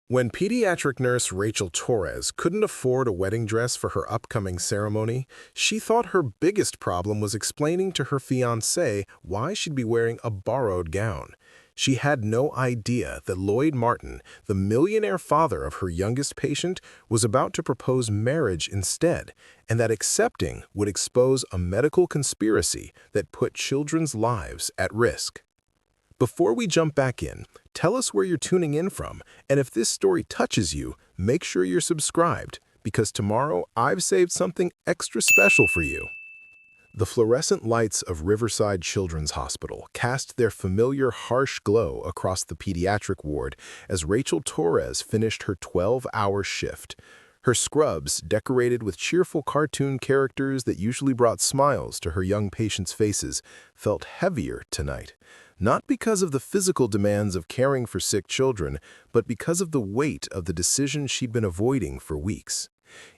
When pediatric nurse Rachel Torres couldn't afford a wedding dress for her upcoming ceremony, she thought her biggest problem was explaining to her fiancé why she'd be wearing a borrowed gown. She had no idea that Lloyd Martin, the millionaire father of her youngest patient, was about to propose marriage instead, and that accepting would expose a medical conspiracy that put children's lives at risk. Before we jump back in, tell us where you're tuning in from, and if this story touches you, make sure you're subscribed, because tomorrow I've saved something extra special for you. The fluorescent lights of Riverside Children's Hospital cast their familiar harsh glow across the pediatric ward as Rachel Torres finished her 12-hour shift. Her scrubs, decorated with cheerful cartoon characters that usually brought smiles to her young patients' faces, felt heavier tonight. Not because of the physical demands of caring for sick children, but because of the weight of the decision she'd been avoiding for weeks.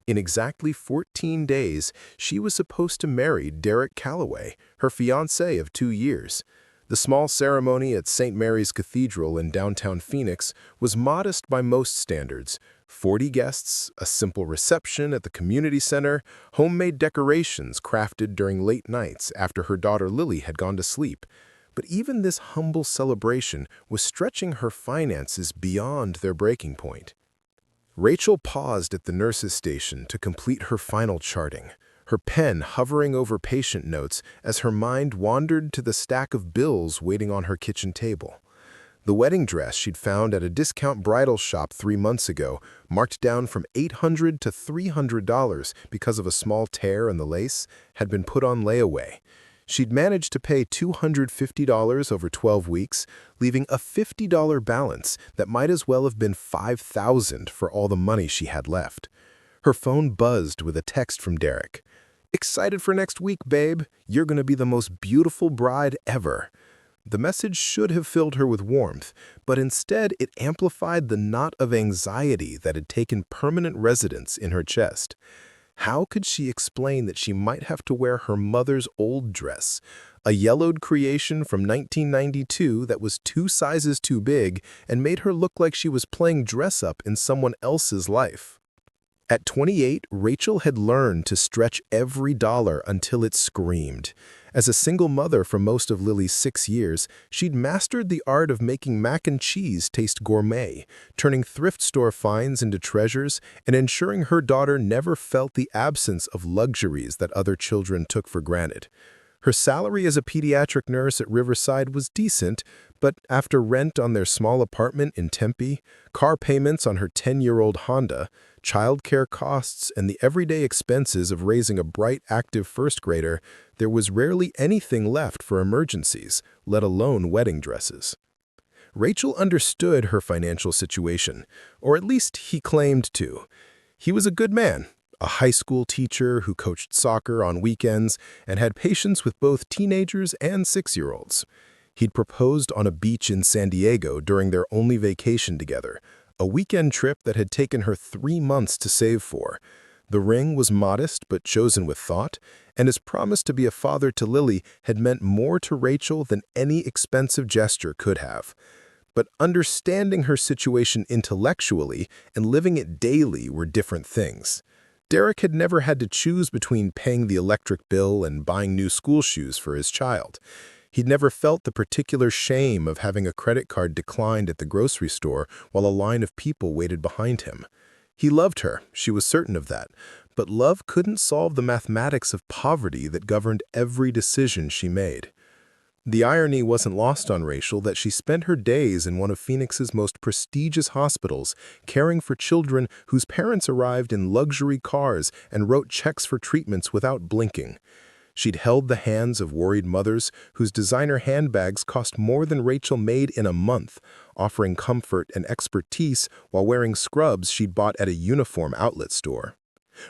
In exactly 14 days, she was supposed to marry Derek Calloway, her fiancé of 2 years. The small ceremony at St. Mary's Cathedral in downtown Phoenix was modest by most standards. 40 guests, a simple reception at the community center, homemade decorations crafted during late nights after her daughter Lily had gone to sleep. But even this humble celebration was stretching her finances beyond their breaking point. Rachel paused at the nurse's station to complete her final charting, her pen hovering over patient notes as her mind wandered to the stack of bills waiting on her kitchen table. The wedding dress she'd found at a discount bridal shop 3 months ago, marked down from $800 to $300 because of a small tear in the lace, had been put on layaway. She'd managed to pay $250 over 12 weeks, leaving a $50 balance that might as well have been $5,000 for all the money she had left. Her phone buzzed with a text from Derek. "Excited for next week, babe. You're going to be the most beautiful bride ever." The message should have filled her with warmth, but instead it amplified the knot of anxiety that had taken permanent residence in her chest. How could she explain that she might have to wear her mother's old dress, a yellowed creation from 1992 that was 2 sizes too big and made her look like she was playing dress-up in someone else's life? At 28, Rachel had learned to stretch every dollar until it screamed. As a single mother for most of Lily's 6 years, she'd mastered the art of making mac and cheese taste gourmet, turning thrift store finds into treasures, and ensuring her daughter never felt the absence of luxuries that other children took for granted. Her salary as a pediatric nurse at Riverside was decent, but after rent on their small apartment in Tempe, car payments on her 10-year-old Honda, childcare costs, and the everyday expenses of raising a bright, active first grader, there was rarely anything left for emergencies, let alone wedding dresses. Rachel understood her financial situation, or at least he claimed to. He was a good man, a high school teacher who coached soccer on weekends and had patience with both teenagers and 6-year-olds. He'd proposed on a beach in San Diego during their only vacation together, a weekend trip that had taken her 3 months to save for. The ring was modest but chosen with thought, and his promise to be a father to Lily had meant more to Rachel than any expensive gesture could have. But understanding her situation intellectually and living it daily were different things. Derek had never had to choose between paying the electric bill and buying new school shoes for his child. He'd never felt the particular shame of having a credit card declined at the grocery store while a line of people waited behind him. He loved her, she was certain of that, but love couldn't solve the mathematics of poverty that governed every decision she made. The irony wasn't lost on Rachel that she spent her days in one of Phoenix's most prestigious hospitals, caring for children whose parents arrived in luxury cars and wrote checks for treatments without blinking. She'd held the hands of worried mothers whose designer handbags cost more than Rachel made in a month, offering comfort and expertise while wearing scrubs she'd bought at a uniform outlet store.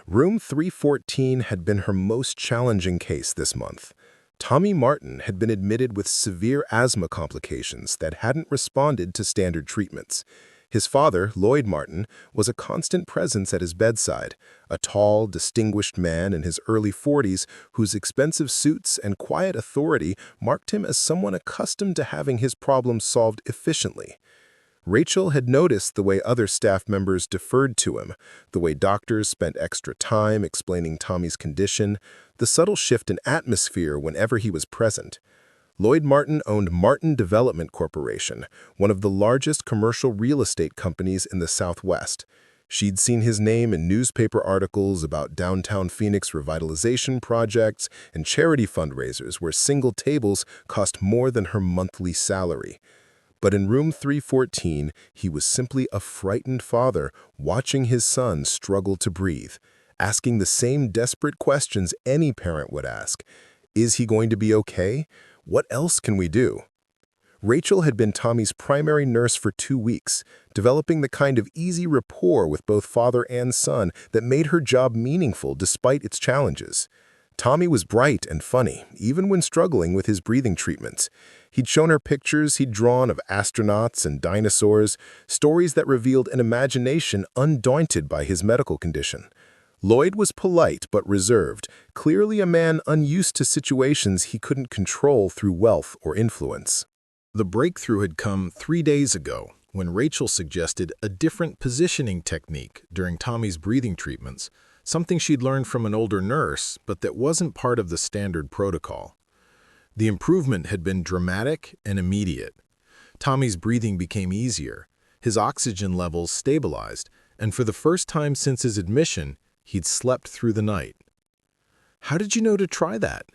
Room 314 had been her most challenging case this month. Tommy Martin had been admitted with severe asthma complications that hadn't responded to standard treatments. His father, Lloyd Martin, was a constant presence at his bedside, a tall, distinguished man in his early 40s whose expensive suits and quiet authority marked him as someone accustomed to having his problems solved efficiently. Rachel had noticed the way other staff members deferred to him, the way doctors spent extra time explaining Tommy's condition, the subtle shift in atmosphere whenever he was present. Lloyd Martin owned Martin Development Corporation, one of the largest commercial real estate companies in the Southwest. She'd seen his name in newspaper articles about downtown Phoenix revitalization projects and charity fundraisers where single tables cost more than her monthly salary. But in room 314, he was simply a frightened father watching his son struggle to breathe, asking the same desperate questions any parent would ask. Is he going to be okay? What else can we do? Rachel had been Tommy's primary nurse for 2 weeks, developing the kind of easy rapport with both father and son that made her job meaningful despite its challenges. Tommy was bright and funny, even when struggling with his breathing treatments. He'd shown her pictures he'd drawn of astronauts and dinosaurs, stories that revealed an imagination undaunted by his medical condition. Lloyd was polite but reserved, clearly a man unused to situations he couldn't control through wealth or influence. The breakthrough had come 3 days ago, when Rachel suggested a different positioning technique during Tommy's breathing treatments, something she'd learned from an older nurse, but that wasn't part of the standard protocol. The improvement had been dramatic and immediate. Tommy's breathing became easier, his oxygen levels stabilized, and for the first time since his admission, he'd slept through the night. "How did you know to try that?"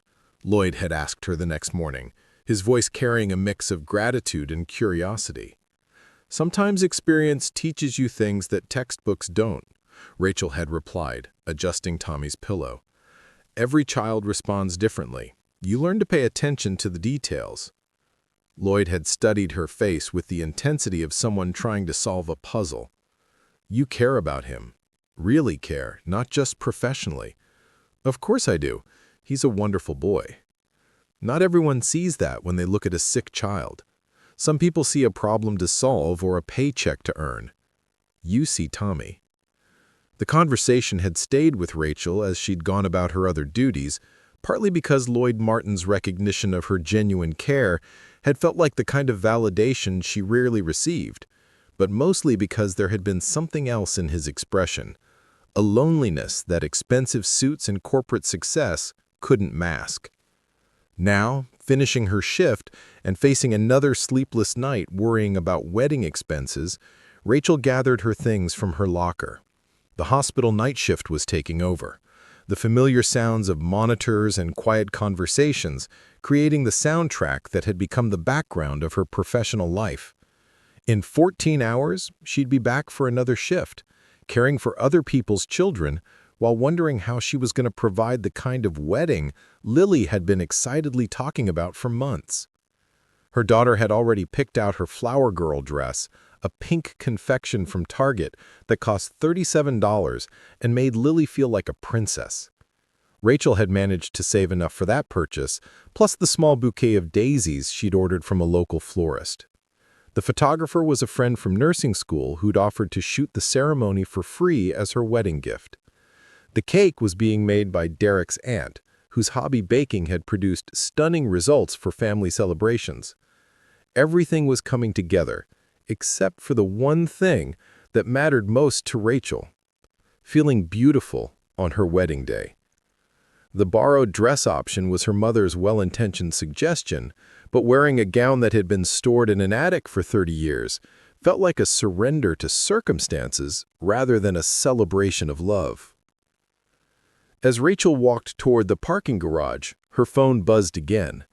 Lloyd had asked her the next morning, his voice carrying a mix of gratitude and curiosity. "Sometimes experience teaches you things that textbooks don't," Rachel had replied, adjusting Tommy's pillow. "Every child responds differently. You learn to pay attention to the details." Lloyd had studied her face with the intensity of someone trying to solve a puzzle. "You care about him. Really care, not just professionally." "Of course I do. He's a wonderful boy." Not everyone sees that when they look at a sick child. Some people see a problem to solve or a paycheck to earn. You see Tommy. The conversation had stayed with Rachel as she'd gone about her other duties, partly because Lloyd Martin's recognition of her genuine care had felt like the kind of validation she rarely received, but mostly because there had been something else in his expression, a loneliness that expensive suits and corporate success couldn't mask. Now, finishing her shift and facing another sleepless night worrying about wedding expenses, Rachel gathered her things from her locker. The hospital night shift was taking over, the familiar sounds of monitors and quiet conversations creating the soundtrack that had become the background of her professional life. In 14 hours, she'd be back for another shift, caring for other people's children, while wondering how she was going to provide the kind of wedding Lily had been excitedly talking about for months. Her daughter had already picked out her flower girl dress, a pink confection from Target that cost $37 and made Lily feel like a princess. Rachel had managed to save enough for that purchase, plus the small bouquet of daisies she'd ordered from a local florist. The photographer was a friend from nursing school who'd offered to shoot the ceremony for free as her wedding gift. The cake was being made by Derek's aunt, whose hobby baking had produced stunning results for family celebrations. Everything was coming together, except for the one thing that mattered most to Rachel: feeling beautiful on her wedding day. The borrowed dress option was her mother's well-intentioned suggestion, but wearing a gown that had been stored in an attic for 30 years felt like a surrender to circumstances rather than a celebration of love. As Rachel walked toward the parking garage, her phone buzzed again.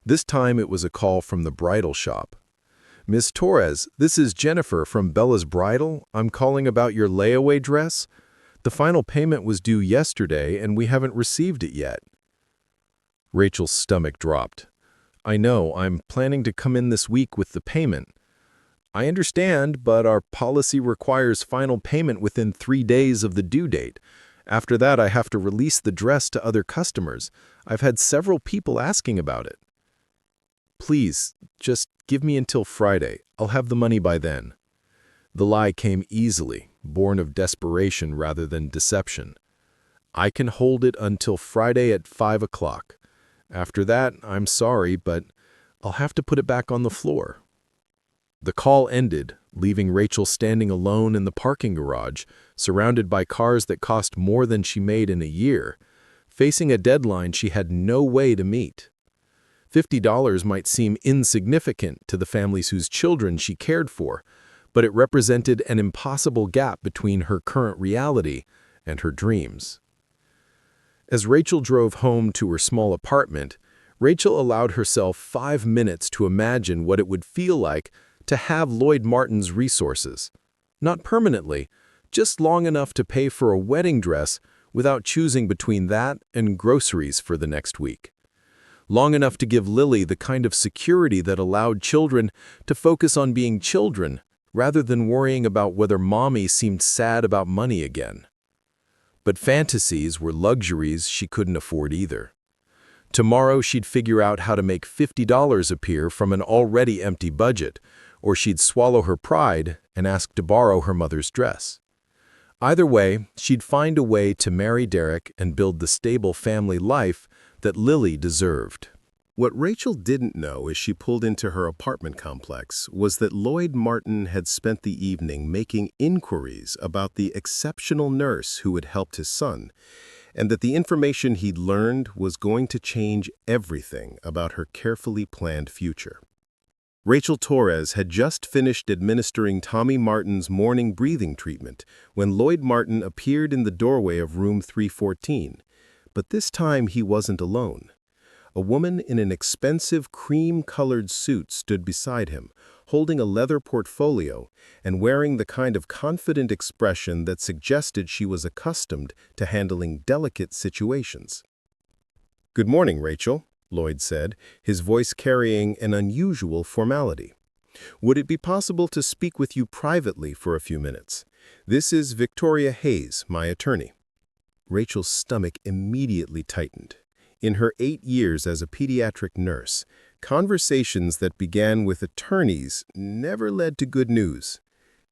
This time it was a call from the bridal shop. "Miss Torres, this is Jennifer from Bella's Bridal. I'm calling about your layaway dress. The final payment was due yesterday and we haven't received it yet." Rachel's stomach dropped. "I know, I'm planning to come in this week with the payment." "I understand, but our policy requires final payment within 3 days of the due date. After that, I have to release the dress to other customers. I've had several people asking about it." "Please, just give me until Friday. I'll have the money by then." The lie came easily, born of desperation rather than deception. "I can hold it until Friday at 5 o'clock. After that, I'm sorry, but I'll have to put it back on the floor." The call ended, leaving Rachel standing alone in the parking garage, surrounded by cars that cost more than she made in a year, facing a deadline she had no way to meet. $50 might seem insignificant to the families whose children she cared for, but it represented an impossible gap between her current reality and her dreams. As Rachel drove home to her small apartment, Rachel allowed herself 5 minutes to imagine what it would feel like to have Lloyd Martin's resources. Not permanently, just long enough to pay for a wedding dress without choosing between that and groceries for the next week. Long enough to give Lily the kind of security that allowed children to focus on being children rather than worrying about whether mommy seemed sad about money again. But fantasies were luxuries she couldn't afford either. Tomorrow she'd figure out how to make $50 appear from an already empty budget, or she'd swallow her pride and ask to borrow her mother's dress. Either way, she'd find a way to marry Derek and build the stable family life that Lily deserved. What Rachel didn't know as she pulled into her apartment complex was that Lloyd Martin had spent the evening making inquiries about the exceptional nurse who had helped his son, and that the information he'd learned was going to change everything about her carefully planned future. Rachel Torres had just finished administering Tommy Martin's morning breathing treatment when Lloyd Martin appeared in the doorway of room 314, but this time he wasn't alone. A woman in an expensive cream-colored suit stood beside him, holding a leather portfolio and wearing the kind of confident expression that suggested she was accustomed to handling delicate situations. "Good morning, Rachel," Lloyd said, his voice carrying an unusual formality. "Would it be possible to speak with you privately for a few minutes? This is Victoria Hayes, my attorney." Rachel's stomach immediately tightened. In her 8 years as a pediatric nurse, conversations that began with attorneys never led to good news.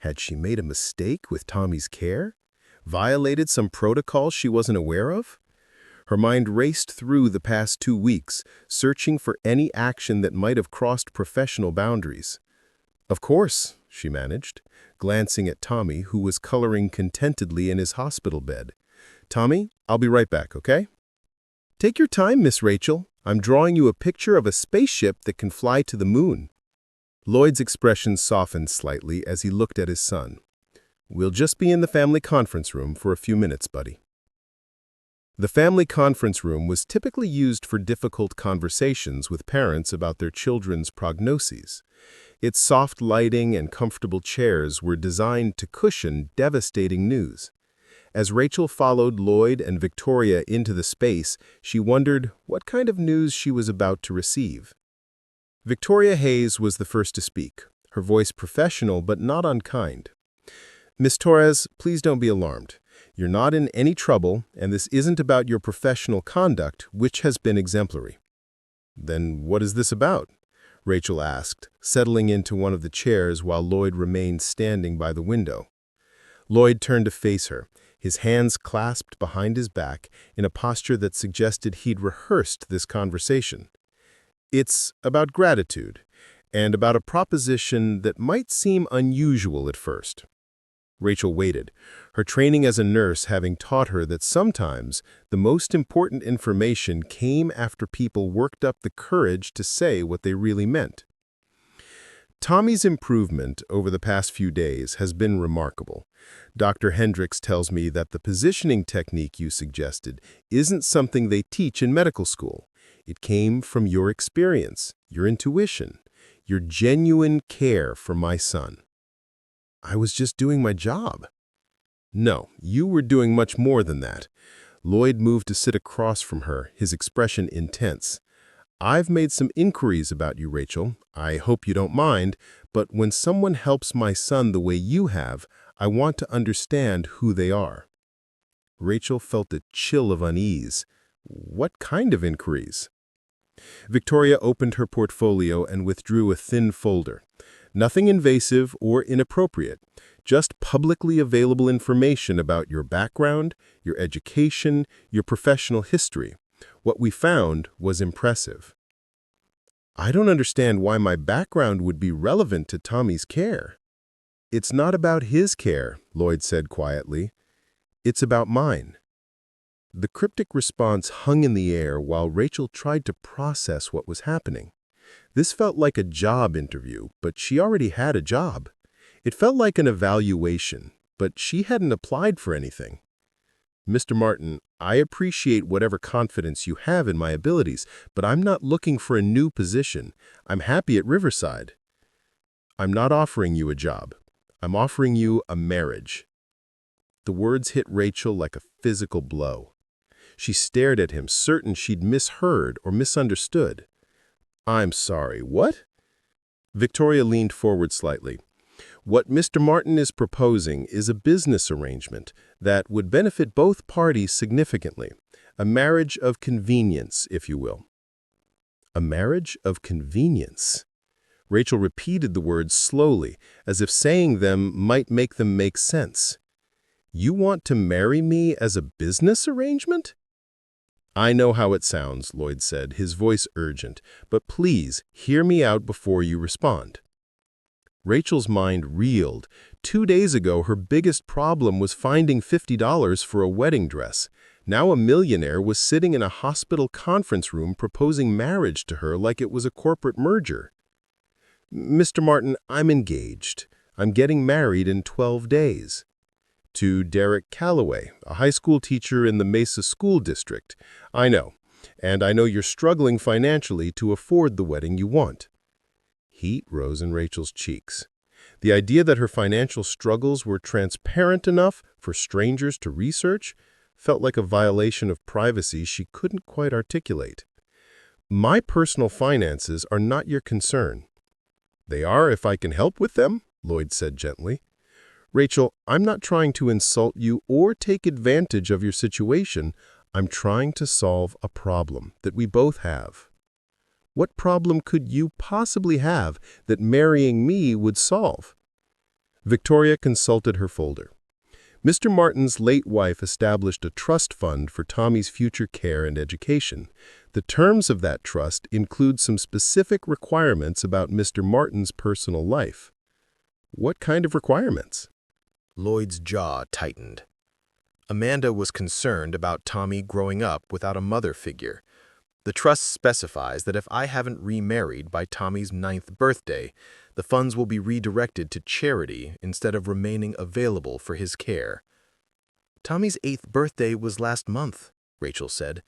Had she made a mistake with Tommy's care? Violated some protocol she wasn't aware of? Her mind raced through the past 2 weeks, searching for any action that might have crossed professional boundaries. "Of course," she managed, glancing at Tommy, who was coloring contentedly in his hospital bed. "Tommy, I'll be right back, okay?" "Take your time, Miss Rachel. I'm drawing you a picture of a spaceship that can fly to the moon." Lloyd's expression softened slightly as he looked at his son. "We'll just be in the family conference room for a few minutes, buddy." The family conference room was typically used for difficult conversations with parents about their children's prognoses. Its soft lighting and comfortable chairs were designed to cushion devastating news. As Rachel followed Lloyd and Victoria into the space, she wondered what kind of news she was about to receive. Victoria Hayes was the first to speak, her voice professional but not unkind. "Miss Torres, please don't be alarmed. You're not in any trouble, and this isn't about your professional conduct, which has been exemplary." "Then what is this about?" Rachel asked, settling into one of the chairs while Lloyd remained standing by the window. Lloyd turned to face her, his hands clasped behind his back in a posture that suggested he'd rehearsed this conversation. "It's about gratitude, and about a proposition that might seem unusual at first." Rachel waited, her training as a nurse having taught her that sometimes the most important information came after people worked up the courage to say what they really meant. "Tommy's improvement over the past few days has been remarkable. Dr. Hendricks tells me that the positioning technique you suggested isn't something they teach in medical school. It came from your experience, your intuition, your genuine care for my son." "I was just doing my job." "No, you were doing much more than that." Lloyd moved to sit across from her, his expression intense. "I've made some inquiries about you, Rachel. I hope you don't mind, but when someone helps my son the way you have, I want to understand who they are." Rachel felt a chill of unease. "What kind of inquiries?" Victoria opened her portfolio and withdrew a thin folder. Nothing invasive or inappropriate, just publicly available information about your background, your education, your professional history. What we found was impressive. I don't understand why my background would be relevant to Tommy's care. It's not about his care, Lloyd said quietly. It's about mine. The cryptic response hung in the air while Rachel tried to process what was happening. This felt like a job interview, but she already had a job. It felt like an evaluation, but she hadn't applied for anything. Mr. Martin, I appreciate whatever confidence you have in my abilities, but I'm not looking for a new position. I'm happy at Riverside. I'm not offering you a job. I'm offering you a marriage. The words hit Rachel like a physical blow. She stared at him, certain she'd misheard or misunderstood. I'm sorry, what? Victoria leaned forward slightly. What Mr. Martin is proposing is a business arrangement that would benefit both parties significantly. A marriage of convenience, if you will. A marriage of convenience. Rachel repeated the words slowly, as if saying them might make them make sense. You want to marry me as a business arrangement? I know how it sounds, Lloyd said, his voice urgent, but please hear me out before you respond. Rachel's mind reeled. 2 days ago, her biggest problem was finding $50 for a wedding dress. Now a millionaire was sitting in a hospital conference room proposing marriage to her like it was a corporate merger. Mr. Martin, I'm engaged. I'm getting married in 12 days. To Derek Calloway, a high school teacher in the Mesa School District. I know, and I know you're struggling financially to afford the wedding you want. Heat rose in Rachel's cheeks. The idea that her financial struggles were transparent enough for strangers to research felt like a violation of privacy she couldn't quite articulate. My personal finances are not your concern. They are if I can help with them, Lloyd said gently. Rachel, I'm not trying to insult you or take advantage of your situation. I'm trying to solve a problem that we both have. What problem could you possibly have that marrying me would solve? Victoria consulted her folder. Mr. Martin's late wife established a trust fund for Tommy's future care and education. The terms of that trust include some specific requirements about Mr. Martin's personal life. What kind of requirements? Lloyd's jaw tightened. Amanda was concerned about Tommy growing up without a mother figure. The trust specifies that if I haven't remarried by Tommy's 9th birthday, the funds will be redirected to charity instead of remaining available for his care. Tommy's 8th birthday was last month, Rachel said,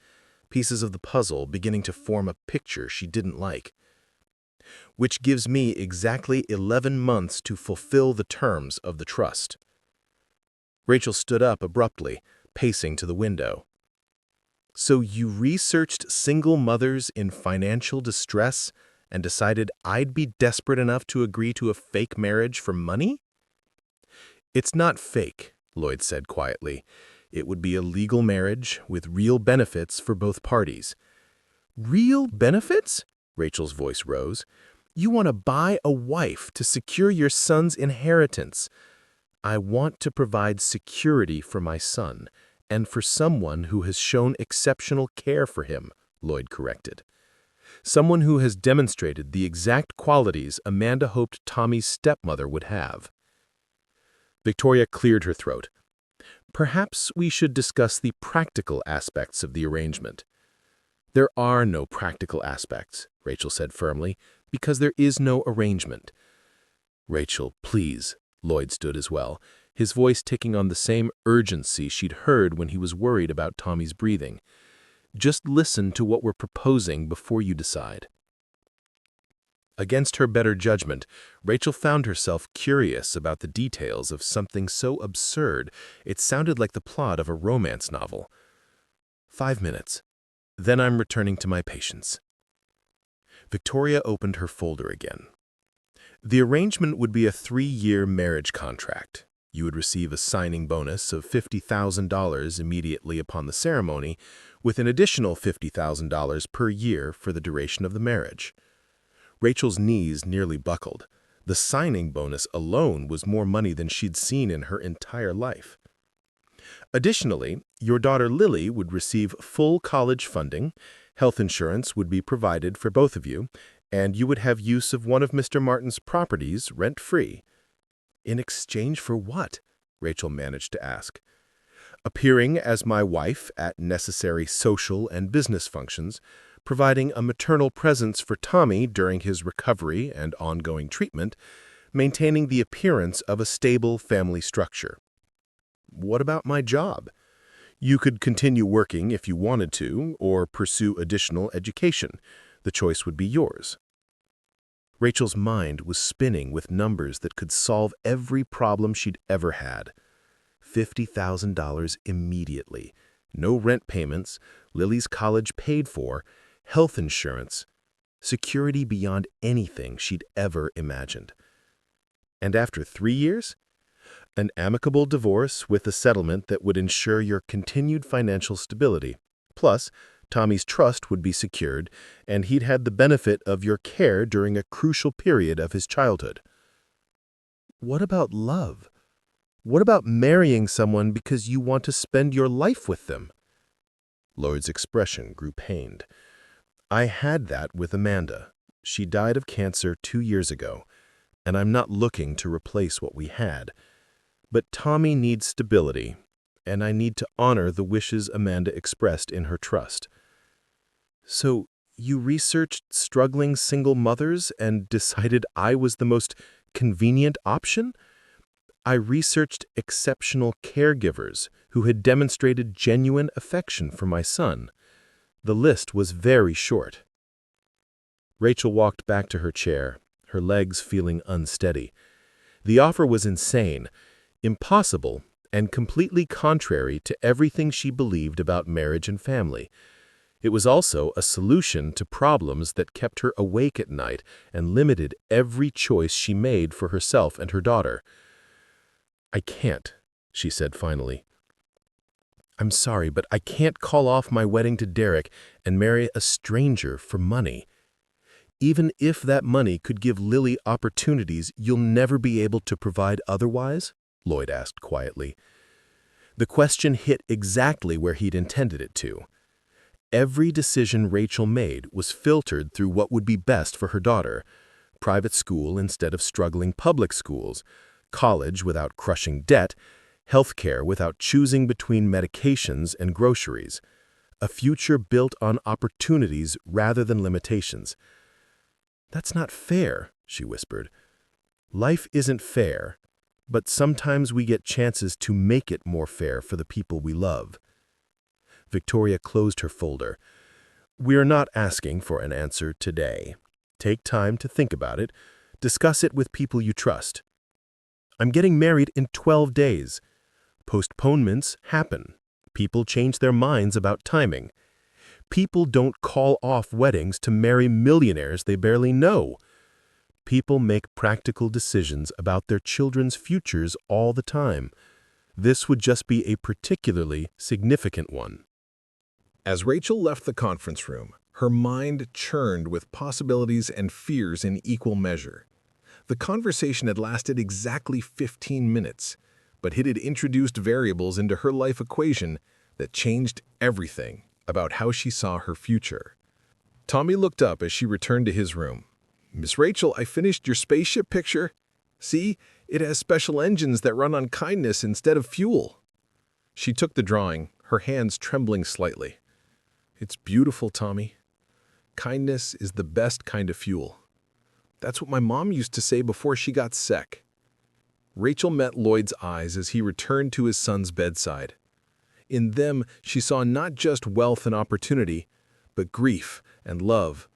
pieces of the puzzle beginning to form a picture she didn't like. Which gives me exactly 11 months to fulfill the terms of the trust. Rachel stood up abruptly, pacing to the window. So you researched single mothers in financial distress and decided I'd be desperate enough to agree to a fake marriage for money? It's not fake, Lloyd said quietly. It would be a legal marriage with real benefits for both parties. Real benefits? Rachel's voice rose. You want to buy a wife to secure your son's inheritance. I want to provide security for my son, and for someone who has shown exceptional care for him, Lloyd corrected. Someone who has demonstrated the exact qualities Amanda hoped Tommy's stepmother would have. Victoria cleared her throat. Perhaps we should discuss the practical aspects of the arrangement. There are no practical aspects, Rachel said firmly, because there is no arrangement. Rachel, please. Lloyd stood as well, his voice ticking on the same urgency she'd heard when he was worried about Tommy's breathing. Just listen to what we're proposing before you decide. Against her better judgment, Rachel found herself curious about the details of something so absurd it sounded like the plot of a romance novel. 5 minutes. Then I'm returning to my patients. Victoria opened her folder again. The arrangement would be a 3-year marriage contract. You would receive a signing bonus of $50,000 immediately upon the ceremony, with an additional $50,000 per year for the duration of the marriage. Rachel's knees nearly buckled. The signing bonus alone was more money than she'd seen in her entire life. Additionally, your daughter Lily would receive full college funding, health insurance would be provided for both of you, and you would have use of one of Mr. Martin's properties rent-free. In exchange for what? Rachel managed to ask. Appearing as my wife at necessary social and business functions, providing a maternal presence for Tommy during his recovery and ongoing treatment, maintaining the appearance of a stable family structure. What about my job? You could continue working if you wanted to, or pursue additional education. The choice would be yours. Rachel's mind was spinning with numbers that could solve every problem she'd ever had. $50,000 immediately. No rent payments, Lily's college paid for, health insurance, security beyond anything she'd ever imagined. And after 3 years? An amicable divorce with a settlement that would ensure your continued financial stability. Plus, Tommy's trust would be secured, and he'd had the benefit of your care during a crucial period of his childhood. What about love? What about marrying someone because you want to spend your life with them? Lloyd's expression grew pained. I had that with Amanda. She died of cancer 2 years ago, and I'm not looking to replace what we had. But Tommy needs stability, and I need to honor the wishes Amanda expressed in her trust. So you researched struggling single mothers and decided I was the most convenient option? I researched exceptional caregivers who had demonstrated genuine affection for my son. The list was very short. Rachel walked back to her chair, her legs feeling unsteady. The offer was insane, impossible, and completely contrary to everything she believed about marriage and family. It was also a solution to problems that kept her awake at night and limited every choice she made for herself and her daughter. I can't, she said finally. I'm sorry, but I can't call off my wedding to Derek and marry a stranger for money. Even if that money could give Lily opportunities you'll never be able to provide otherwise? Lloyd asked quietly. The question hit exactly where he'd intended it to. Every decision Rachel made was filtered through what would be best for her daughter. Private school instead of struggling public schools, college without crushing debt, healthcare without choosing between medications and groceries, a future built on opportunities rather than limitations. That's not fair, she whispered. Life isn't fair, but sometimes we get chances to make it more fair for the people we love. Victoria closed her folder. We're not asking for an answer today. Take time to think about it. Discuss it with people you trust. I'm getting married in 12 days. Postponements happen. People change their minds about timing. People don't call off weddings to marry millionaires they barely know. People make practical decisions about their children's futures all the time. This would just be a particularly significant one. As Rachel left the conference room, her mind churned with possibilities and fears in equal measure. The conversation had lasted exactly 15 minutes, but it had introduced variables into her life equation that changed everything about how she saw her future. Tommy looked up as she returned to his room. Miss Rachel, I finished your spaceship picture. See, it has special engines that run on kindness instead of fuel. She took the drawing, her hands trembling slightly. It's beautiful, Tommy. Kindness is the best kind of fuel. That's what my mom used to say before she got sick. Rachel met Lloyd's eyes as he returned to his son's bedside. In them, she saw not just wealth and opportunity, but grief and love,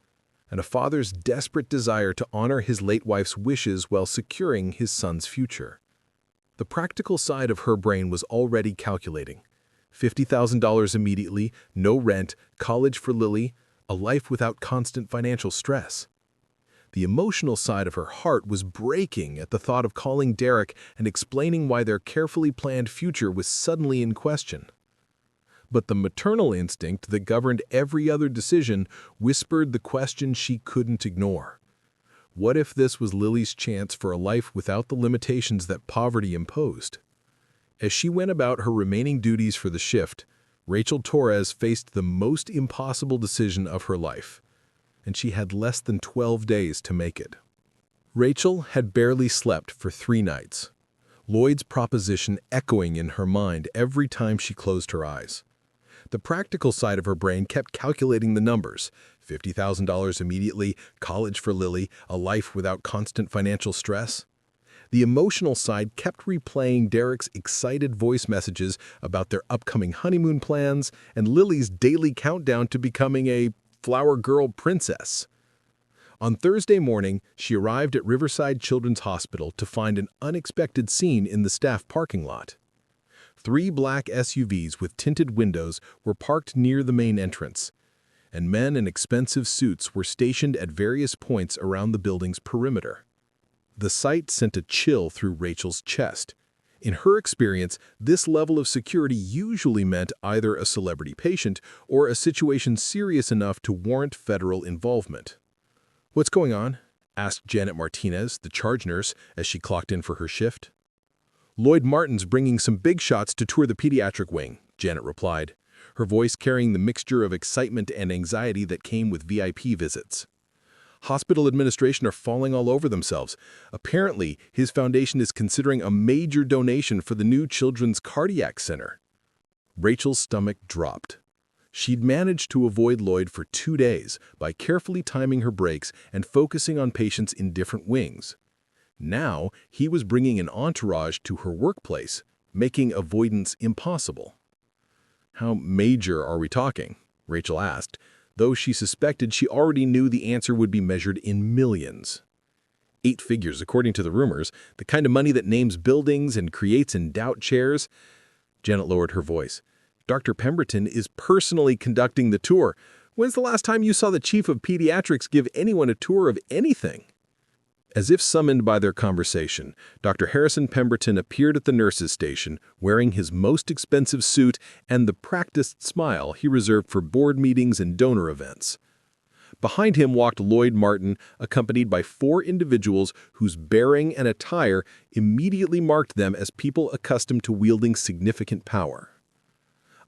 and a father's desperate desire to honor his late wife's wishes while securing his son's future. The practical side of her brain was already calculating. $50,000 immediately, no rent, college for Lily, a life without constant financial stress. The emotional side of her heart was breaking at the thought of calling Derek and explaining why their carefully planned future was suddenly in question. But the maternal instinct that governed every other decision whispered the question she couldn't ignore. What if this was Lily's chance for a life without the limitations that poverty imposed? As she went about her remaining duties for the shift, Rachel Torres faced the most impossible decision of her life. and she had less than 12 days to make it. Rachel had barely slept for 3 nights, Lloyd's proposition echoing in her mind every time she closed her eyes. The practical side of her brain kept calculating the numbers: $50,000 immediately, college for Lily, a life without constant financial stress. The emotional side kept replaying Derek's excited voice messages about their upcoming honeymoon plans and Lily's daily countdown to becoming a flower girl princess. On Thursday morning, she arrived at Riverside Children's Hospital to find an unexpected scene in the staff parking lot. 3 black SUVs with tinted windows were parked near the main entrance, and men in expensive suits were stationed at various points around the building's perimeter. The sight sent a chill through Rachel's chest. In her experience, this level of security usually meant either a celebrity patient or a situation serious enough to warrant federal involvement. "What's going on?" asked Janet Martinez, the charge nurse, as she clocked in for her shift. "Lloyd Martin's bringing some big shots to tour the pediatric wing," Janet replied, her voice carrying the mixture of excitement and anxiety that came with VIP visits. "Hospital administration are falling all over themselves. Apparently, his foundation is considering a major donation for the new Children's Cardiac Center." Rachel's stomach dropped. She'd managed to avoid Lloyd for 2 days by carefully timing her breaks and focusing on patients in different wings. Now, he was bringing an entourage to her workplace, making avoidance impossible. "How major are we talking?" Rachel asked, though she suspected she already knew the answer would be measured in millions. 8 figures, according to the rumors, the kind of money that names buildings and creates endowed chairs. Janet lowered her voice. "Dr. Pemberton is personally conducting the tour. When's the last time you saw the chief of pediatrics give anyone a tour of anything?" As if summoned by their conversation, Dr. Harrison Pemberton appeared at the nurses' station wearing his most expensive suit and the practiced smile he reserved for board meetings and donor events. Behind him walked Lloyd Martin, accompanied by 4 individuals whose bearing and attire immediately marked them as people accustomed to wielding significant power.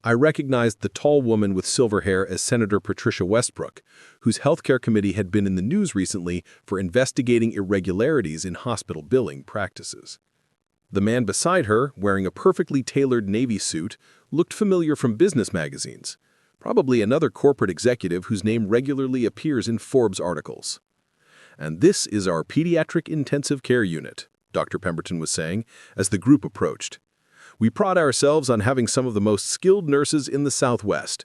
I recognized the tall woman with silver hair as Senator Patricia Westbrook, whose healthcare committee had been in the news recently for investigating irregularities in hospital billing practices. The man beside her, wearing a perfectly tailored Navy suit, looked familiar from business magazines, probably another corporate executive whose name regularly appears in Forbes articles. "And this is our pediatric intensive care unit," Dr. Pemberton was saying as the group approached. "We pride ourselves on having some of the most skilled nurses in the Southwest.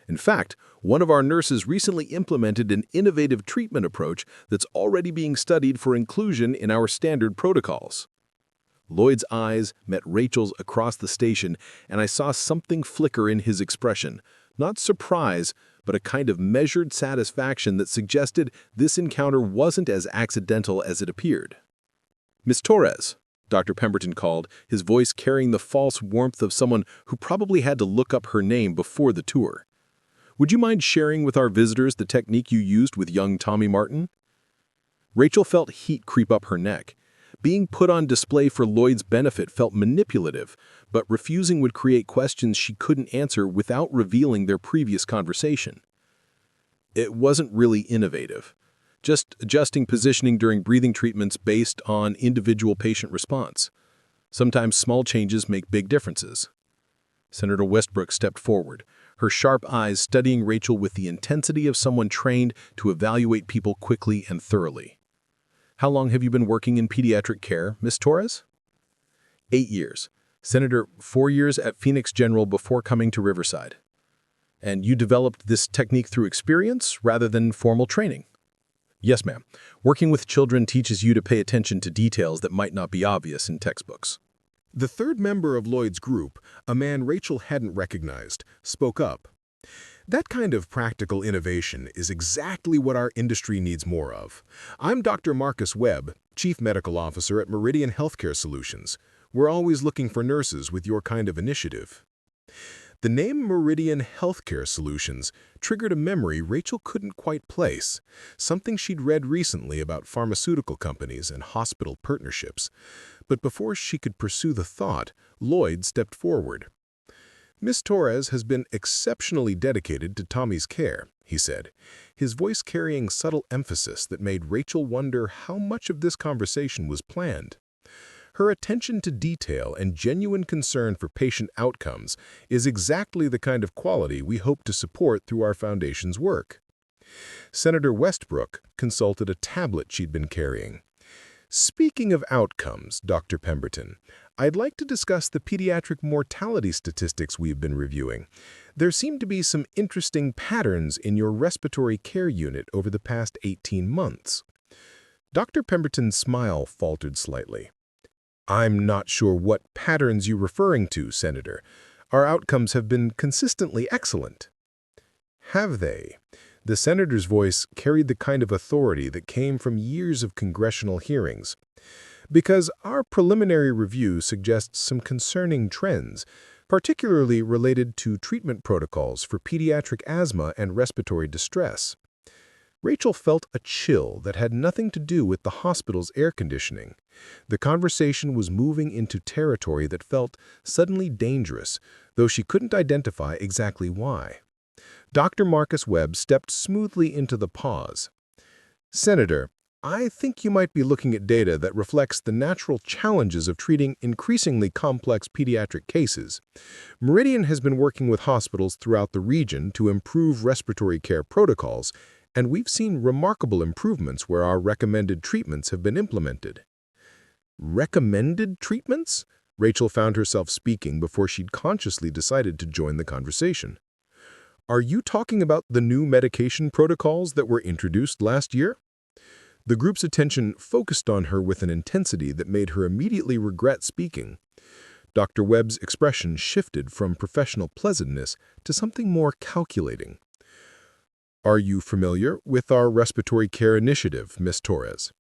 In fact, one of our nurses recently implemented an innovative treatment approach that's already being studied for inclusion in our standard protocols." Lloyd's eyes met Rachel's across the station, and I saw something flicker in his expression. Not surprise, but a kind of measured satisfaction that suggested this encounter wasn't as accidental as it appeared. "Miss Torres," Dr. Pemberton called, his voice carrying the false warmth of someone who probably had to look up her name before the tour. "Would you mind sharing with our visitors the technique you used with young Tommy Martin?" Rachel felt heat creep up her neck. Being put on display for Lloyd's benefit felt manipulative, but refusing would create questions she couldn't answer without revealing their previous conversation. "It wasn't really innovative. Just adjusting positioning during breathing treatments based on individual patient response. Sometimes small changes make big differences." Senator Westbrook stepped forward, her sharp eyes studying Rachel with the intensity of someone trained to evaluate people quickly and thoroughly. "How long have you been working in pediatric care, Miss Torres?" 8 years. Senator, 4 years at Phoenix General before coming to Riverside. "And you developed this technique through experience rather than formal training?" "Yes, ma'am. Working with children teaches you to pay attention to details that might not be obvious in textbooks." The third member of Lloyd's group, a man Rachel hadn't recognized, spoke up. "That kind of practical innovation is exactly what our industry needs more of. I'm Dr. Marcus Webb, Chief Medical Officer at Meridian Healthcare Solutions. We're always looking for nurses with your kind of initiative." The name Meridian Healthcare Solutions triggered a memory Rachel couldn't quite place, something she'd read recently about pharmaceutical companies and hospital partnerships. But before she could pursue the thought, Lloyd stepped forward. "Miss Torres has been exceptionally dedicated to Tommy's care," he said, his voice carrying subtle emphasis that made Rachel wonder how much of this conversation was planned. Her attention to detail and genuine concern for patient outcomes is exactly the kind of quality we hope to support through our foundation's work. Senator Westbrook consulted a tablet she'd been carrying. Speaking of outcomes, Dr. Pemberton, I'd like to discuss the pediatric mortality statistics we've been reviewing. There seem to be some interesting patterns in your respiratory care unit over the past 18 months. Dr. Pemberton's smile faltered slightly. I'm not sure what patterns you're referring to, Senator. Our outcomes have been consistently excellent. Have they? The senator's voice carried the kind of authority that came from years of congressional hearings. Because our preliminary review suggests some concerning trends, particularly related to treatment protocols for pediatric asthma and respiratory distress. Rachel felt a chill that had nothing to do with the hospital's air conditioning. The conversation was moving into territory that felt suddenly dangerous, though she couldn't identify exactly why. Dr. Marcus Webb stepped smoothly into the pause. Senator, I think you might be looking at data that reflects the natural challenges of treating increasingly complex pediatric cases. Meridian has been working with hospitals throughout the region to improve respiratory care protocols, and we've seen remarkable improvements where our recommended treatments have been implemented. Recommended treatments? Rachel found herself speaking before she'd consciously decided to join the conversation. Are you talking about the new medication protocols that were introduced last year? The group's attention focused on her with an intensity that made her immediately regret speaking. Dr. Webb's expression shifted from professional pleasantness to something more calculating. Are you familiar with our respiratory care initiative, Ms. Torres?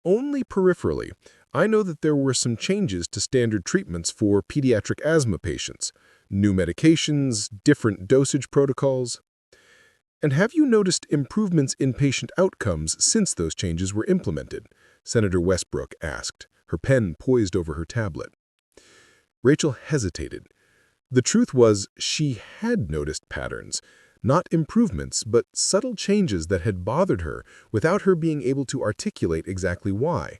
Only peripherally. I know that there were some changes to standard treatments for pediatric asthma patients, new medications, different dosage protocols. And have you noticed improvements in patient outcomes since those changes were implemented? Senator Westbrook asked, her pen poised over her tablet. Rachel hesitated. The truth was, she had noticed patterns, not improvements, but subtle changes that had bothered her without her being able to articulate exactly why.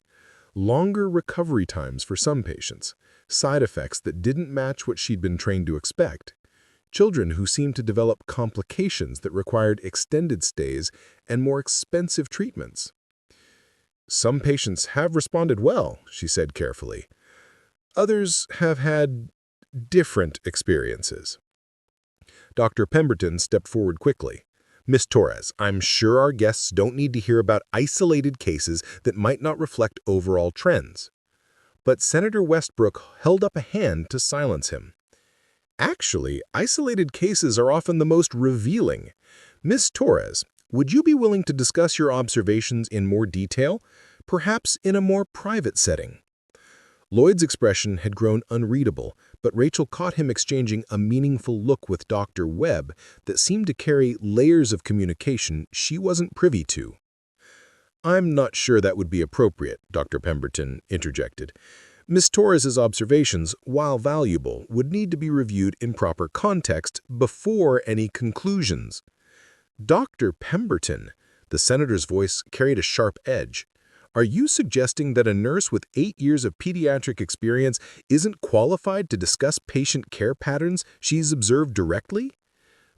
Longer recovery times for some patients, side effects that didn't match what she'd been trained to expect, children who seemed to develop complications that required extended stays and more expensive treatments. Some patients have responded well, she said carefully. Others have had different experiences. Dr. Pemberton stepped forward quickly. Ms. Torres, I'm sure our guests don't need to hear about isolated cases that might not reflect overall trends. But Senator Westbrook held up a hand to silence him. Actually, isolated cases are often the most revealing. Ms. Torres, would you be willing to discuss your observations in more detail, perhaps in a more private setting? Lloyd's expression had grown unreadable, but Rachel caught him exchanging a meaningful look with Dr. Webb that seemed to carry layers of communication she wasn't privy to. I'm not sure that would be appropriate, Dr. Pemberton interjected. Ms. Torres's observations, while valuable, would need to be reviewed in proper context before any conclusions. Dr. Pemberton, the senator's voice carried a sharp edge. Are you suggesting that a nurse with 8 years of pediatric experience isn't qualified to discuss patient care patterns she's observed directly?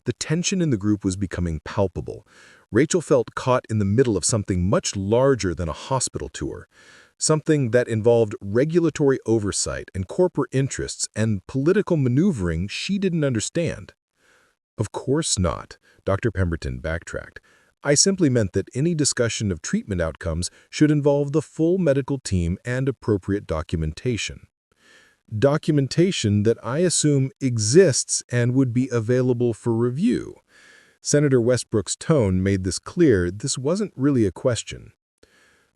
The tension in the group was becoming palpable. Rachel felt caught in the middle of something much larger than a hospital tour, something that involved regulatory oversight and corporate interests and political maneuvering she didn't understand. Of course not, Dr. Pemberton backtracked. I simply meant that any discussion of treatment outcomes should involve the full medical team and appropriate documentation. Documentation that I assume exists and would be available for review. Senator Westbrook's tone made this clear. This wasn't really a question.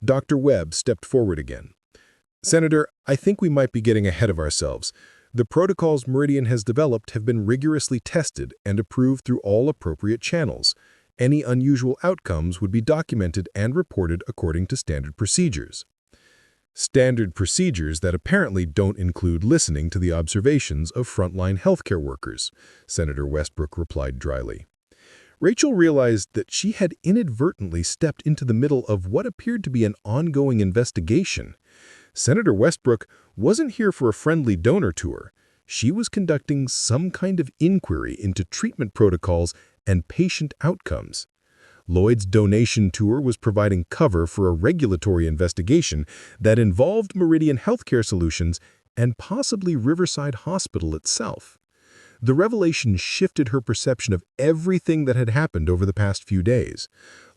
Dr. Webb stepped forward again. Senator, I think we might be getting ahead of ourselves. The protocols Meridian has developed have been rigorously tested and approved through all appropriate channels. Any unusual outcomes would be documented and reported according to standard procedures. Standard procedures that apparently don't include listening to the observations of frontline healthcare workers, Senator Westbrook replied dryly. Rachel realized that she had inadvertently stepped into the middle of what appeared to be an ongoing investigation. Senator Westbrook wasn't here for a friendly donor tour. She was conducting some kind of inquiry into treatment protocols and patient outcomes. Lloyd's donation tour was providing cover for a regulatory investigation that involved Meridian Healthcare Solutions and possibly Riverside Hospital itself. The revelation shifted her perception of everything that had happened over the past few days.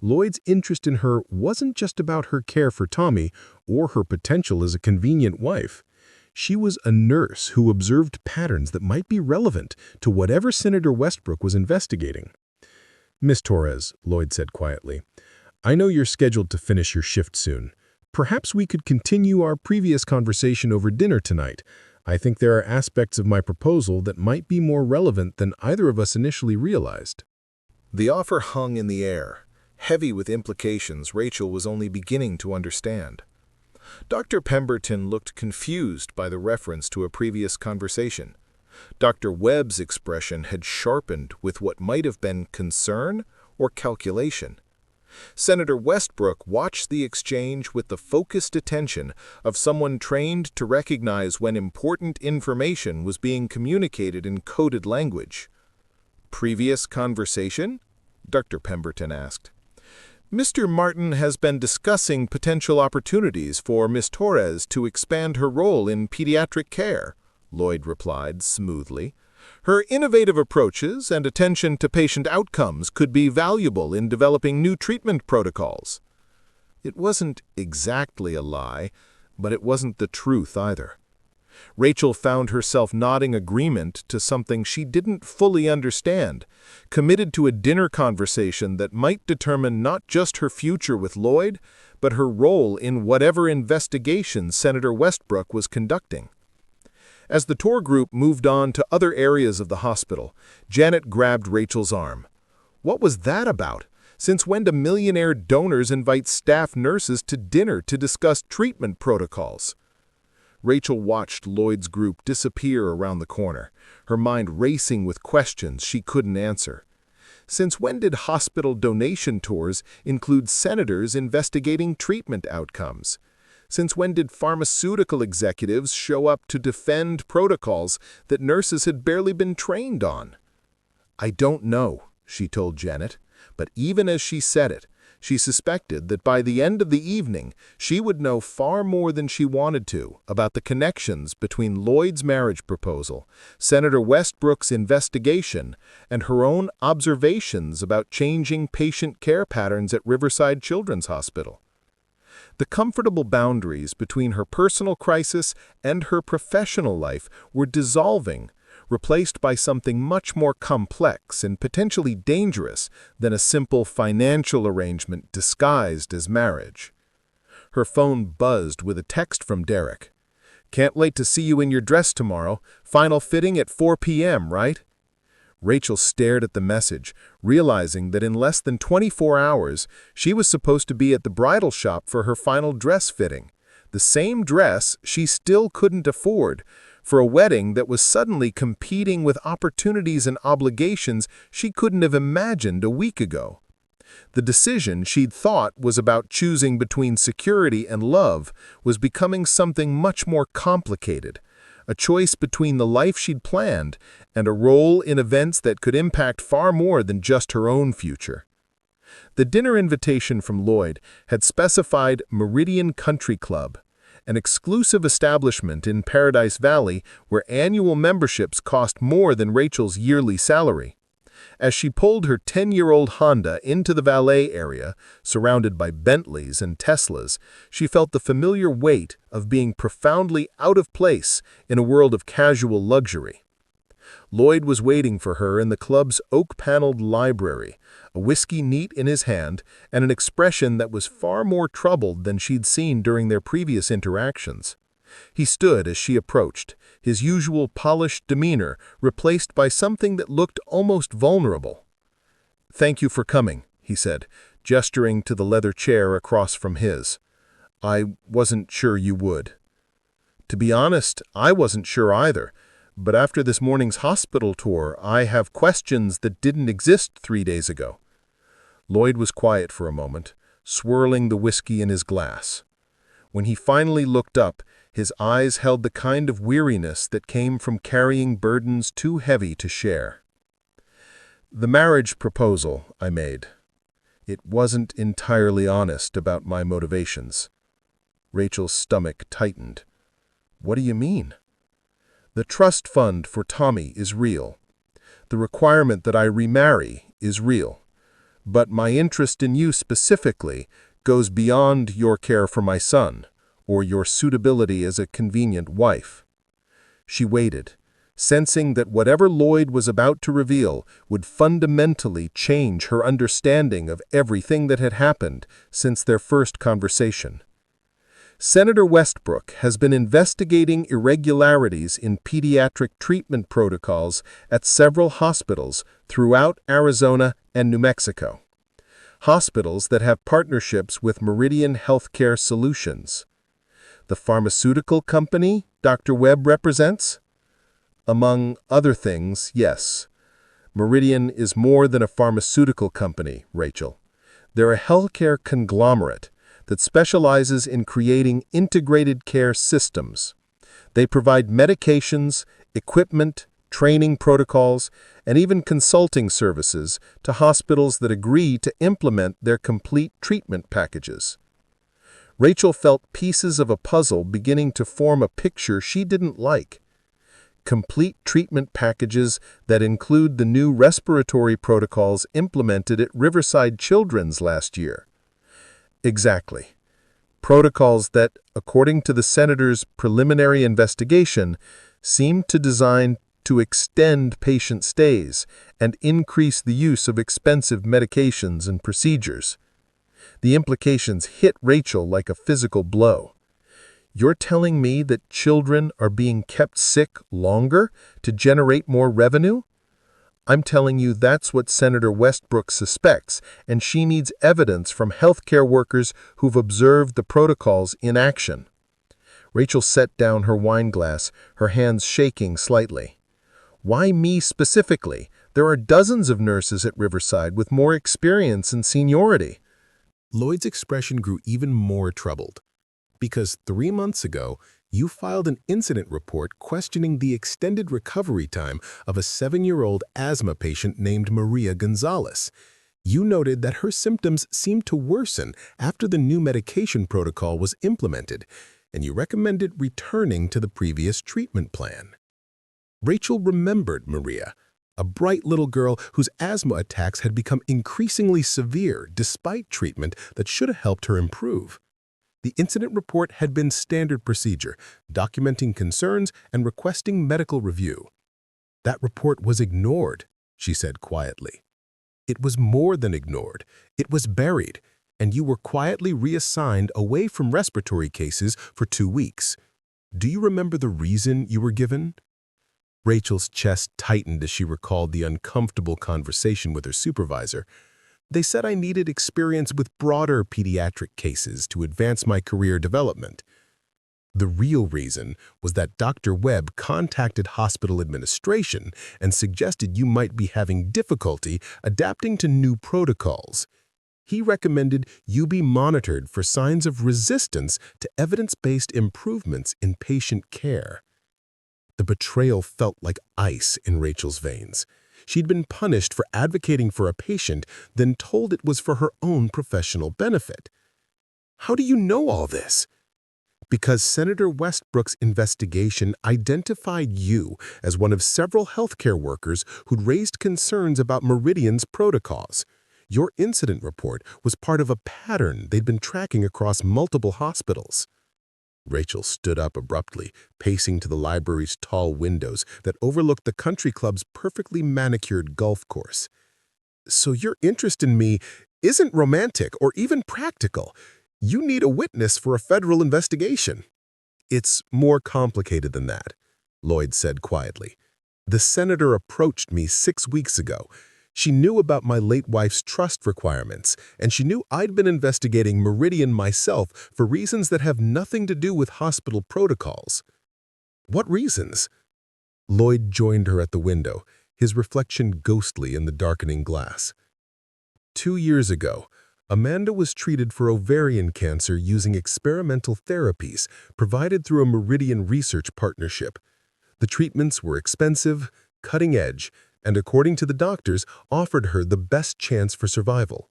Lloyd's interest in her wasn't just about her care for Tommy or her potential as a convenient wife. She was a nurse who observed patterns that might be relevant to whatever Senator Westbrook was investigating. "Miss Torres," Lloyd said quietly, "I know you're scheduled to finish your shift soon. Perhaps we could continue our previous conversation over dinner tonight. I think there are aspects of my proposal that might be more relevant than either of us initially realized." The offer hung in the air, heavy with implications Rachel was only beginning to understand. Dr. Pemberton looked confused by the reference to a previous conversation. Dr. Webb's expression had sharpened with what might have been concern or calculation. Senator Westbrook watched the exchange with the focused attention of someone trained to recognize when important information was being communicated in coded language. "Previous conversation?" Dr. Pemberton asked. "Mr. Martin has been discussing potential opportunities for Miss Torres to expand her role in pediatric care," Lloyd replied smoothly. "Her innovative approaches and attention to patient outcomes could be valuable in developing new treatment protocols." It wasn't exactly a lie, but it wasn't the truth either. Rachel found herself nodding agreement to something she didn't fully understand, committed to a dinner conversation that might determine not just her future with Lloyd, but her role in whatever investigation Senator Westbrook was conducting. As the tour group moved on to other areas of the hospital, Janet grabbed Rachel's arm. "What was that about? Since when do Millionaire donors invite staff nurses to dinner to discuss treatment protocols?" Rachel watched Lloyd's group disappear around the corner, her mind racing with questions she couldn't answer. Since when did hospital donation tours include senators investigating treatment outcomes? Since when did pharmaceutical executives show up to defend protocols that nurses had barely been trained on? "I don't know," she told Janet, but even as she said it, she suspected that by the end of the evening, she would know far more than she wanted to about the connections between Lloyd's marriage proposal, Senator Westbrook's investigation, and her own observations about changing patient care patterns at Riverside Children's Hospital. The comfortable boundaries between her personal crisis and her professional life were dissolving, replaced by something much more complex and potentially dangerous than a simple financial arrangement disguised as marriage. Her phone buzzed with a text from Derek. "Can't wait to see you in your dress tomorrow. Final fitting at 4 p.m., right?" Rachel stared at the message, realizing that in less than 24 hours, she was supposed to be at the bridal shop for her final dress fitting. The same dress she still couldn't afford, for a wedding that was suddenly competing with opportunities and obligations she couldn't have imagined a week ago. The decision she'd thought was about choosing between security and love was becoming something much more complicated, a choice between the life she'd planned and a role in events that could impact far more than just her own future. The dinner invitation from Lloyd had specified Meridian Country Club, an exclusive establishment in Paradise Valley where annual memberships cost more than Rachel's yearly salary. As she pulled her 10-year-old Honda into the valet area, surrounded by Bentleys and Teslas, she felt the familiar weight of being profoundly out of place in a world of casual luxury. Lloyd was waiting for her in the club's oak-paneled library, a whiskey neat in his hand and an expression that was far more troubled than she'd seen during their previous interactions. He stood as she approached, his usual polished demeanor replaced by something that looked almost vulnerable. "Thank you for coming," he said, gesturing to the leather chair across from his. "I wasn't sure you would." "To be honest, I wasn't sure either, But after this morning's hospital tour, I have questions that didn't exist 3 days ago." Lloyd was quiet for a moment, swirling the whiskey in his glass. When he finally looked up, his eyes held the kind of weariness that came from carrying burdens too heavy to share. "The marriage proposal I made. It wasn't entirely honest about my motivations." Rachel's stomach tightened. "What do you mean?" "The trust fund for Tommy is real. The requirement that I remarry is real. But my interest in you specifically goes beyond your care for my son, or your suitability as a convenient wife." She waited, sensing that whatever Lloyd was about to reveal would fundamentally change her understanding of everything that had happened since their first conversation. "Senator Westbrook has been investigating irregularities in pediatric treatment protocols at several hospitals throughout Arizona and New Mexico. Hospitals that have partnerships with Meridian Healthcare Solutions. The pharmaceutical company Dr. Webb represents? Among other things, yes. Meridian is more than a pharmaceutical company, Rachel. They're a healthcare conglomerate that specializes in creating integrated care systems. They provide medications, equipment, training protocols, and even consulting services to hospitals that agree to implement their complete treatment packages. Rachel felt pieces of a puzzle beginning to form a picture she didn't like. Complete treatment packages that include the new respiratory protocols implemented at Riverside Children's last year. Exactly. Protocols that, according to the senator's preliminary investigation, seemed to design to extend patient stays and increase the use of expensive medications and procedures. The implications hit Rachel like a physical blow. "You're telling me that children are being kept sick longer to generate more revenue? I'm telling you that's what Senator Westbrook suspects, and she needs evidence from healthcare workers who've observed the protocols in action." Rachel set down her wine glass, her hands shaking slightly. "Why me specifically? There are dozens of nurses at Riverside with more experience and seniority." Lloyd's expression grew even more troubled. "Because 3 months ago, you filed an incident report questioning the extended recovery time of a 7-year-old asthma patient named Maria Gonzalez. You noted that her symptoms seemed to worsen after the new medication protocol was implemented, and you recommended returning to the previous treatment plan." Rachel remembered Maria, a bright little girl whose asthma attacks had become increasingly severe despite treatment that should have helped her improve. The incident report had been standard procedure, documenting concerns and requesting medical review. "That report was ignored," she said quietly. "It was more than ignored. It was buried, and you were quietly reassigned away from respiratory cases for 2 weeks. Do you remember the reason you were given?" Rachel's chest tightened as she recalled the uncomfortable conversation with her supervisor. "They said I needed experience with broader pediatric cases to advance my career development." The real reason was that Dr. Webb contacted hospital administration and suggested you might be having difficulty adapting to new protocols. He recommended you be monitored for signs of resistance to evidence-based improvements in patient care. The betrayal felt like ice in Rachel's veins. She'd been punished for advocating for a patient, then told it was for her own professional benefit. "How do you know all this?" "Because Senator Westbrook's investigation identified you as one of several healthcare workers who'd raised concerns about Meridian's protocols. Your incident report was part of a pattern they'd been tracking across multiple hospitals." Rachel stood up abruptly, pacing to the library's tall windows that overlooked the country club's perfectly manicured golf course. "So your interest in me isn't romantic or even practical. You need a witness for a federal investigation." "It's more complicated than that," Lloyd said quietly. "The senator approached me 6 weeks ago. She knew about my late wife's trust requirements, and she knew I'd been investigating Meridian myself for reasons that have nothing to do with hospital protocols." "What reasons?" Lloyd joined her at the window, his reflection ghostly in the darkening glass. 2 years ago, Amanda was treated for ovarian cancer using experimental therapies provided through a Meridian research partnership. The treatments were expensive, cutting-edge, and according to the doctors, offered her the best chance for survival.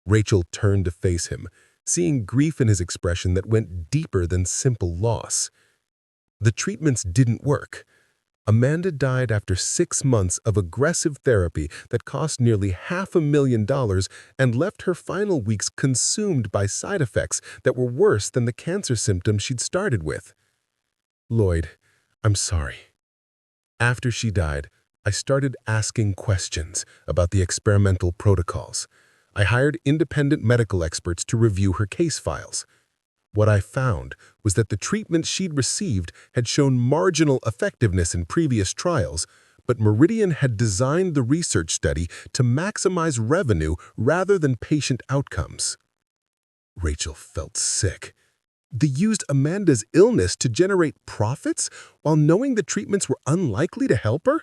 Rachel turned to face him, seeing grief in his expression that went deeper than simple loss. The treatments didn't work. Amanda died after 6 months of aggressive therapy that cost nearly $500,000 and left her final weeks consumed by side effects that were worse than the cancer symptoms she'd started with. Lloyd, I'm sorry. After she died, I started asking questions about the experimental protocols. I hired independent medical experts to review her case files. What I found was that the treatment she'd received had shown marginal effectiveness in previous trials, but Meridian had designed the research study to maximize revenue rather than patient outcomes. Rachel felt sick. They used Amanda's illness to generate profits while knowing the treatments were unlikely to help her?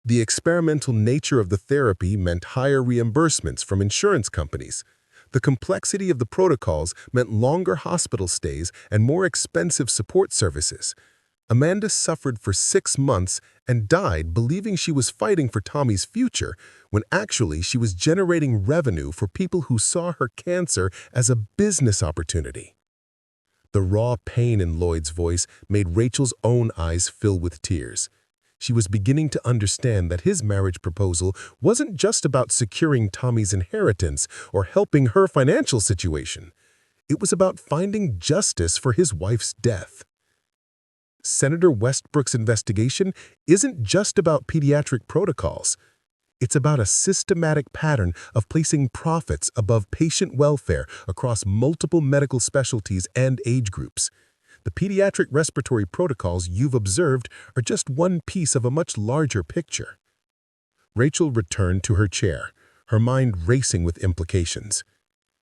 The experimental nature of the therapy meant higher reimbursements from insurance companies. The complexity of the protocols meant longer hospital stays and more expensive support services. Amanda suffered for 6 months and died believing she was fighting for Tommy's future, when actually she was generating revenue for people who saw her cancer as a business opportunity. The raw pain in Lloyd's voice made Rachel's own eyes fill with tears. She was beginning to understand that his marriage proposal wasn't just about securing Tommy's inheritance or helping her financial situation. It was about finding justice for his wife's death. Senator Westbrook's investigation isn't just about pediatric protocols. It's about a systematic pattern of placing profits above patient welfare across multiple medical specialties and age groups. The pediatric respiratory protocols you've observed are just one piece of a much larger picture. Rachel returned to her chair, her mind racing with implications.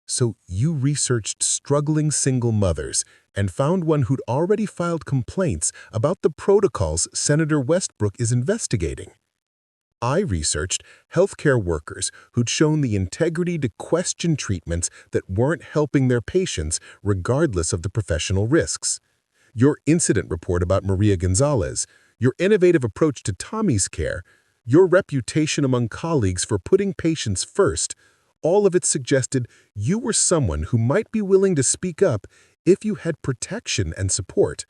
So you researched struggling single mothers and found one who'd already filed complaints about the protocols Senator Westbrook is investigating. I researched healthcare workers who'd shown the integrity to question treatments that weren't helping their patients regardless of the professional risks. Your incident report about Maria Gonzalez, your innovative approach to Tommy's care, your reputation among colleagues for putting patients first, all of it suggested you were someone who might be willing to speak up if you had protection and support.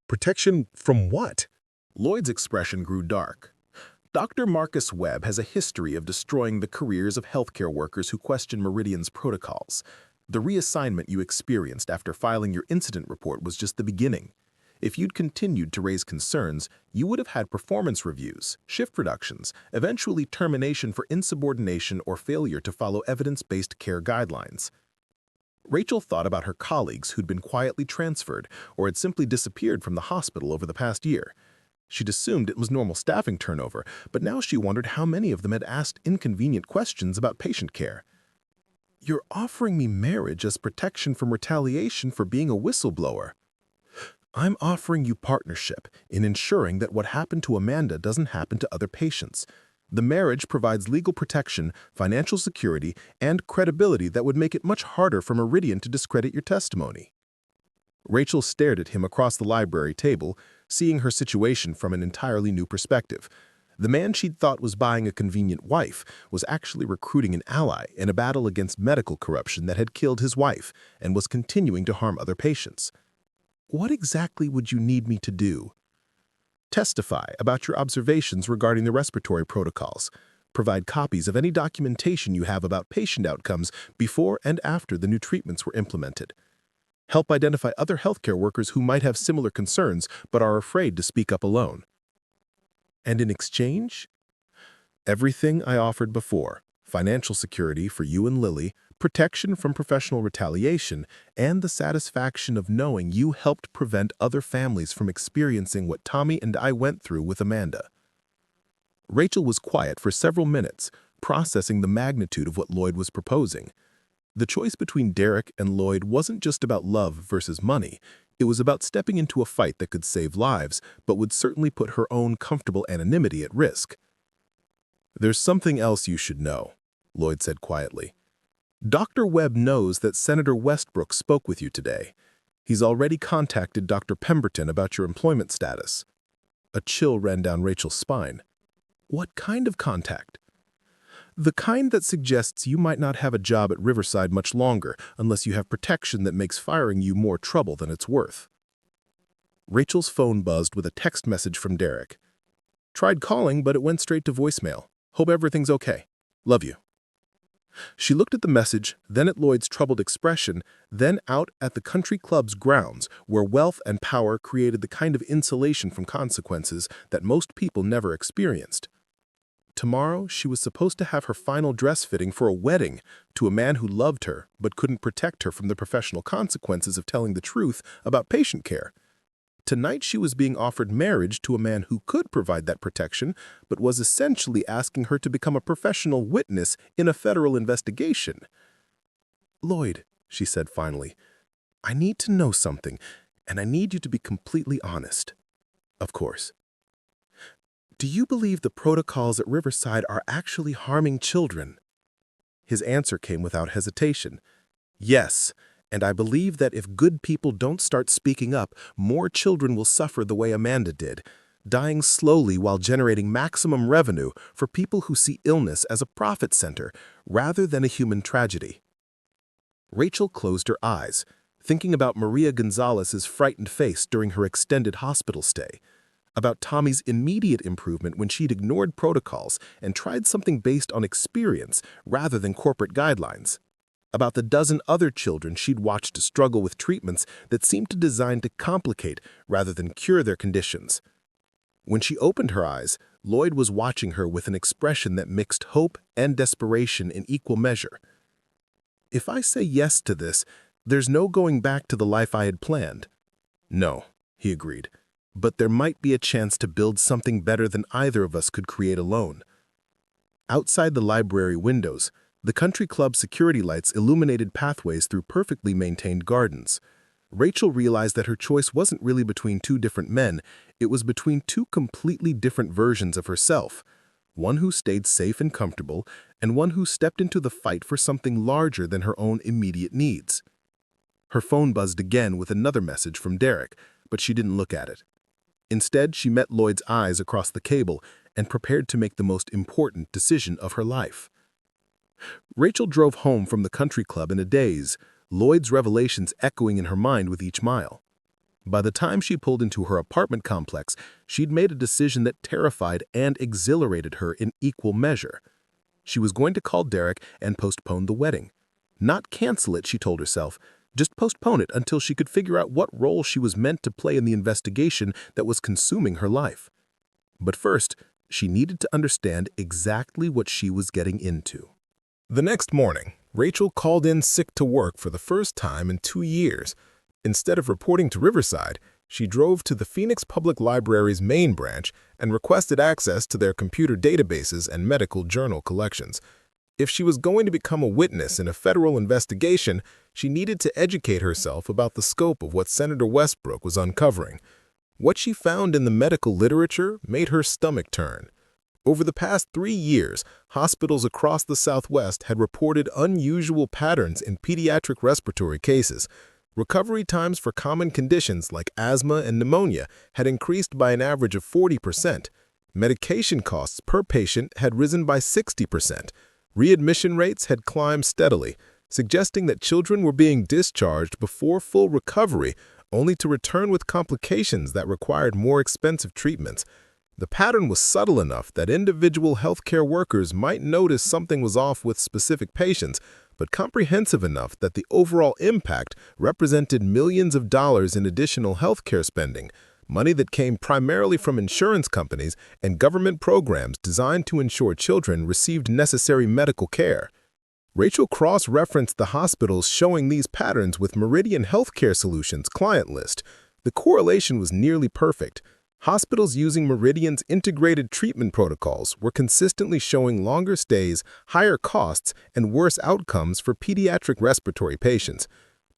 Protection from what? Lloyd's expression grew dark. Dr. Marcus Webb has a history of destroying the careers of healthcare workers who question Meridian's protocols. The reassignment you experienced after filing your incident report was just the beginning. If you'd continued to raise concerns, you would have had performance reviews, shift reductions, eventually termination for insubordination or failure to follow evidence-based care guidelines. Rachel thought about her colleagues who'd been quietly transferred or had simply disappeared from the hospital over the past year. She'd assumed it was normal staffing turnover, but now she wondered how many of them had asked inconvenient questions about patient care. You're offering me marriage as protection from retaliation for being a whistleblower. I'm offering you partnership in ensuring that what happened to Amanda doesn't happen to other patients. The marriage provides legal protection, financial security, and credibility that would make it much harder for Meridian to discredit your testimony. Rachel stared at him across the library table, seeing her situation from an entirely new perspective. The man she'd thought was buying a convenient wife was actually recruiting an ally in a battle against medical corruption that had killed his wife and was continuing to harm other patients. What exactly would you need me to do? Testify about your observations regarding the respiratory protocols. Provide copies of any documentation you have about patient outcomes before and after the new treatments were implemented. Help identify other healthcare workers who might have similar concerns but are afraid to speak up alone. And in exchange, everything I offered before: financial security for you and Lily, protection from professional retaliation, and the satisfaction of knowing you helped prevent other families from experiencing what Tommy and I went through with Amanda. Rachel was quiet for several minutes, processing the magnitude of what Lloyd was proposing. The choice between Derek and Lloyd wasn't just about love versus money. It was about stepping into a fight that could save lives, but would certainly put her own comfortable anonymity at risk. "There's something else you should know," Lloyd said quietly. "Dr. Webb knows that Senator Westbrook spoke with you today. He's already contacted Dr. Pemberton about your employment status." A chill ran down Rachel's spine. "What kind of contact?" "The kind that suggests you might not have a job at Riverside much longer unless you have protection that makes firing you more trouble than it's worth." Rachel's phone buzzed with a text message from Derek. "Tried calling, but it went straight to voicemail. Hope everything's okay. Love you." She looked at the message, then at Lloyd's troubled expression, then out at the country club's grounds, where wealth and power created the kind of insulation from consequences that most people never experienced. Tomorrow, she was supposed to have her final dress fitting for a wedding to a man who loved her but couldn't protect her from the professional consequences of telling the truth about patient care. Tonight, she was being offered marriage to a man who could provide that protection, but was essentially asking her to become a professional witness in a federal investigation. "Lloyd," she said finally, "I need to know something, and I need you to be completely honest." "Of course." "Do you believe the protocols at Riverside are actually harming children?" His answer came without hesitation. "Yes. And I believe that if good people don't start speaking up, more children will suffer the way Amanda did, dying slowly while generating maximum revenue for people who see illness as a profit center rather than a human tragedy." Rachel closed her eyes, thinking about Maria Gonzalez's frightened face during her extended hospital stay, about Tommy's immediate improvement when she'd ignored protocols and tried something based on experience rather than corporate guidelines, about the dozen other children she'd watched struggle with treatments that seemed designed to complicate rather than cure their conditions. When she opened her eyes, Lloyd was watching her with an expression that mixed hope and desperation in equal measure. "If I say yes to this, there's no going back to the life I had planned." "No," he agreed, "but there might be a chance to build something better than either of us could create alone." Outside the library windows, the country club security lights illuminated pathways through perfectly maintained gardens. Rachel realized that her choice wasn't really between two different men, it was between two completely different versions of herself, one who stayed safe and comfortable, and one who stepped into the fight for something larger than her own immediate needs. Her phone buzzed again with another message from Derek, but she didn't look at it. Instead, she met Lloyd's eyes across the cable and prepared to make the most important decision of her life. Rachel drove home from the country club in a daze, Lloyd's revelations echoing in her mind with each mile. By the time she pulled into her apartment complex, she'd made a decision that terrified and exhilarated her in equal measure. She was going to call Derek and postpone the wedding. Not cancel it, she told herself, just postpone it until she could figure out what role she was meant to play in the investigation that was consuming her life. But first, she needed to understand exactly what she was getting into. The next morning, Rachel called in sick to work for the first time in 2 years. Instead of reporting to Riverside, she drove to the Phoenix Public Library's main branch and requested access to their computer databases and medical journal collections. If she was going to become a witness in a federal investigation, she needed to educate herself about the scope of what Senator Westbrook was uncovering. What she found in the medical literature made her stomach turn. Over the past 3 years, hospitals across the Southwest had reported unusual patterns in pediatric respiratory cases. Recovery times for common conditions like asthma and pneumonia had increased by an average of 40%. Medication costs per patient had risen by 60%. Readmission rates had climbed steadily, suggesting that children were being discharged before full recovery, only to return with complications that required more expensive treatments. The pattern was subtle enough that individual healthcare workers might notice something was off with specific patients, but comprehensive enough that the overall impact represented millions of dollars in additional healthcare spending, money that came primarily from insurance companies and government programs designed to ensure children received necessary medical care. Rachel cross-referenced the hospitals showing these patterns with Meridian Healthcare Solutions' client list. The correlation was nearly perfect. Hospitals using Meridian's integrated treatment protocols were consistently showing longer stays, higher costs, and worse outcomes for pediatric respiratory patients.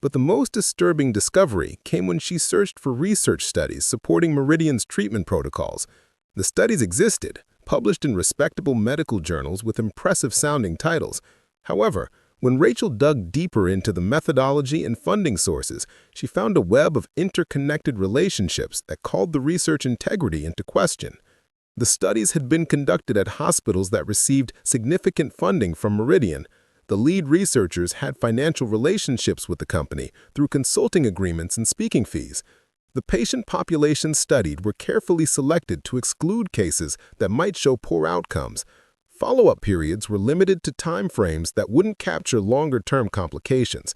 But the most disturbing discovery came when she searched for research studies supporting Meridian's treatment protocols. The studies existed, published in respectable medical journals with impressive-sounding titles. However, when Rachel dug deeper into the methodology and funding sources, she found a web of interconnected relationships that called the research integrity into question. The studies had been conducted at hospitals that received significant funding from Meridian. The lead researchers had financial relationships with the company through consulting agreements and speaking fees. The patient populations studied were carefully selected to exclude cases that might show poor outcomes. Follow-up periods were limited to time frames that wouldn't capture longer-term complications.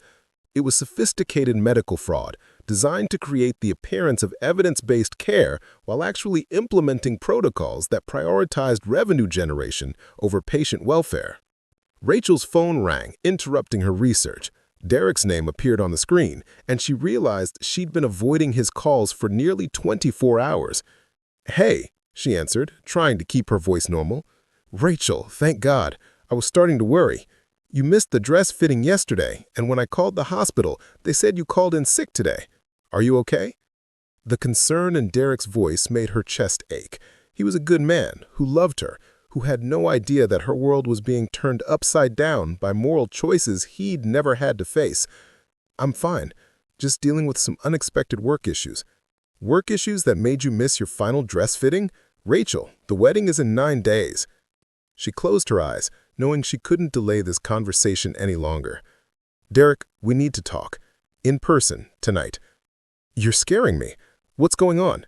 It was sophisticated medical fraud, designed to create the appearance of evidence-based care while actually implementing protocols that prioritized revenue generation over patient welfare. Rachel's phone rang, interrupting her research. Derek's name appeared on the screen, and she realized she'd been avoiding his calls for nearly 24 hours. "Hey," she answered, trying to keep her voice normal. "Rachel, thank God. I was starting to worry. You missed the dress fitting yesterday, and when I called the hospital, they said you called in sick today. Are you okay?" The concern in Derek's voice made her chest ache. He was a good man who loved her, who had no idea that her world was being turned upside down by moral choices he'd never had to face. "I'm fine, just dealing with some unexpected work issues." "Work issues that made you miss your final dress fitting? Rachel, the wedding is in 9 days. She closed her eyes, knowing she couldn't delay this conversation any longer. "Derek, we need to talk. In person, tonight." "You're scaring me. What's going on?"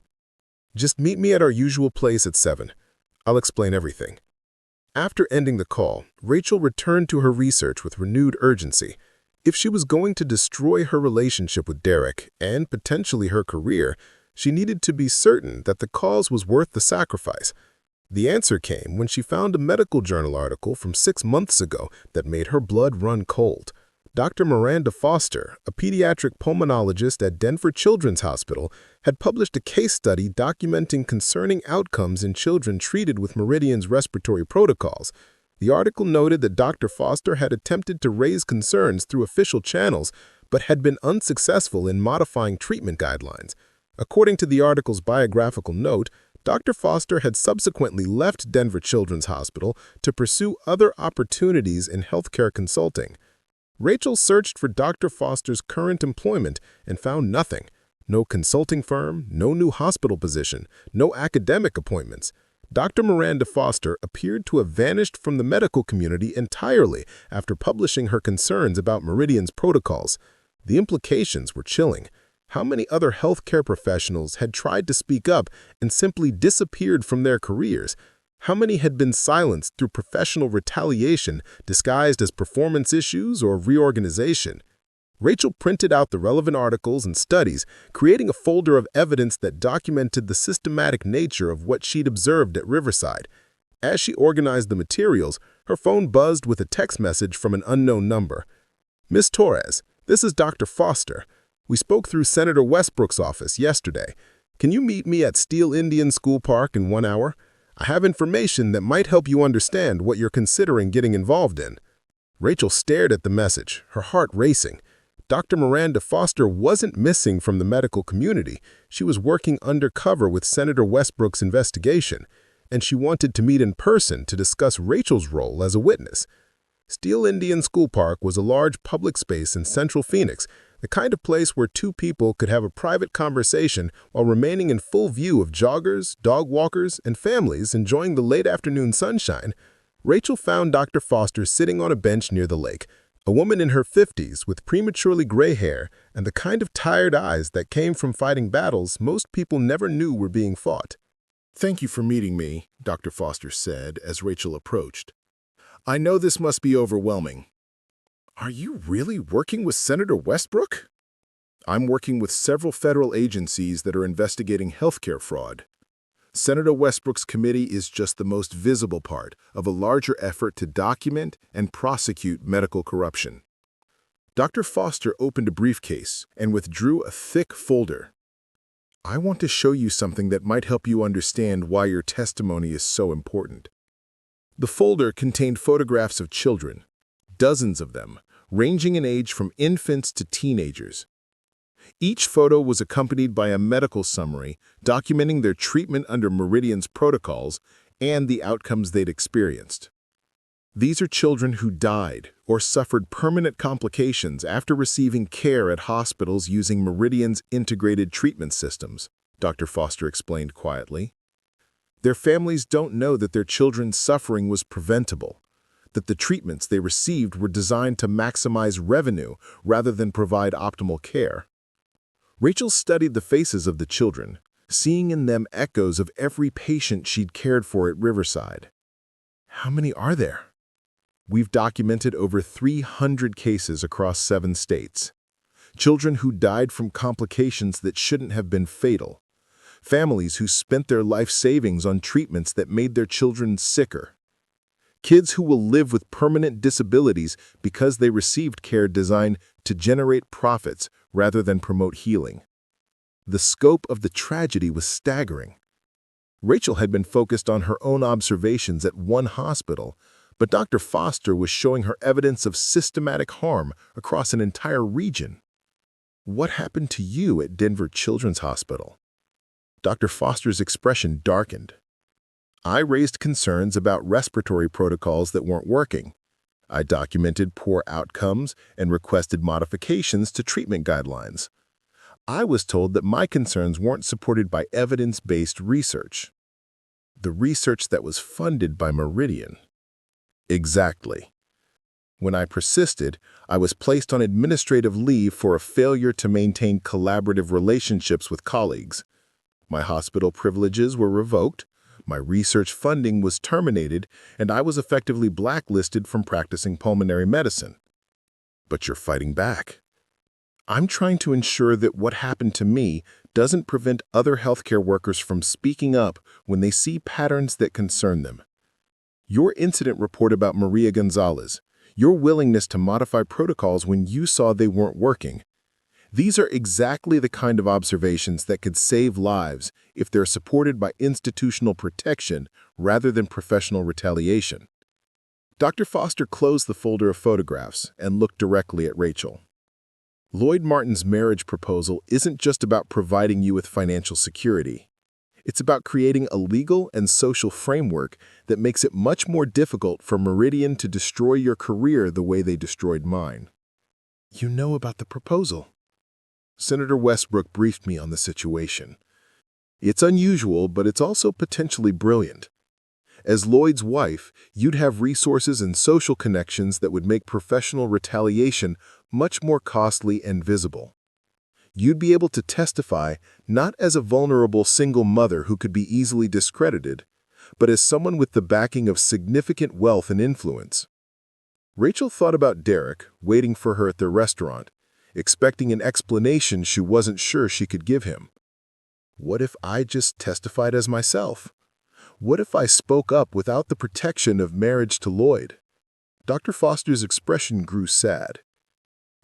"Just meet me at our usual place at 7. I'll explain everything." After ending the call, Rachel returned to her research with renewed urgency. If she was going to destroy her relationship with Derek and potentially her career, she needed to be certain that the cause was worth the sacrifice. The answer came when she found a medical journal article from 6 months ago that made her blood run cold. Dr. Miranda Foster, a pediatric pulmonologist at Denver Children's Hospital, had published a case study documenting concerning outcomes in children treated with Meridian's respiratory protocols. The article noted that Dr. Foster had attempted to raise concerns through official channels, but had been unsuccessful in modifying treatment guidelines. According to the article's biographical note, Dr. Foster had subsequently left Denver Children's Hospital to pursue other opportunities in healthcare consulting. Rachel searched for Dr. Foster's current employment and found nothing. No consulting firm, no new hospital position, no academic appointments. Dr. Miranda Foster appeared to have vanished from the medical community entirely after publishing her concerns about Meridian's protocols. The implications were chilling. How many other healthcare professionals had tried to speak up and simply disappeared from their careers? How many had been silenced through professional retaliation disguised as performance issues or reorganization? Rachel printed out the relevant articles and studies, creating a folder of evidence that documented the systematic nature of what she'd observed at Riverside. As she organized the materials, her phone buzzed with a text message from an unknown number. "Miss Torres, this is Dr. Foster. We spoke through Senator Westbrook's office yesterday. Can you meet me at Steele Indian School Park in 1 hour? I have information that might help you understand what you're considering getting involved in." Rachel stared at the message, her heart racing. Dr. Miranda Foster wasn't missing from the medical community. She was working undercover with Senator Westbrook's investigation, and she wanted to meet in person to discuss Rachel's role as a witness. Steele Indian School Park was a large public space in central Phoenix, the kind of place where two people could have a private conversation while remaining in full view of joggers, dog walkers, and families enjoying the late afternoon sunshine. Rachel found Dr. Foster sitting on a bench near the lake, a woman in her 50s with prematurely gray hair and the kind of tired eyes that came from fighting battles most people never knew were being fought. "Thank you for meeting me," Dr. Foster said as Rachel approached. "I know this must be overwhelming." "Are you really working with Senator Westbrook?" "I'm working with several federal agencies that are investigating healthcare fraud. Senator Westbrook's committee is just the most visible part of a larger effort to document and prosecute medical corruption." Dr. Foster opened a briefcase and withdrew a thick folder. "I want to show you something that might help you understand why your testimony is so important." The folder contained photographs of children, dozens of them, ranging in age from infants to teenagers. Each photo was accompanied by a medical summary documenting their treatment under Meridian's protocols and the outcomes they'd experienced. These are children who died or suffered permanent complications after receiving care at hospitals using Meridian's integrated treatment systems, Dr. Foster explained quietly. Their families don't know that their children's suffering was preventable, that the treatments they received were designed to maximize revenue rather than provide optimal care. Rachel studied the faces of the children, seeing in them echoes of every patient she'd cared for at Riverside. How many are there? We've documented over 300 cases across 7 states. Children who died from complications that shouldn't have been fatal. Families who spent their life savings on treatments that made their children sicker. Kids who will live with permanent disabilities because they received care designed to generate profits rather than promote healing. The scope of the tragedy was staggering. Rachel had been focused on her own observations at one hospital, but Dr. Foster was showing her evidence of systematic harm across an entire region. What happened to you at Denver Children's Hospital? Dr. Foster's expression darkened. I raised concerns about respiratory protocols that weren't working. I documented poor outcomes and requested modifications to treatment guidelines. I was told that my concerns weren't supported by evidence-based research. The research that was funded by Meridian. Exactly. When I persisted, I was placed on administrative leave for a failure to maintain collaborative relationships with colleagues. My hospital privileges were revoked, my research funding was terminated, and I was effectively blacklisted from practicing pulmonary medicine. But you're fighting back. I'm trying to ensure that what happened to me doesn't prevent other healthcare workers from speaking up when they see patterns that concern them. Your incident report about Maria Gonzalez, your willingness to modify protocols when you saw they weren't working, these are exactly the kind of observations that could save lives if they're supported by institutional protection rather than professional retaliation. Dr. Foster closed the folder of photographs and looked directly at Rachel. Lloyd Martin's marriage proposal isn't just about providing you with financial security. It's about creating a legal and social framework that makes it much more difficult for Meridian to destroy your career the way they destroyed mine. You know about the proposal. Senator Westbrook briefed me on the situation. It's unusual, but it's also potentially brilliant. As Lloyd's wife, you'd have resources and social connections that would make professional retaliation much more costly and visible. You'd be able to testify not as a vulnerable single mother who could be easily discredited, but as someone with the backing of significant wealth and influence. Rachel thought about Derek, waiting for her at the restaurant, expecting an explanation she wasn't sure she could give him. What if I just testified as myself? What if I spoke up without the protection of marriage to Lloyd? Dr. Foster's expression grew sad.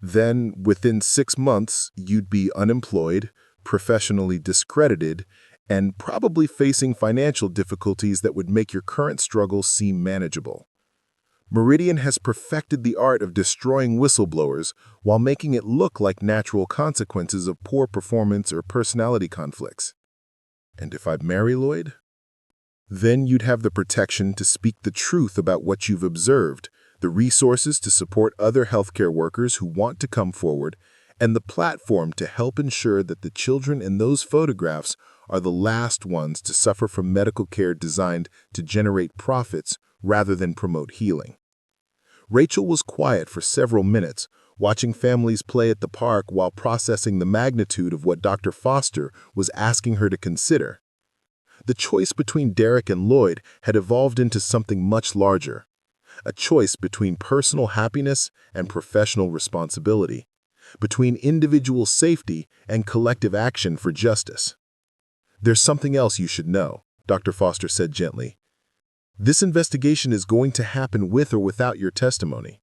Then, within 6 months, you'd be unemployed, professionally discredited, and probably facing financial difficulties that would make your current struggles seem manageable. Meridian has perfected the art of destroying whistleblowers while making it look like natural consequences of poor performance or personality conflicts. And if I marry Lloyd? Then you'd have the protection to speak the truth about what you've observed, the resources to support other healthcare workers who want to come forward, and the platform to help ensure that the children in those photographs are the last ones to suffer from medical care designed to generate profits rather than promote healing. Rachel was quiet for several minutes, watching families play at the park while processing the magnitude of what Dr. Foster was asking her to consider. The choice between Derek and Lloyd had evolved into something much larger. A choice between personal happiness and professional responsibility, between individual safety and collective action for justice. There's something else you should know, Dr. Foster said gently. This investigation is going to happen with or without your testimony.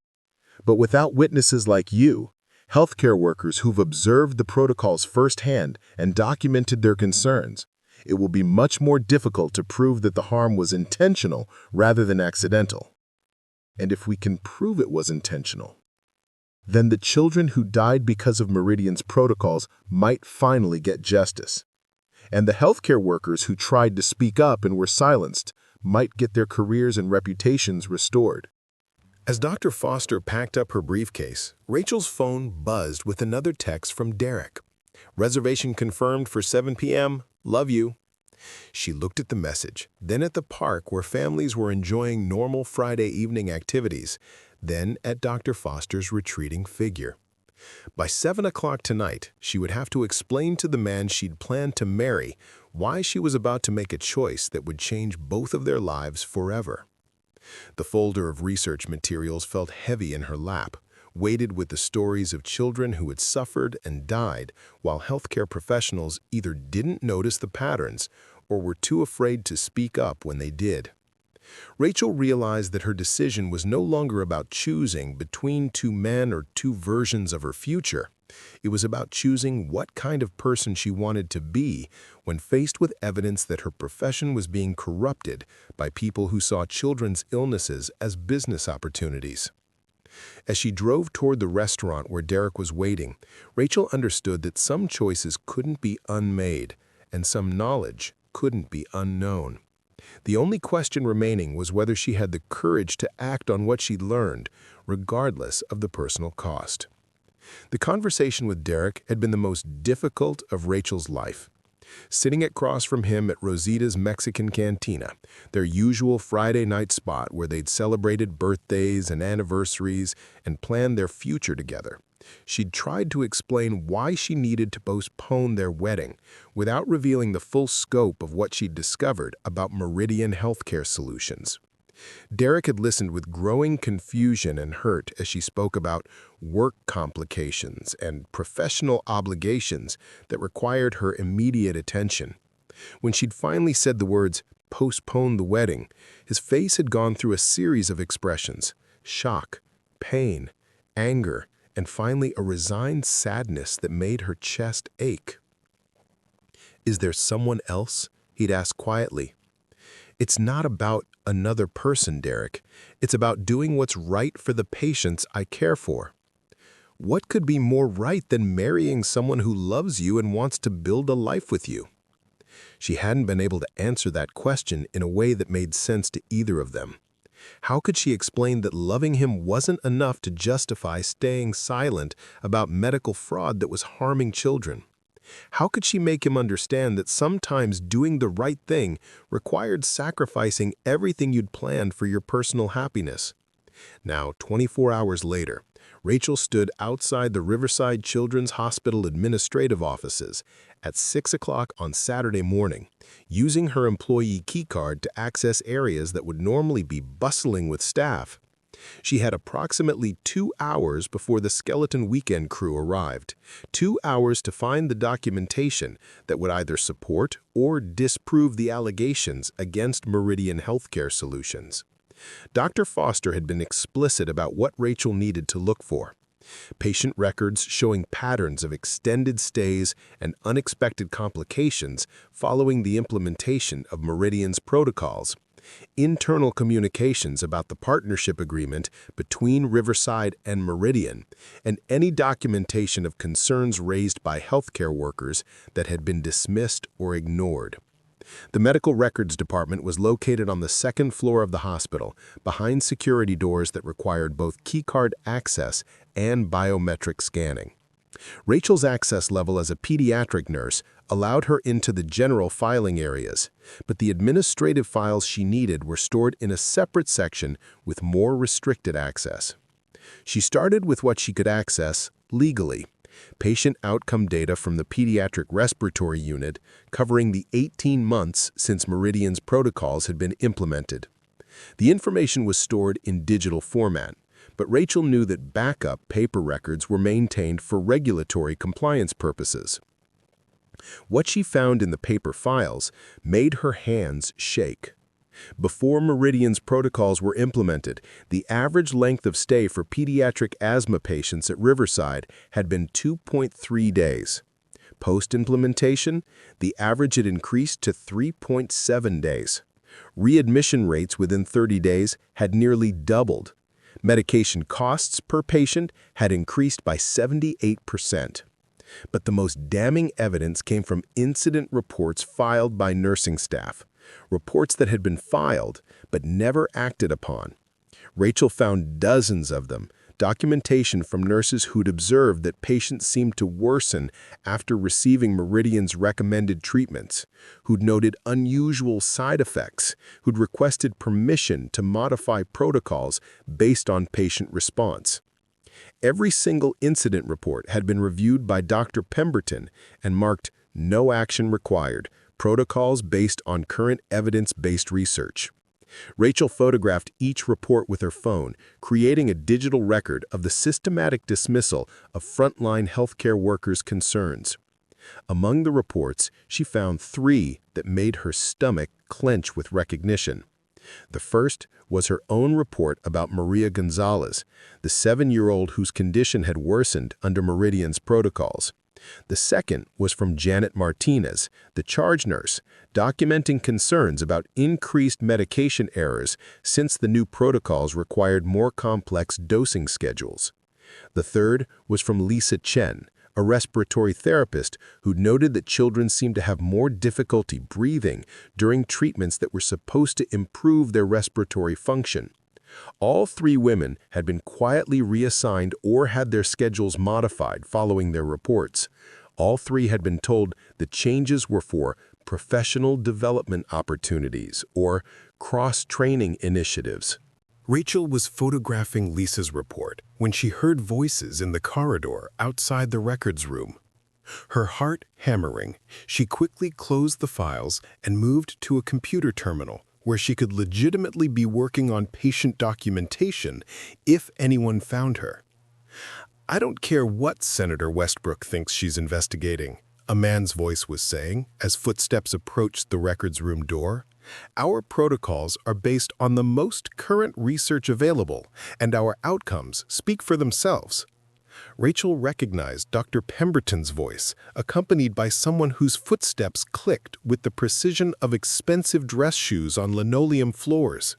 But without witnesses like you, healthcare workers who've observed the protocols firsthand and documented their concerns, it will be much more difficult to prove that the harm was intentional rather than accidental. And if we can prove it was intentional, then the children who died because of Meridian's protocols might finally get justice. And the healthcare workers who tried to speak up and were silenced might get their careers and reputations restored. As Dr. Foster packed up her briefcase, Rachel's phone buzzed with another text from Derek. "Reservation confirmed for 7 p.m. Love you." She looked at the message, then at the park where families were enjoying normal Friday evening activities, then at Dr. Foster's retreating figure. By 7 o'clock tonight, she would have to explain to the man she'd planned to marry why she was about to make a choice that would change both of their lives forever. The folder of research materials felt heavy in her lap, weighted with the stories of children who had suffered and died while healthcare professionals either didn't notice the patterns or were too afraid to speak up when they did. Rachel realized that her decision was no longer about choosing between two men or two versions of her future. It was about choosing what kind of person she wanted to be when faced with evidence that her profession was being corrupted by people who saw children's illnesses as business opportunities. As she drove toward the restaurant where Derek was waiting, Rachel understood that some choices couldn't be unmade and some knowledge couldn't be unknown. The only question remaining was whether she had the courage to act on what she'd learned, regardless of the personal cost. The conversation with Derek had been the most difficult of Rachel's life. Sitting across from him at Rosita's Mexican Cantina, their usual Friday night spot where they'd celebrated birthdays and anniversaries and planned their future together, she'd tried to explain why she needed to postpone their wedding without revealing the full scope of what she'd discovered about Meridian Healthcare Solutions. Derek had listened with growing confusion and hurt as she spoke about work complications and professional obligations that required her immediate attention. When she'd finally said the words, "postpone the wedding," his face had gone through a series of expressions: shock, pain, anger, and finally a resigned sadness that made her chest ache. "Is there someone else?" he'd asked quietly. "It's not about another person, Derek. It's about doing what's right for the patients I care for." "What could be more right than marrying someone who loves you and wants to build a life with you?" She hadn't been able to answer that question in a way that made sense to either of them. How could she explain that loving him wasn't enough to justify staying silent about medical fraud that was harming children? How could she make him understand that sometimes doing the right thing required sacrificing everything you'd planned for your personal happiness? Now, 24 hours later, Rachel stood outside the Riverside Children's Hospital administrative offices at 6 o'clock on Saturday morning, using her employee keycard to access areas that would normally be bustling with staff. She had approximately 2 hours before the skeleton weekend crew arrived, 2 hours to find the documentation that would either support or disprove the allegations against Meridian Healthcare Solutions. Dr. Foster had been explicit about what Rachel needed to look for: patient records showing patterns of extended stays and unexpected complications following the implementation of Meridian's protocols, internal communications about the partnership agreement between Riverside and Meridian, and any documentation of concerns raised by healthcare workers that had been dismissed or ignored. The medical records department was located on the second floor of the hospital, behind security doors that required both keycard access and biometric scanning. Rachel's access level as a pediatric nurse allowed her into the general filing areas, but the administrative files she needed were stored in a separate section with more restricted access. She started with what she could access legally: patient outcome data from the pediatric respiratory unit covering the 18 months since Meridian's protocols had been implemented. The information was stored in digital format, but Rachel knew that backup paper records were maintained for regulatory compliance purposes. What she found in the paper files made her hands shake. Before Meridian's protocols were implemented, the average length of stay for pediatric asthma patients at Riverside had been 2.3 days. Post-implementation, the average had increased to 3.7 days. Readmission rates within 30 days had nearly doubled. Medication costs per patient had increased by 78%. But the most damning evidence came from incident reports filed by nursing staff, reports that had been filed but never acted upon. Rachel found dozens of them, documentation from nurses who'd observed that patients seemed to worsen after receiving Meridian's recommended treatments, who'd noted unusual side effects, who'd requested permission to modify protocols based on patient response. Every single incident report had been reviewed by Dr. Pemberton and marked "No action required," protocols based on current evidence-based research. Rachel photographed each report with her phone, creating a digital record of the systematic dismissal of frontline healthcare workers' concerns. Among the reports, she found 3 that made her stomach clench with recognition. The first was her own report about Maria Gonzalez, the 7-year-old whose condition had worsened under Meridian's protocols. The second was from Janet Martinez, the charge nurse, documenting concerns about increased medication errors since the new protocols required more complex dosing schedules. The third was from Lisa Chen, a respiratory therapist who noted that children seemed to have more difficulty breathing during treatments that were supposed to improve their respiratory function. All 3 women had been quietly reassigned or had their schedules modified following their reports. All 3 had been told the changes were for professional development opportunities or cross-training initiatives. Rachel was photographing Lisa's report when she heard voices in the corridor outside the records room. Her heart hammering, she quickly closed the files and moved to a computer terminal where she could legitimately be working on patient documentation if anyone found her. "I don't care what Senator Westbrook thinks she's investigating," a man's voice was saying as footsteps approached the records room door. "Our protocols are based on the most current research available, and our outcomes speak for themselves." Rachel recognized Dr. Pemberton's voice, accompanied by someone whose footsteps clicked with the precision of expensive dress shoes on linoleum floors.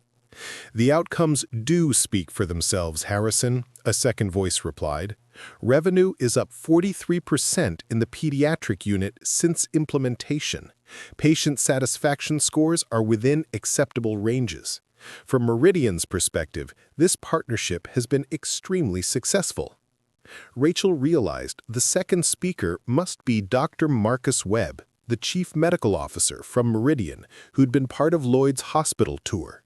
"The outcomes do speak for themselves, Harrison," a second voice replied. "Revenue is up 43% in the pediatric unit since implementation. Patient satisfaction scores are within acceptable ranges. From Meridian's perspective, this partnership has been extremely successful." Rachel realized the second speaker must be Dr. Marcus Webb, the chief medical officer from Meridian, who'd been part of Lloyd's hospital tour.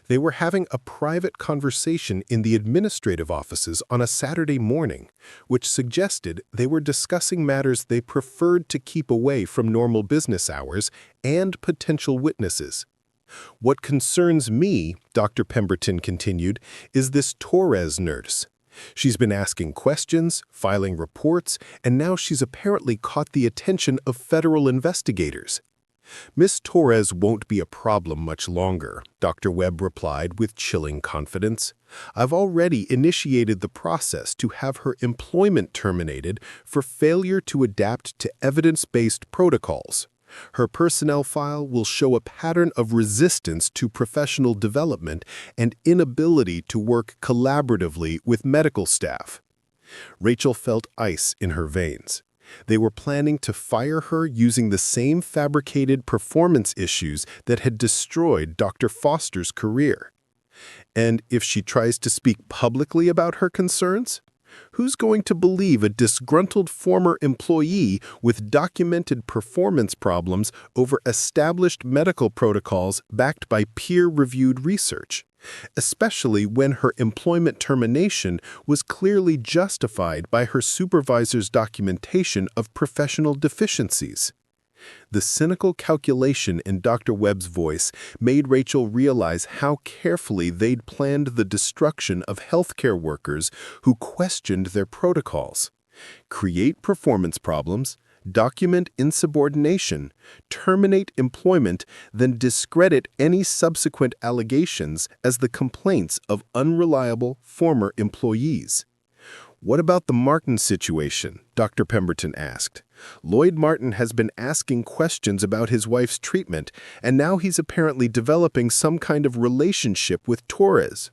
They were having a private conversation in the administrative offices on a Saturday morning, which suggested they were discussing matters they preferred to keep away from normal business hours and potential witnesses. "What concerns me," Dr. Pemberton continued, "is this Torres nurse. She's been asking questions, filing reports, and now she's apparently caught the attention of federal investigators." "Miss Torres won't be a problem much longer," Dr. Webb replied with chilling confidence. "I've already initiated the process to have her employment terminated for failure to adapt to evidence-based protocols. Her personnel file will show a pattern of resistance to professional development and inability to work collaboratively with medical staff." Rachel felt ice in her veins. They were planning to fire her using the same fabricated performance issues that had destroyed Dr. Foster's career. And if she tries to speak publicly about her concerns? Who's going to believe a disgruntled former employee with documented performance problems over established medical protocols backed by peer-reviewed research, especially when her employment termination was clearly justified by her supervisor's documentation of professional deficiencies? The cynical calculation in Dr. Webb's voice made Rachel realize how carefully they'd planned the destruction of healthcare workers who questioned their protocols. Create performance problems, document insubordination, terminate employment, then discredit any subsequent allegations as the complaints of unreliable former employees. "What about the Martin situation?" Dr. Pemberton asked. "Lloyd Martin has been asking questions about his wife's treatment, and now he's apparently developing some kind of relationship with Torres.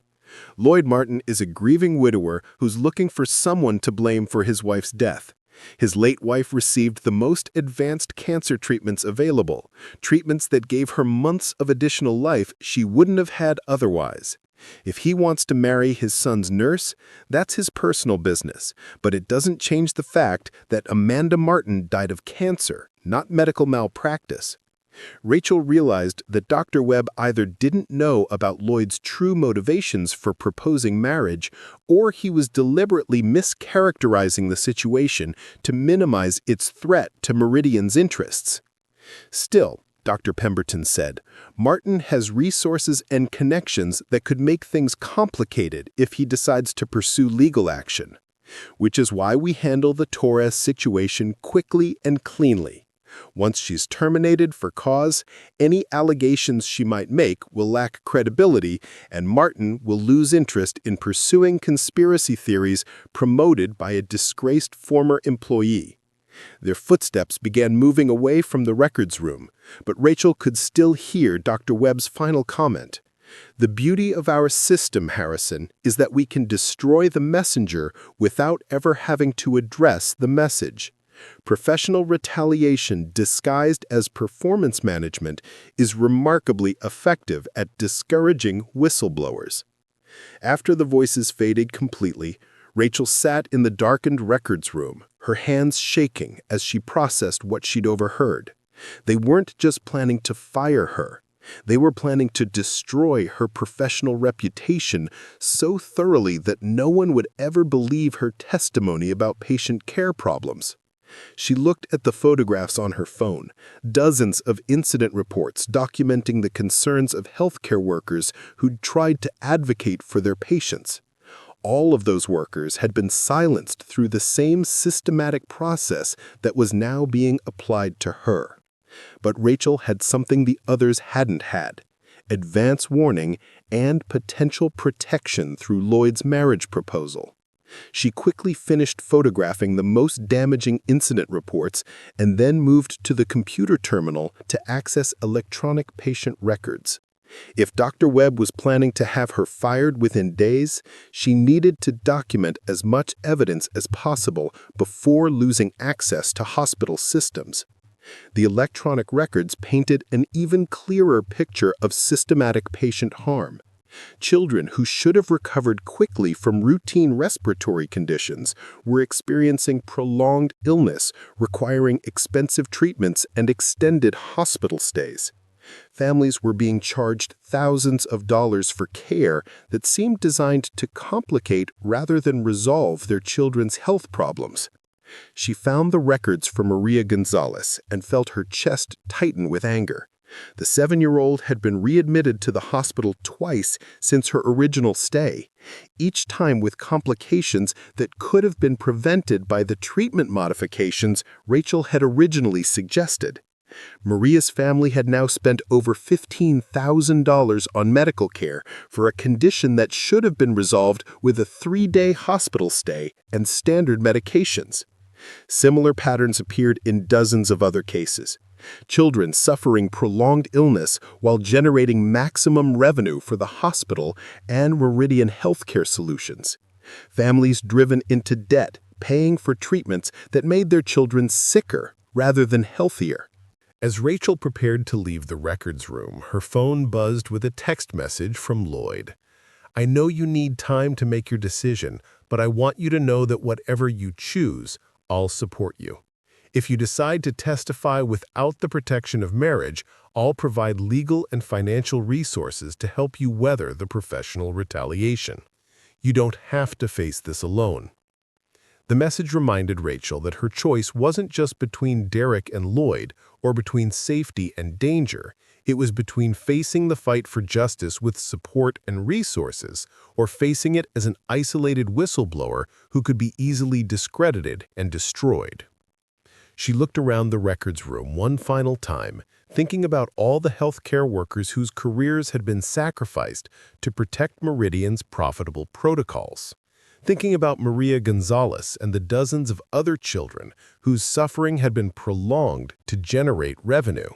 Lloyd Martin is a grieving widower who's looking for someone to blame for his wife's death. His late wife received the most advanced cancer treatments available, treatments that gave her months of additional life she wouldn't have had otherwise. If he wants to marry his son's nurse, that's his personal business, but it doesn't change the fact that Amanda Martin died of cancer, not medical malpractice. Rachel realized that Dr. Webb either didn't know about Lloyd's true motivations for proposing marriage, or he was deliberately mischaracterizing the situation to minimize its threat to Meridian's interests. Still, Dr. Pemberton said, Martin has resources and connections that could make things complicated if he decides to pursue legal action, which is why we handle the Torres situation quickly and cleanly. Once she's terminated for cause, any allegations she might make will lack credibility, and Martin will lose interest in pursuing conspiracy theories promoted by a disgraced former employee. Their footsteps began moving away from the records room, but Rachel could still hear Dr. Webb's final comment. The beauty of our system, Harrison, is that we can destroy the messenger without ever having to address the message. Professional retaliation disguised as performance management is remarkably effective at discouraging whistleblowers. After the voices faded completely, Rachel sat in the darkened records room, her hands shaking as she processed what she'd overheard. They weren't just planning to fire her. They were planning to destroy her professional reputation so thoroughly that no one would ever believe her testimony about patient care problems. She looked at the photographs on her phone, dozens of incident reports documenting the concerns of healthcare workers who'd tried to advocate for their patients. All of those workers had been silenced through the same systematic process that was now being applied to her. But Rachel had something the others hadn't had: advance warning and potential protection through Lloyd's marriage proposal. She quickly finished photographing the most damaging incident reports and then moved to the computer terminal to access electronic patient records. If Dr. Webb was planning to have her fired within days, she needed to document as much evidence as possible before losing access to hospital systems. The electronic records painted an even clearer picture of systematic patient harm. Children who should have recovered quickly from routine respiratory conditions were experiencing prolonged illness, requiring expensive treatments and extended hospital stays. Families were being charged thousands of dollars for care that seemed designed to complicate rather than resolve their children's health problems. She found the records for Maria Gonzalez and felt her chest tighten with anger. The 7-year-old had been readmitted to the hospital twice since her original stay, each time with complications that could have been prevented by the treatment modifications Rachel had originally suggested. Maria's family had now spent over $15,000 on medical care for a condition that should have been resolved with a 3-day hospital stay and standard medications. Similar patterns appeared in dozens of other cases. Children suffering prolonged illness while generating maximum revenue for the hospital and Meridian Healthcare Solutions. Families driven into debt, paying for treatments that made their children sicker rather than healthier. As Rachel prepared to leave the records room, her phone buzzed with a text message from Lloyd. "I know you need time to make your decision, but I want you to know that whatever you choose, I'll support you. If you decide to testify without the protection of marriage, I'll provide legal and financial resources to help you weather the professional retaliation. You don't have to face this alone." The message reminded Rachel that her choice wasn't just between Derek and Lloyd or between safety and danger. It was between facing the fight for justice with support and resources or facing it as an isolated whistleblower who could be easily discredited and destroyed. She looked around the records room one final time, thinking about all the healthcare workers whose careers had been sacrificed to protect Meridian's profitable protocols. Thinking about Maria Gonzalez and the dozens of other children whose suffering had been prolonged to generate revenue.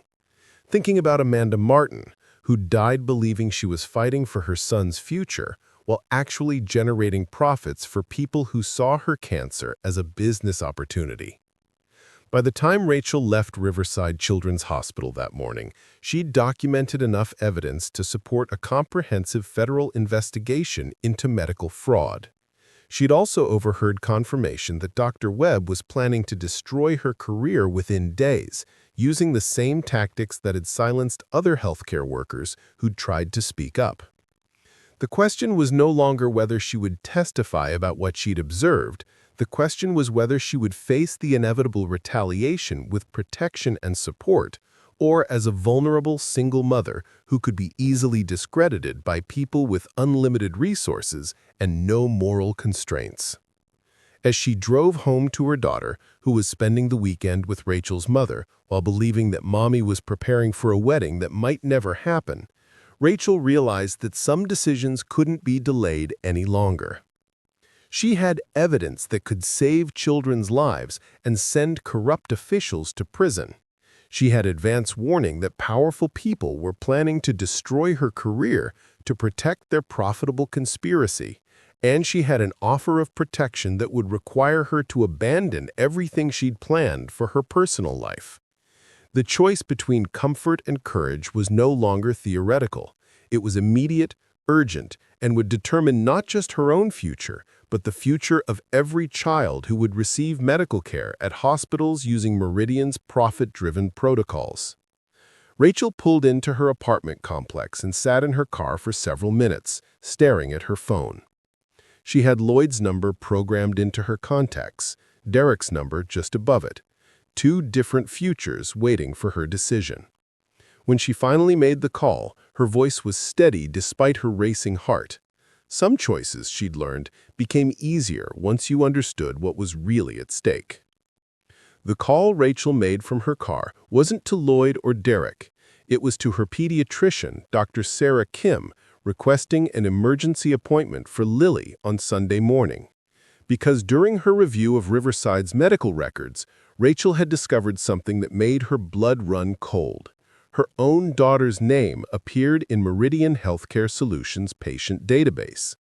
Thinking about Amanda Martin, who died believing she was fighting for her son's future, while actually generating profits for people who saw her cancer as a business opportunity. By the time Rachel left Riverside Children's Hospital that morning, she'd documented enough evidence to support a comprehensive federal investigation into medical fraud. She'd also overheard confirmation that Dr. Webb was planning to destroy her career within days, using the same tactics that had silenced other healthcare workers who'd tried to speak up. The question was no longer whether she would testify about what she'd observed. The question was whether she would face the inevitable retaliation with protection and support, or as a vulnerable single mother who could be easily discredited by people with unlimited resources and no moral constraints. As she drove home to her daughter, who was spending the weekend with Rachel's mother while believing that Mommy was preparing for a wedding that might never happen, Rachel realized that some decisions couldn't be delayed any longer. She had evidence that could save children's lives and send corrupt officials to prison. She had advance warning that powerful people were planning to destroy her career to protect their profitable conspiracy, and she had an offer of protection that would require her to abandon everything she'd planned for her personal life. The choice between comfort and courage was no longer theoretical. It was immediate, urgent, and would determine not just her own future, but the future of every child who would receive medical care at hospitals using Meridian's profit-driven protocols. Rachel pulled into her apartment complex and sat in her car for several minutes, staring at her phone. She had Lloyd's number programmed into her contacts, Derek's number just above it. Two different futures waiting for her decision. When she finally made the call, her voice was steady despite her racing heart. Some choices, she'd learned, became easier once you understood what was really at stake. The call Rachel made from her car wasn't to Lloyd or Derek. It was to her pediatrician, Dr. Sarah Kim, requesting an emergency appointment for Lily on Sunday morning. Because during her review of Riverside's medical records, Rachel had discovered something that made her blood run cold. Her own daughter's name appeared in Meridian Healthcare Solutions' patient database.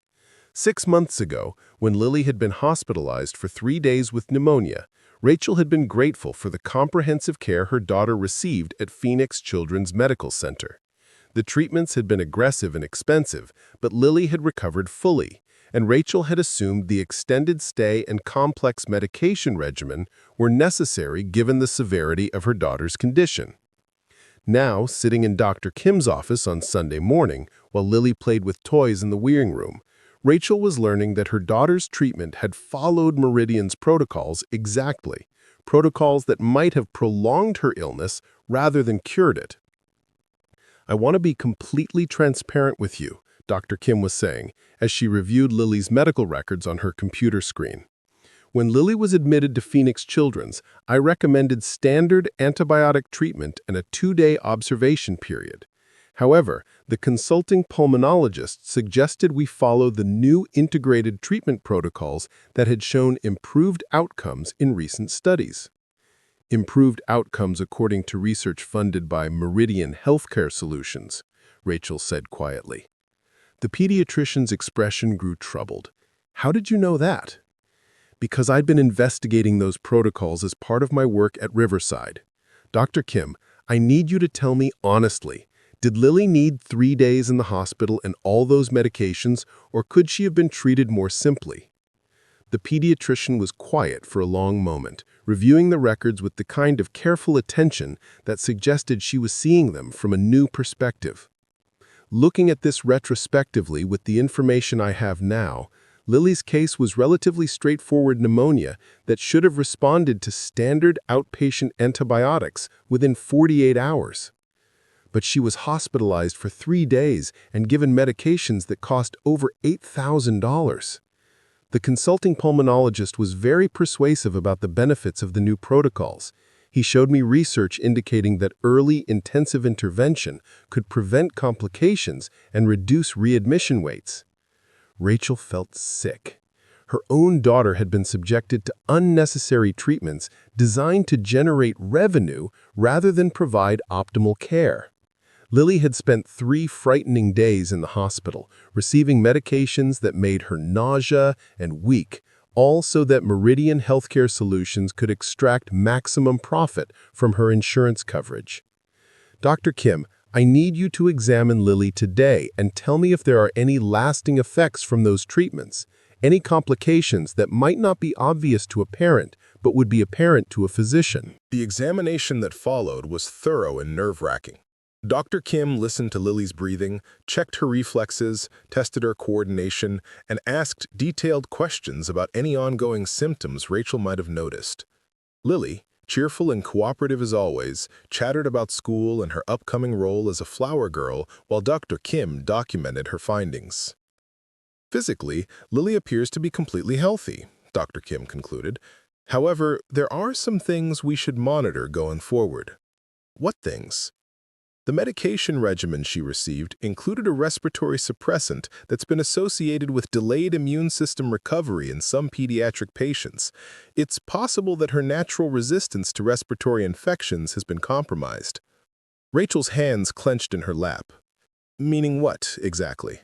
6 months ago, when Lily had been hospitalized for 3 days with pneumonia, Rachel had been grateful for the comprehensive care her daughter received at Phoenix Children's Medical Center. The treatments had been aggressive and expensive, but Lily had recovered fully, and Rachel had assumed the extended stay and complex medication regimen were necessary given the severity of her daughter's condition. Now, sitting in Dr. Kim's office on Sunday morning, while Lily played with toys in the waiting room, Rachel was learning that her daughter's treatment had followed Meridian's protocols exactly, protocols that might have prolonged her illness rather than cured it. "I want to be completely transparent with you," Dr. Kim was saying, as she reviewed Lily's medical records on her computer screen. "When Lily was admitted to Phoenix Children's, I recommended standard antibiotic treatment and a 2-day observation period. However, the consulting pulmonologist suggested we follow the new integrated treatment protocols that had shown improved outcomes in recent studies." Improved outcomes according to research funded by Meridian Healthcare Solutions, Rachel said quietly. The pediatrician's expression grew troubled. "How did you know that?" "Because I'd been investigating those protocols as part of my work at Riverside. Dr. Kim, I need you to tell me honestly, did Lily need 3 days in the hospital and all those medications, or could she have been treated more simply?" The pediatrician was quiet for a long moment, reviewing the records with the kind of careful attention that suggested she was seeing them from a new perspective. "Looking at this retrospectively with the information I have now, Lily's case was relatively straightforward pneumonia that should have responded to standard outpatient antibiotics within 48 hours. But she was hospitalized for 3 days and given medications that cost over $8,000. The consulting pulmonologist was very persuasive about the benefits of the new protocols. He showed me research indicating that early intensive intervention could prevent complications and reduce readmission waits." Rachel felt sick. Her own daughter had been subjected to unnecessary treatments designed to generate revenue rather than provide optimal care. Lily had spent 3 frightening days in the hospital, receiving medications that made her nausea and weak, all so that Meridian Healthcare Solutions could extract maximum profit from her insurance coverage. Dr. Kim, I need you to examine Lily today and tell me if there are any lasting effects from those treatments, any complications that might not be obvious to a parent but would be apparent to a physician. The examination that followed was thorough and nerve-wracking. Dr. Kim listened to Lily's breathing, checked her reflexes, tested her coordination, and asked detailed questions about any ongoing symptoms Rachel might have noticed. Lily, cheerful and cooperative as always, chattered about school and her upcoming role as a flower girl while Dr. Kim documented her findings. Physically, Lily appears to be completely healthy, Dr. Kim concluded. However, there are some things we should monitor going forward. What things? The medication regimen she received included a respiratory suppressant that's been associated with delayed immune system recovery in some pediatric patients. It's possible that her natural resistance to respiratory infections has been compromised. Rachel's hands clenched in her lap. Meaning what, exactly?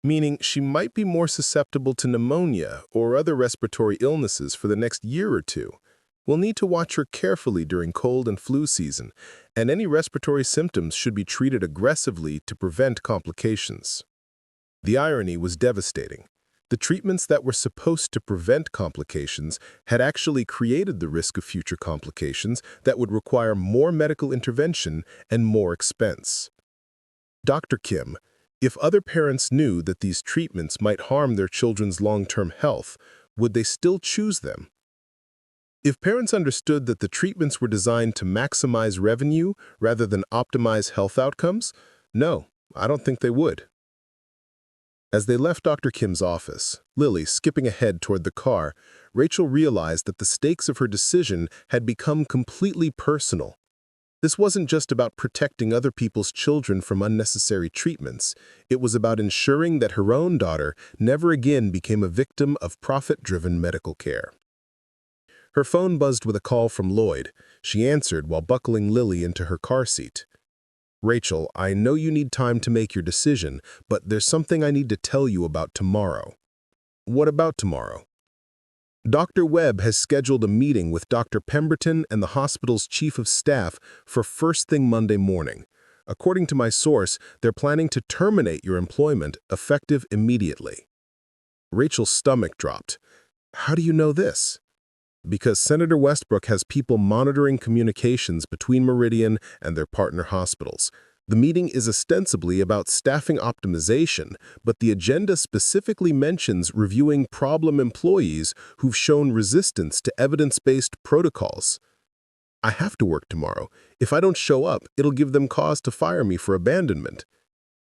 Meaning she might be more susceptible to pneumonia or other respiratory illnesses for the next year or two. We'll need to watch her carefully during cold and flu season, and any respiratory symptoms should be treated aggressively to prevent complications. The irony was devastating. The treatments that were supposed to prevent complications had actually created the risk of future complications that would require more medical intervention and more expense. Dr. Kim, if other parents knew that these treatments might harm their children's long-term health, would they still choose them? If parents understood that the treatments were designed to maximize revenue rather than optimize health outcomes, no, I don't think they would. As they left Dr. Kim's office, Lily skipping ahead toward the car, Rachel realized that the stakes of her decision had become completely personal. This wasn't just about protecting other people's children from unnecessary treatments. It was about ensuring that her own daughter never again became a victim of profit-driven medical care. Her phone buzzed with a call from Lloyd. She answered while buckling Lily into her car seat. Rachel, I know you need time to make your decision, but there's something I need to tell you about tomorrow. What about tomorrow? Dr. Webb has scheduled a meeting with Dr. Pemberton and the hospital's chief of staff for first thing Monday morning. According to my source, they're planning to terminate your employment effective immediately. Rachel's stomach dropped. How do you know this? Because Senator Westbrook has people monitoring communications between Meridian and their partner hospitals. The meeting is ostensibly about staffing optimization, but the agenda specifically mentions reviewing problem employees who've shown resistance to evidence-based protocols. I have to work tomorrow. If I don't show up, it'll give them cause to fire me for abandonment.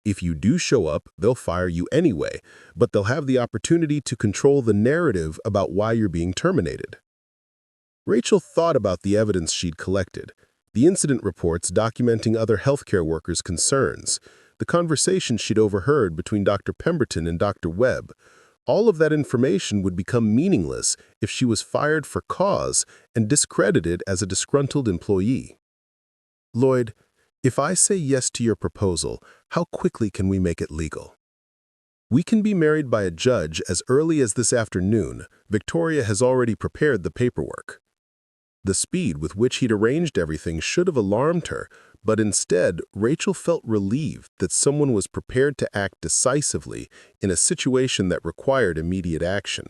If you do show up, they'll fire you anyway, but they'll have the opportunity to control the narrative about why you're being terminated. Rachel thought about the evidence she'd collected, the incident reports documenting other healthcare workers' concerns, the conversation she'd overheard between Dr. Pemberton and Dr. Webb. All of that information would become meaningless if she was fired for cause and discredited as a disgruntled employee. Lloyd, if I say yes to your proposal, how quickly can we make it legal? We can be married by a judge as early as this afternoon. Victoria has already prepared the paperwork. The speed with which he'd arranged everything should have alarmed her, but instead, Rachel felt relieved that someone was prepared to act decisively in a situation that required immediate action.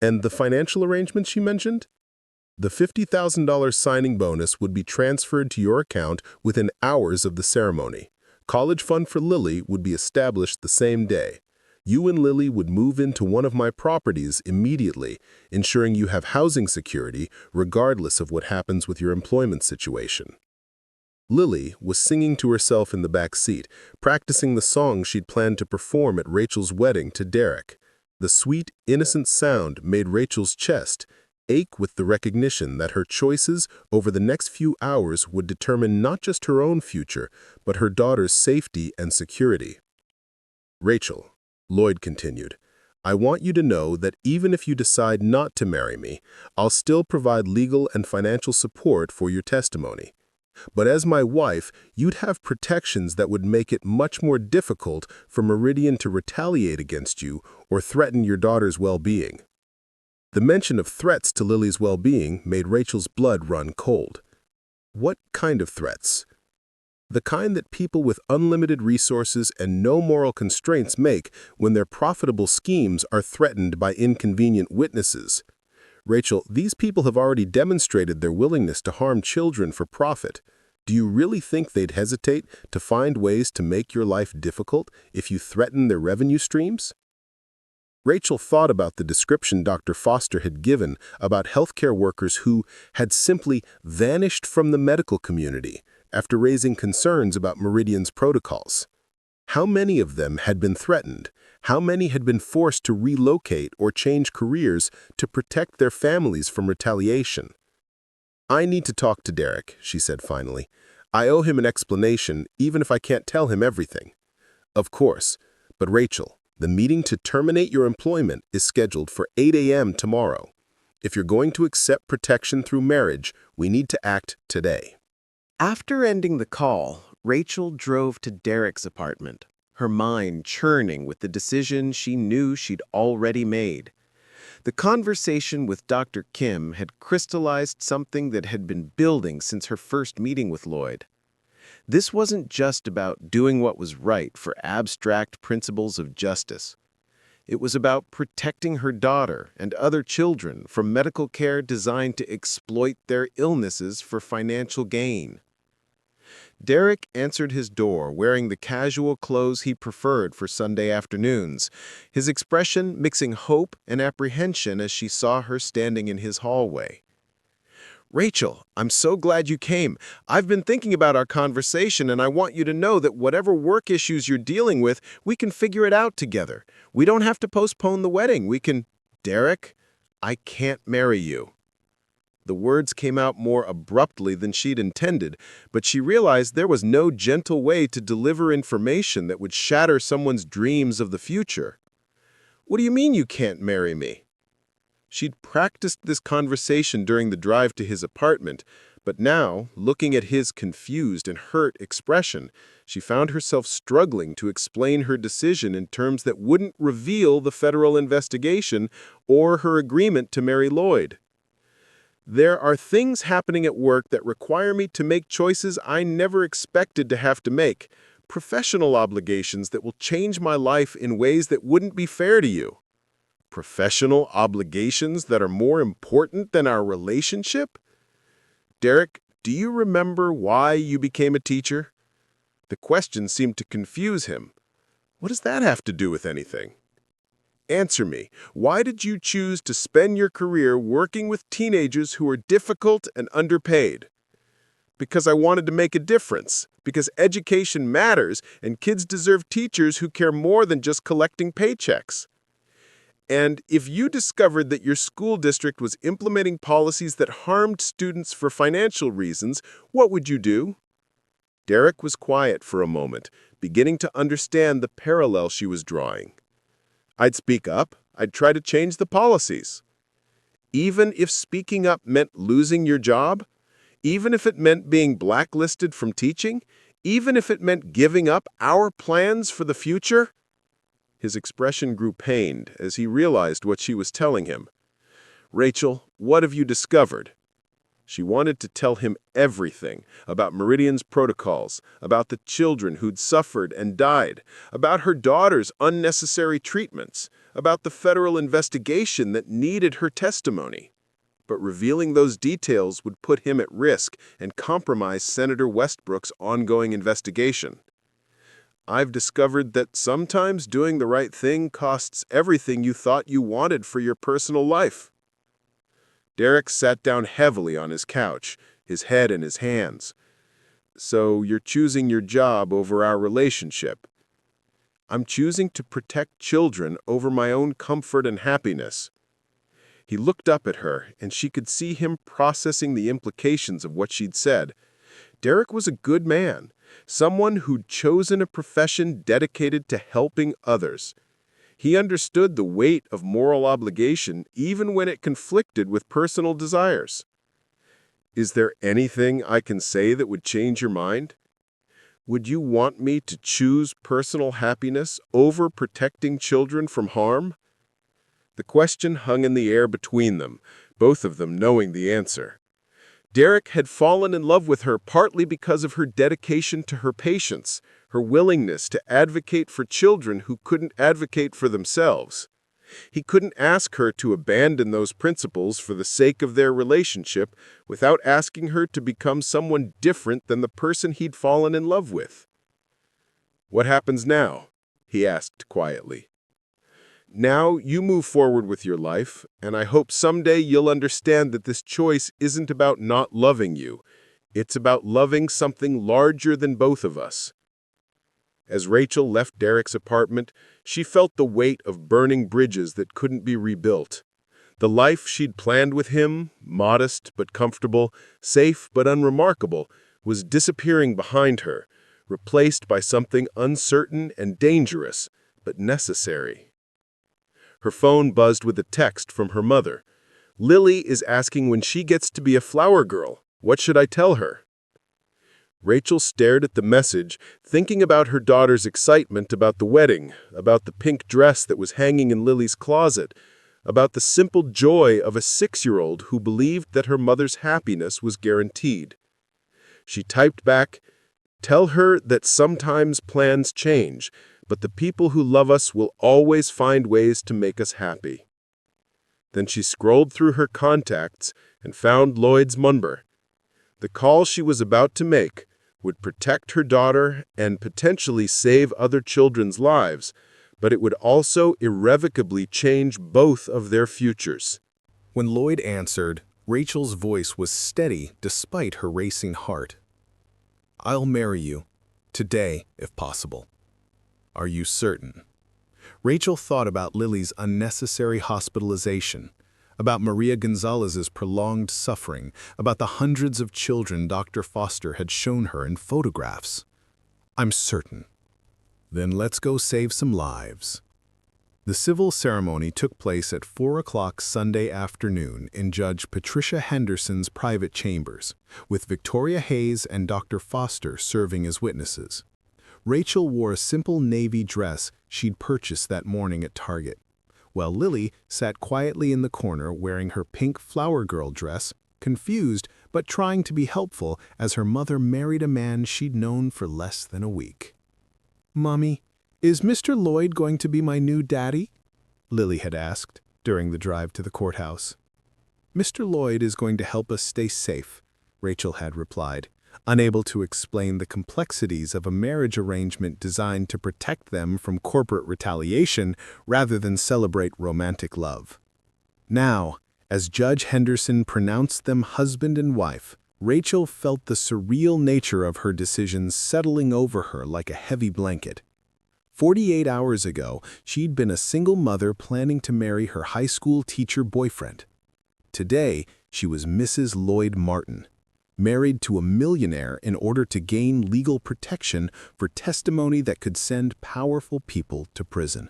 And the financial arrangement she mentioned? The $50,000 signing bonus would be transferred to your account within hours of the ceremony. College fund for Lily would be established the same day. You and Lily would move into one of my properties immediately, ensuring you have housing security regardless of what happens with your employment situation. Lily was singing to herself in the back seat, practicing the song she'd planned to perform at Rachel's wedding to Derek. The sweet, innocent sound made Rachel's chest ache with the recognition that her choices over the next few hours would determine not just her own future, but her daughter's safety and security. Rachel, Lloyd continued, I want you to know that even if you decide not to marry me, I'll still provide legal and financial support for your testimony. But as my wife, you'd have protections that would make it much more difficult for Meridian to retaliate against you or threaten your daughter's well-being." The mention of threats to Lily's well-being made Rachel's blood run cold. What kind of threats? The kind that people with unlimited resources and no moral constraints make when their profitable schemes are threatened by inconvenient witnesses. Rachel, these people have already demonstrated their willingness to harm children for profit. Do you really think they'd hesitate to find ways to make your life difficult if you threaten their revenue streams? Rachel thought about the description Dr. Foster had given about healthcare workers who had simply vanished from the medical community after raising concerns about Meridian's protocols. How many of them had been threatened? How many had been forced to relocate or change careers to protect their families from retaliation? "I need to talk to Derek," she said finally. "I owe him an explanation, even if I can't tell him everything." "Of course. But Rachel, the meeting to terminate your employment is scheduled for 8 a.m. tomorrow. If you're going to accept protection through marriage, we need to act today." After ending the call, Rachel drove to Derek's apartment, her mind churning with the decision she knew she'd already made. The conversation with Dr. Kim had crystallized something that had been building since her first meeting with Lloyd. This wasn't just about doing what was right for abstract principles of justice. It was about protecting her daughter and other children from medical care designed to exploit their illnesses for financial gain. Derek answered his door wearing the casual clothes he preferred for Sunday afternoons, his expression mixing hope and apprehension as she saw her standing in his hallway. "Rachel, I'm so glad you came. I've been thinking about our conversation, and I want you to know that whatever work issues you're dealing with, we can figure it out together. We don't have to postpone the wedding. We can—" "Derek, I can't marry you." The words came out more abruptly than she'd intended, but she realized there was no gentle way to deliver information that would shatter someone's dreams of the future. "What do you mean you can't marry me?" She'd practiced this conversation during the drive to his apartment, but now, looking at his confused and hurt expression, she found herself struggling to explain her decision in terms that wouldn't reveal the federal investigation or her agreement to marry Lloyd. "There are things happening at work that require me to make choices I never expected to have to make, professional obligations that will change my life in ways that wouldn't be fair to you." "Professional obligations that are more important than our relationship?" "Derek, do you remember why you became a teacher?" The question seemed to confuse him. "What does that have to do with anything?" "Answer me. Why did you choose to spend your career working with teenagers who are difficult and underpaid?" "Because I wanted to make a difference. Because education matters, and kids deserve teachers who care more than just collecting paychecks." "And if you discovered that your school district was implementing policies that harmed students for financial reasons, what would you do?" Derek was quiet for a moment, beginning to understand the parallel she was drawing. "I'd speak up. I'd try to change the policies." "Even if speaking up meant losing your job? Even if it meant being blacklisted from teaching? Even if it meant giving up our plans for the future?" His expression grew pained as he realized what she was telling him. "Rachel, what have you discovered?" She wanted to tell him everything about Meridian's protocols, about the children who'd suffered and died, about her daughter's unnecessary treatments, about the federal investigation that needed her testimony. But revealing those details would put him at risk and compromise Senator Westbrook's ongoing investigation. "I've discovered that sometimes doing the right thing costs everything you thought you wanted for your personal life." Derek sat down heavily on his couch, his head in his hands. "So you're choosing your job over our relationship?" "I'm choosing to protect children over my own comfort and happiness." He looked up at her, and she could see him processing the implications of what she'd said. Derek was a good man, someone who'd chosen a profession dedicated to helping others. He understood the weight of moral obligation even when it conflicted with personal desires. Is there anything I can say that would change your mind? Would you want me to choose personal happiness over protecting children from harm? The question hung in the air between them, both of them knowing the answer. Derek had fallen in love with her partly because of her dedication to her patients, her willingness to advocate for children who couldn't advocate for themselves. He couldn't ask her to abandon those principles for the sake of their relationship without asking her to become someone different than the person he'd fallen in love with. "What happens now?" he asked quietly. "Now you move forward with your life, and I hope someday you'll understand that this choice isn't about not loving you. It's about loving something larger than both of us." As Rachel left Derek's apartment, she felt the weight of burning bridges that couldn't be rebuilt. The life she'd planned with him, modest but comfortable, safe but unremarkable, was disappearing behind her, replaced by something uncertain and dangerous, but necessary. Her phone buzzed with a text from her mother. "Lily is asking when she gets to be a flower girl. What should I tell her?" Rachel stared at the message, thinking about her daughter's excitement about the wedding, about the pink dress that was hanging in Lily's closet, about the simple joy of a 6-year-old who believed that her mother's happiness was guaranteed. She typed back, "Tell her that sometimes plans change, but the people who love us will always find ways to make us happy." Then she scrolled through her contacts and found Lloyd's number. The call she was about to make would protect her daughter and potentially save other children's lives, but it would also irrevocably change both of their futures. When Lloyd answered, Rachel's voice was steady despite her racing heart. "I'll marry you. Today, if possible." "Are you certain?" Rachel thought about Lily's unnecessary hospitalization, about Maria Gonzalez's prolonged suffering, about the hundreds of children Dr. Foster had shown her in photographs. "I'm certain." "Then let's go save some lives." The civil ceremony took place at 4 o'clock Sunday afternoon in Judge Patricia Henderson's private chambers, with Victoria Hayes and Dr. Foster serving as witnesses. Rachel wore a simple navy dress she'd purchased that morning at Target, while Lily sat quietly in the corner wearing her pink flower girl dress, confused but trying to be helpful as her mother married a man she'd known for less than a week. "Mommy, is Mr. Lloyd going to be my new daddy?" Lily had asked during the drive to the courthouse. "Mr. Lloyd is going to help us stay safe," Rachel had replied, unable to explain the complexities of a marriage arrangement designed to protect them from corporate retaliation rather than celebrate romantic love. Now, as Judge Henderson pronounced them husband and wife, Rachel felt the surreal nature of her decisions settling over her like a heavy blanket. 48 hours ago, she'd been a single mother planning to marry her high school teacher boyfriend. Today, she was Mrs. Lloyd Martin, married to a millionaire in order to gain legal protection for testimony that could send powerful people to prison.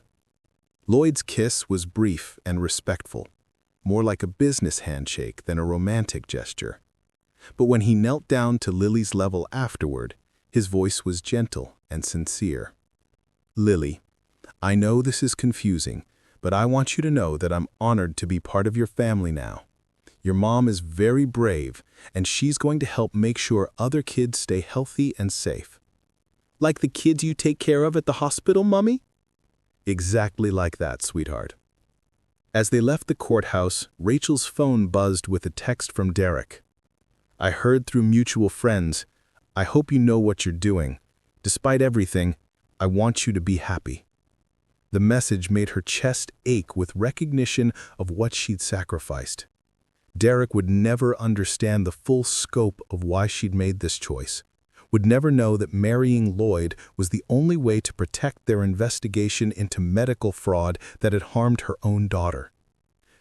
Lloyd's kiss was brief and respectful, more like a business handshake than a romantic gesture. But when he knelt down to Lily's level afterward, his voice was gentle and sincere. "Lily, I know this is confusing, but I want you to know that I'm honored to be part of your family now. Your mom is very brave, and she's going to help make sure other kids stay healthy and safe." "Like the kids you take care of at the hospital, Mommy?" "Exactly like that, sweetheart." As they left the courthouse, Rachel's phone buzzed with a text from Derek. "I heard through mutual friends. I hope you know what you're doing. Despite everything, I want you to be happy." The message made her chest ache with recognition of what she'd sacrificed. Derek would never understand the full scope of why she'd made this choice, would never know that marrying Lloyd was the only way to protect their investigation into medical fraud that had harmed her own daughter.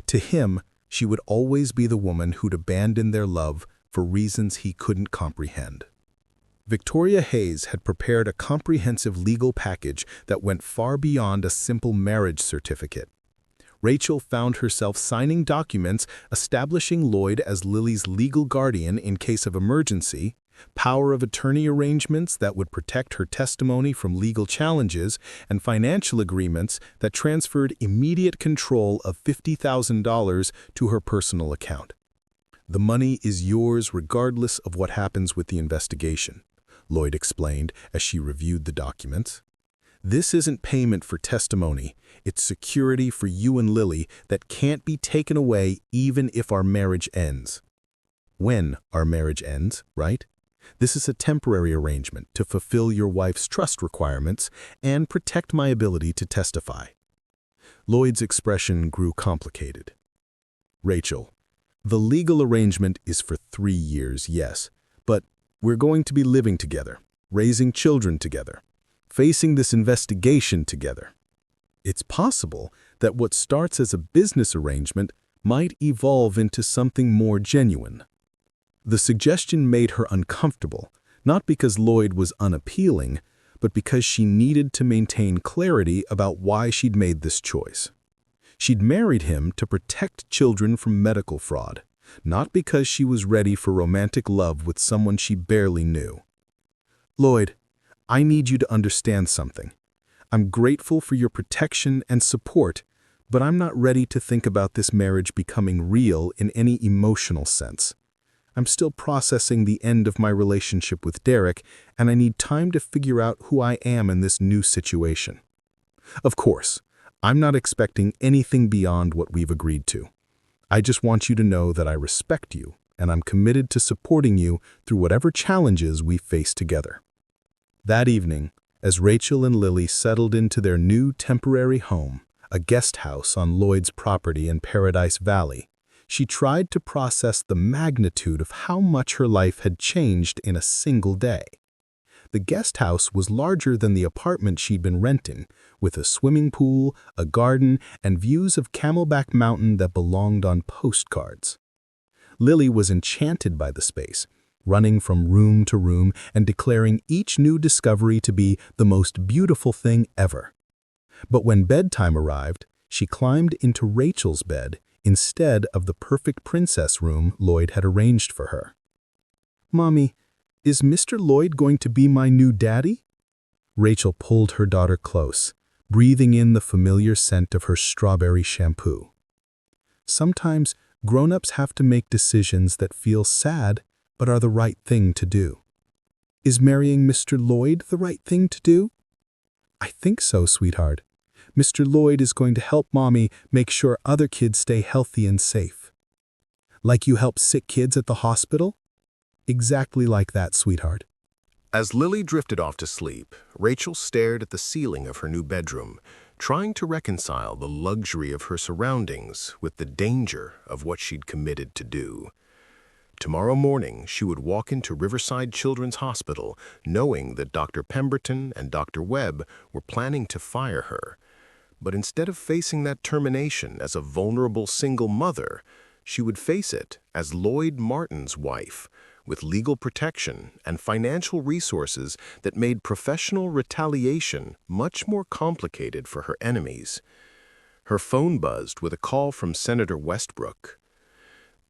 To him, she would always be the woman who'd abandoned their love for reasons he couldn't comprehend. Victoria Hayes had prepared a comprehensive legal package that went far beyond a simple marriage certificate. Rachel found herself signing documents establishing Lloyd as Lily's legal guardian in case of emergency, power of attorney arrangements that would protect her testimony from legal challenges, and financial agreements that transferred immediate control of $50,000 to her personal account. "The money is yours regardless of what happens with the investigation," Lloyd explained as she reviewed the documents. "This isn't payment for testimony. It's security for you and Lily that can't be taken away even if our marriage ends." When our marriage ends, right? This is a temporary arrangement to fulfill your wife's trust requirements and protect my ability to testify. Lloyd's expression grew complicated. "Rachel, the legal arrangement is for 3 years, yes, but we're going to be living together, raising children together, facing this investigation together. It's possible that what starts as a business arrangement might evolve into something more genuine." The suggestion made her uncomfortable, not because Lloyd was unappealing, but because she needed to maintain clarity about why she'd made this choice. She'd married him to protect children from medical fraud, not because she was ready for romantic love with someone she barely knew. "Lloyd, I need you to understand something. I'm grateful for your protection and support, but I'm not ready to think about this marriage becoming real in any emotional sense. I'm still processing the end of my relationship with Derek, and I need time to figure out who I am in this new situation. Of course, I'm not expecting anything beyond what we've agreed to. I just want you to know that I respect you, and I'm committed to supporting you through whatever challenges we face together." That evening, as Rachel and Lily settled into their new temporary home, a guest house on Lloyd's property in Paradise Valley, she tried to process the magnitude of how much her life had changed in a single day. The guest house was larger than the apartment she'd been renting, with a swimming pool, a garden, and views of Camelback Mountain that belonged on postcards. Lily was enchanted by the space, running from room to room and declaring each new discovery to be the most beautiful thing ever. But when bedtime arrived, she climbed into Rachel's bed instead of the perfect princess room Lloyd had arranged for her. "Mommy, is Mr. Lloyd going to be my new daddy?" Rachel pulled her daughter close, breathing in the familiar scent of her strawberry shampoo. "Sometimes grown-ups have to make decisions that feel sad but are the right thing to do. Is marrying Mr. Lloyd the right thing to do?" "I think so, sweetheart. Mr. Lloyd is going to help Mommy make sure other kids stay healthy and safe." "Like you help sick kids at the hospital?" "Exactly like that, sweetheart." As Lily drifted off to sleep, Rachel stared at the ceiling of her new bedroom, trying to reconcile the luxury of her surroundings with the danger of what she'd committed to do. Tomorrow morning, she would walk into Riverside Children's Hospital, knowing that Dr. Pemberton and Dr. Webb were planning to fire her. But instead of facing that termination as a vulnerable single mother, she would face it as Lloyd Martin's wife, with legal protection and financial resources that made professional retaliation much more complicated for her enemies. Her phone buzzed with a call from Senator Westbrook.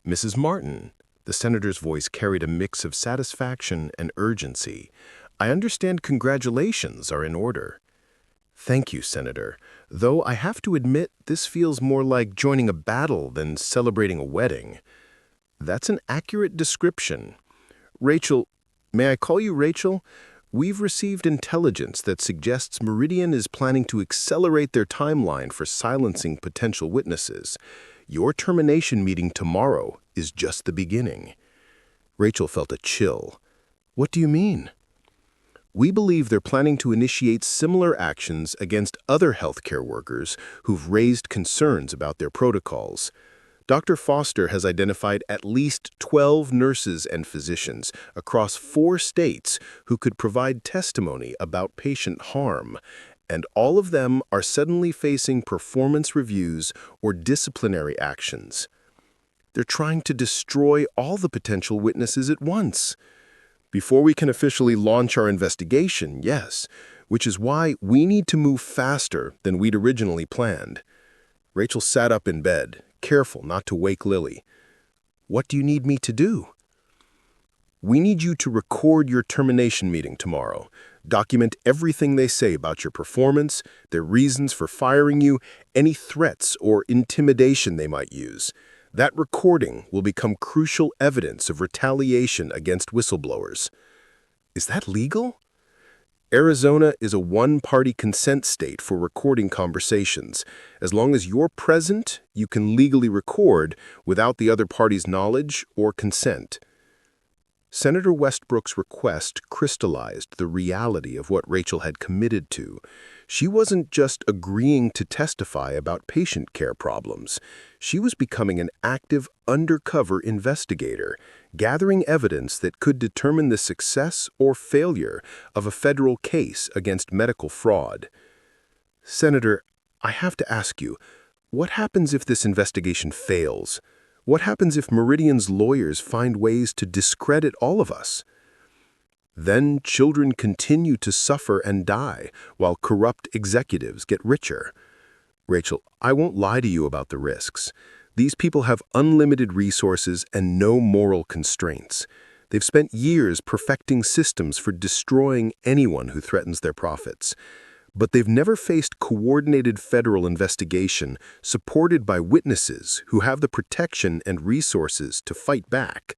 "Mrs. Martin," the senator's voice carried a mix of satisfaction and urgency. "I understand congratulations are in order." "Thank you, Senator. Though I have to admit this feels more like joining a battle than celebrating a wedding." "That's an accurate description. Rachel, may I call you Rachel? We've received intelligence that suggests Meridian is planning to accelerate their timeline for silencing potential witnesses. Your termination meeting tomorrow is just the beginning." Rachel felt a chill. "What do you mean?" "We believe they're planning to initiate similar actions against other healthcare workers who've raised concerns about their protocols. Dr. Foster has identified at least 12 nurses and physicians across 4 states who could provide testimony about patient harm, and all of them are suddenly facing performance reviews or disciplinary actions. They're trying to destroy all the potential witnesses at once. Before we can officially launch our investigation, yes, which is why we need to move faster than we'd originally planned." Rachel sat up in bed, careful not to wake Lily. "What do you need me to do?" "We need you to record your termination meeting tomorrow. Document everything they say about your performance, their reasons for firing you, any threats or intimidation they might use. That recording will become crucial evidence of retaliation against whistleblowers." "Is that legal?" Arizona is a one-party consent state for recording conversations. As long as you're present, you can legally record without the other party's knowledge or consent. Senator Westbrook's request crystallized the reality of what Rachel had committed to. She wasn't just agreeing to testify about patient care problems. She was becoming an active, undercover investigator, gathering evidence that could determine the success or failure of a federal case against medical fraud. "Senator, I have to ask you, what happens if this investigation fails? What happens if Meridian's lawyers find ways to discredit all of us?" "Then children continue to suffer and die, while corrupt executives get richer." "Rachel, I won't lie to you about the risks. These people have unlimited resources and no moral constraints. They've spent years perfecting systems for destroying anyone who threatens their profits. But they've never faced coordinated federal investigation supported by witnesses who have the protection and resources to fight back.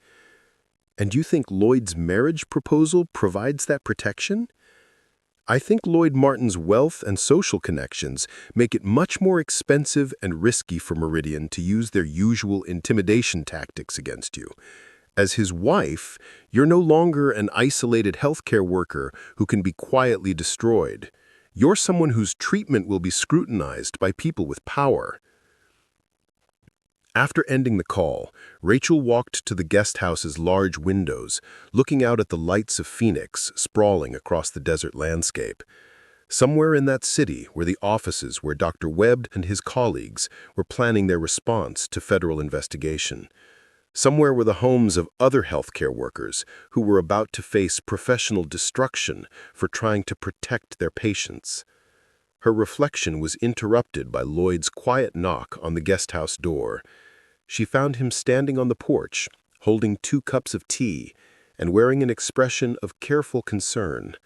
And you think Lloyd's marriage proposal provides that protection? I think Lloyd Martin's wealth and social connections make it much more expensive and risky for Meridian to use their usual intimidation tactics against you. As his wife, you're no longer an isolated healthcare worker who can be quietly destroyed. You're someone whose treatment will be scrutinized by people with power." After ending the call, Rachel walked to the guest house's large windows, looking out at the lights of Phoenix sprawling across the desert landscape. Somewhere in that city were the offices where Dr. Webb and his colleagues were planning their response to federal investigation. Somewhere were the homes of other healthcare workers who were about to face professional destruction for trying to protect their patients. Her reflection was interrupted by Lloyd's quiet knock on the guesthouse door. She found him standing on the porch, holding 2 cups of tea, and wearing an expression of careful concern.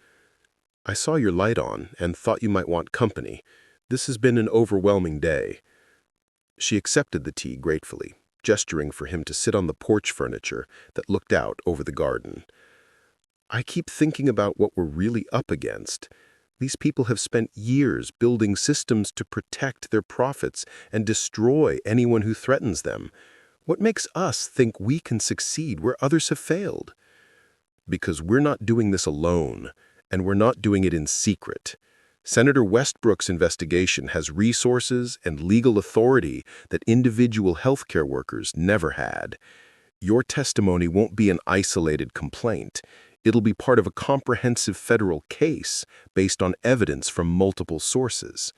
"I saw your light on and thought you might want company. This has been an overwhelming day." She accepted the tea gratefully, gesturing for him to sit on the porch furniture that looked out over the garden. "I keep thinking about what we're really up against. These people have spent years building systems to protect their profits and destroy anyone who threatens them. What makes us think we can succeed where others have failed?" "Because we're not doing this alone, and we're not doing it in secret. Senator Westbrook's investigation has resources and legal authority that individual healthcare workers never had. Your testimony won't be an isolated complaint. It'll be part of a comprehensive federal case based on evidence from multiple sources.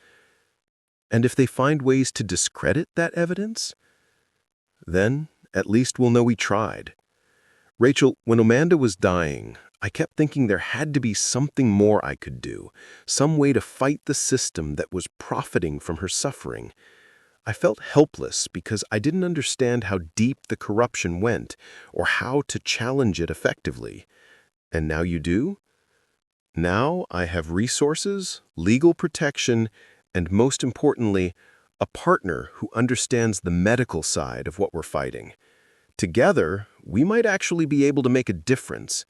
And if they find ways to discredit that evidence, then at least we'll know we tried." "Rachel, when Amanda was dying, I kept thinking there had to be something more I could do, some way to fight the system that was profiting from her suffering. I felt helpless because I didn't understand how deep the corruption went or how to challenge it effectively. And now you do? Now I have resources, legal protection, and most importantly, a partner who understands the medical side of what we're fighting. Together, we might actually be able to make a difference."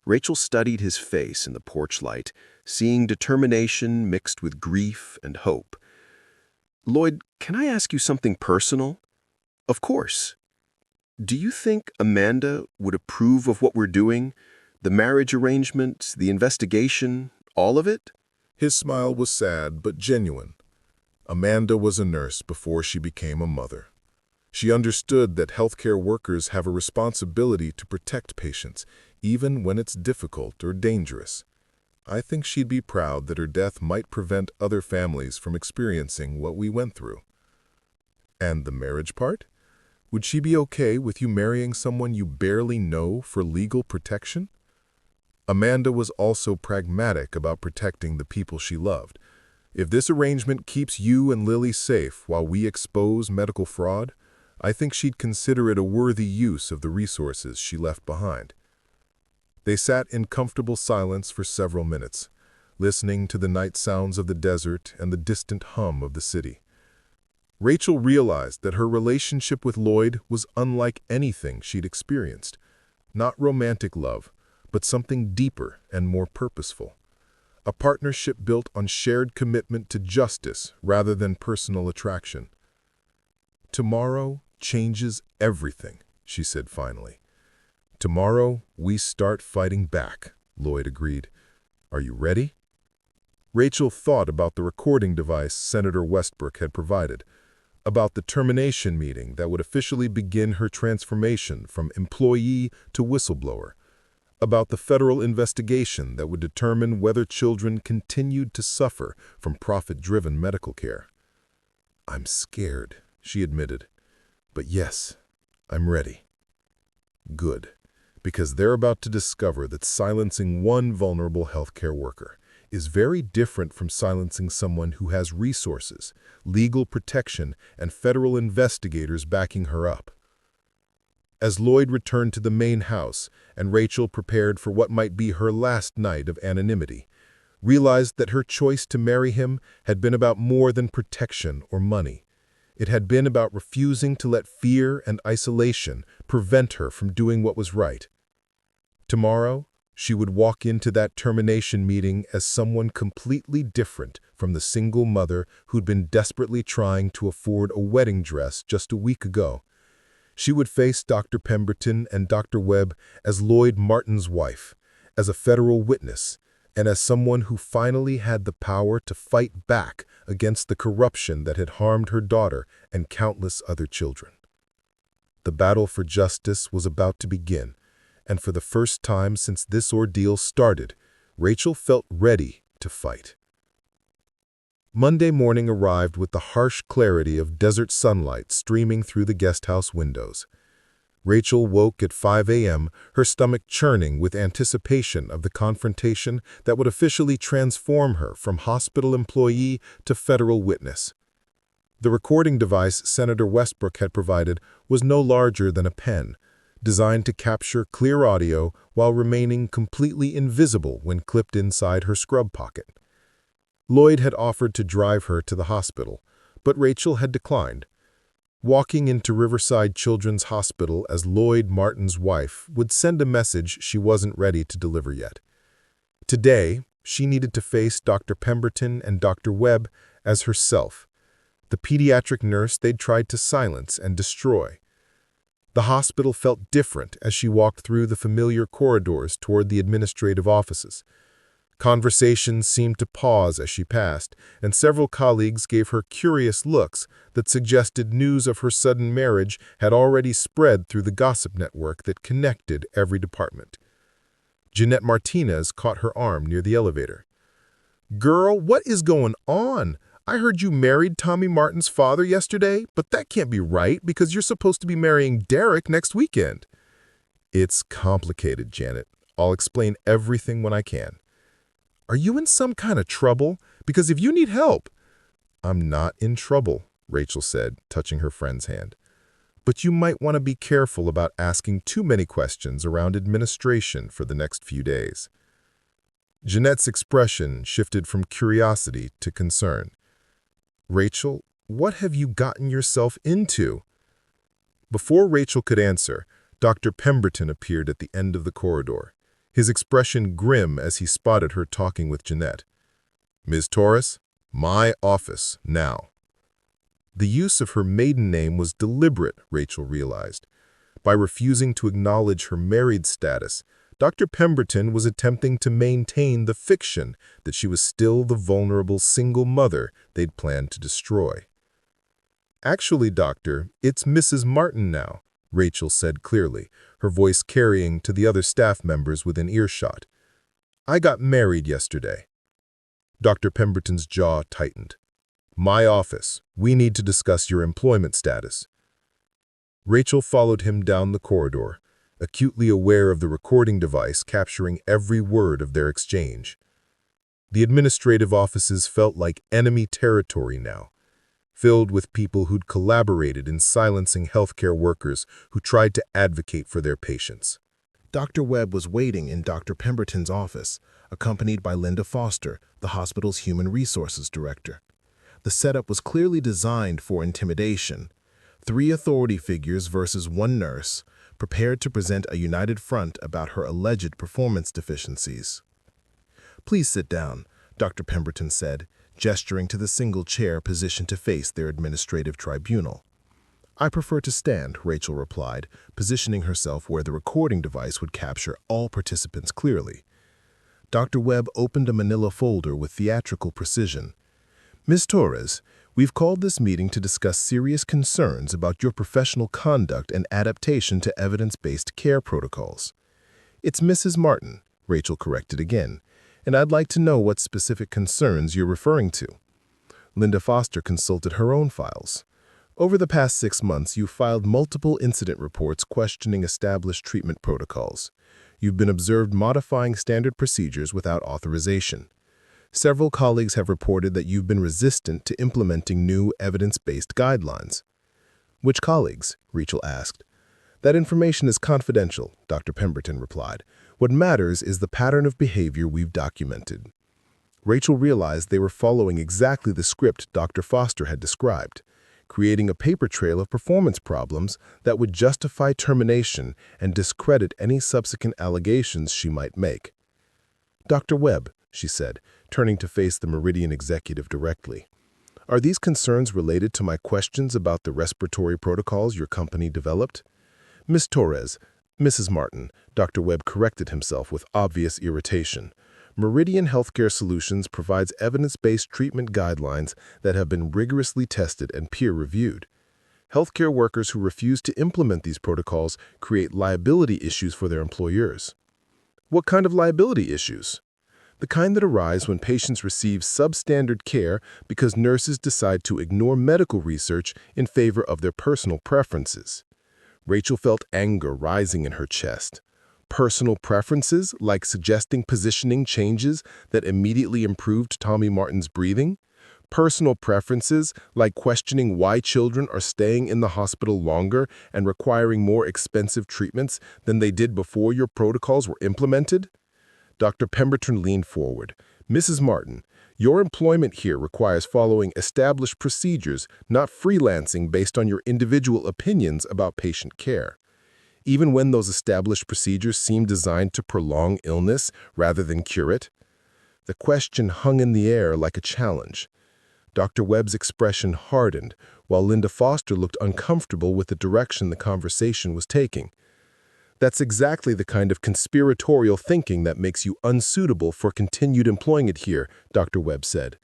Rachel studied his face in the porch light, seeing determination mixed with grief and hope. "Lloyd, can I ask you something personal?" "Of course." "Do you think Amanda would approve of what we're doing? The marriage arrangement, the investigation, all of it?" His smile was sad but genuine. Amanda was a nurse before she became a mother. She understood that healthcare workers have a responsibility to protect patients, even when it's difficult or dangerous. I think she'd be proud that her death might prevent other families from experiencing what we went through. And the marriage part? Would she be okay with you marrying someone you barely know for legal protection? Amanda was also pragmatic about protecting the people she loved. If this arrangement keeps you and Lily safe while we expose medical fraud, I think she'd consider it a worthy use of the resources she left behind." They sat in comfortable silence for several minutes, listening to the night sounds of the desert and the distant hum of the city. Rachel realized that her relationship with Lloyd was unlike anything she'd experienced. Not romantic love, but something deeper and more purposeful. A partnership built on shared commitment to justice rather than personal attraction. "Tomorrow changes everything," she said finally. "Tomorrow we start fighting back," Lloyd agreed. "Are you ready?" Rachel thought about the recording device Senator Westbrook had provided, about the termination meeting that would officially begin her transformation from employee to whistleblower, about the federal investigation that would determine whether children continued to suffer from profit-driven medical care. "I'm scared," she admitted. "But yes, I'm ready." Good, because they're about to discover that silencing one vulnerable healthcare worker is very different from silencing someone who has resources, legal protection, and federal investigators backing her up. As Lloyd returned to the main house and Rachel prepared for what might be her last night of anonymity, realized that her choice to marry him had been about more than protection or money. It had been about refusing to let fear and isolation prevent her from doing what was right. Tomorrow, she would walk into that termination meeting as someone completely different from the single mother who'd been desperately trying to afford a wedding dress just a week ago. She would face Dr. Pemberton and Dr. Webb as Lloyd Martin's wife, as a federal witness, and as someone who finally had the power to fight back against the corruption that had harmed her daughter and countless other children. The battle for justice was about to begin, and for the first time since this ordeal started, Rachel felt ready to fight. Monday morning arrived with the harsh clarity of desert sunlight streaming through the guesthouse windows. Rachel woke at 5 a.m., her stomach churning with anticipation of the confrontation that would officially transform her from hospital employee to federal witness. The recording device Senator Westbrook had provided was no larger than a pen, designed to capture clear audio while remaining completely invisible when clipped inside her scrub pocket. Lloyd had offered to drive her to the hospital, but Rachel had declined. Walking into Riverside Children's Hospital as Lloyd Martin's wife would send a message she wasn't ready to deliver yet. Today, she needed to face Dr. Pemberton and Dr. Webb as herself, the pediatric nurse they'd tried to silence and destroy. The hospital felt different as she walked through the familiar corridors toward the administrative offices. Conversations seemed to pause as she passed, and several colleagues gave her curious looks that suggested news of her sudden marriage had already spread through the gossip network that connected every department. Jeanette Martinez caught her arm near the elevator. "Girl, what is going on? I heard you married Tommy Martin's father yesterday, but that can't be right because you're supposed to be marrying Derek next weekend." "It's complicated, Janet. I'll explain everything when I can." "Are you in some kind of trouble? Because if you need help—" "I'm not in trouble," Rachel said, touching her friend's hand. "But you might want to be careful about asking too many questions around administration for the next few days." Jeanette's expression shifted from curiosity to concern. "Rachel, what have you gotten yourself into?" Before Rachel could answer, Dr. Pemberton appeared at the end of the corridor, his expression grim as he spotted her talking with Jeanette. "Ms. Torres, my office, now." The use of her maiden name was deliberate, Rachel realized. By refusing to acknowledge her married status, Dr. Pemberton was attempting to maintain the fiction that she was still the vulnerable single mother they'd planned to destroy. "Actually, Doctor, it's Mrs. Martin now," Rachel said clearly, her voice carrying to the other staff members within earshot. "I got married yesterday." Dr. Pemberton's jaw tightened. "My office. We need to discuss your employment status." Rachel followed him down the corridor, acutely aware of the recording device capturing every word of their exchange. The administrative offices felt like enemy territory now, filled with people who'd collaborated in silencing healthcare workers who tried to advocate for their patients. Dr. Webb was waiting in Dr. Pemberton's office, accompanied by Linda Foster, the hospital's human resources director. The setup was clearly designed for intimidation. 3 authority figures versus 1 nurse, prepared to present a united front about her alleged performance deficiencies. "Please sit down," Dr. Pemberton said, gesturing to the single chair positioned to face their administrative tribunal. "I prefer to stand," Rachel replied, positioning herself where the recording device would capture all participants clearly. Dr. Webb opened a manila folder with theatrical precision. "Ms. Torres, we've called this meeting to discuss serious concerns about your professional conduct and adaptation to evidence-based care protocols." "It's Mrs. Martin," Rachel corrected again, "and I'd like to know what specific concerns you're referring to." Linda Foster consulted her own files. "Over the past 6 months, you've filed multiple incident reports questioning established treatment protocols. You've been observed modifying standard procedures without authorization. Several colleagues have reported that you've been resistant to implementing new evidence-based guidelines." "Which colleagues?" Rachel asked. "That information is confidential," Dr. Pemberton replied. "What matters is the pattern of behavior we've documented." Rachel realized they were following exactly the script Dr. Foster had described, creating a paper trail of performance problems that would justify termination and discredit any subsequent allegations she might make. "Dr. Webb," she said, turning to face the Meridian executive directly, "are these concerns related to my questions about the respiratory protocols your company developed?" "Ms. Torres, Mrs. Martin," Dr. Webb corrected himself with obvious irritation. "Meridian Healthcare Solutions provides evidence-based treatment guidelines that have been rigorously tested and peer-reviewed. Healthcare workers who refuse to implement these protocols create liability issues for their employers." "What kind of liability issues?" "The kind that arise when patients receive substandard care because nurses decide to ignore medical research in favor of their personal preferences." Rachel felt anger rising in her chest. Personal preferences, like suggesting positioning changes that immediately improved Tommy Martin's breathing? Personal preferences, like questioning why children are staying in the hospital longer and requiring more expensive treatments than they did before your protocols were implemented? Dr. Pemberton leaned forward. "Mrs. Martin, your employment here requires following established procedures, not freelancing based on your individual opinions about patient care. Even when those established procedures seem designed to prolong illness rather than cure it?" The question hung in the air like a challenge. Dr. Webb's expression hardened, while Linda Foster looked uncomfortable with the direction the conversation was taking. "That's exactly the kind of conspiratorial thinking that makes you unsuitable for continued employment here," Dr. Webb said.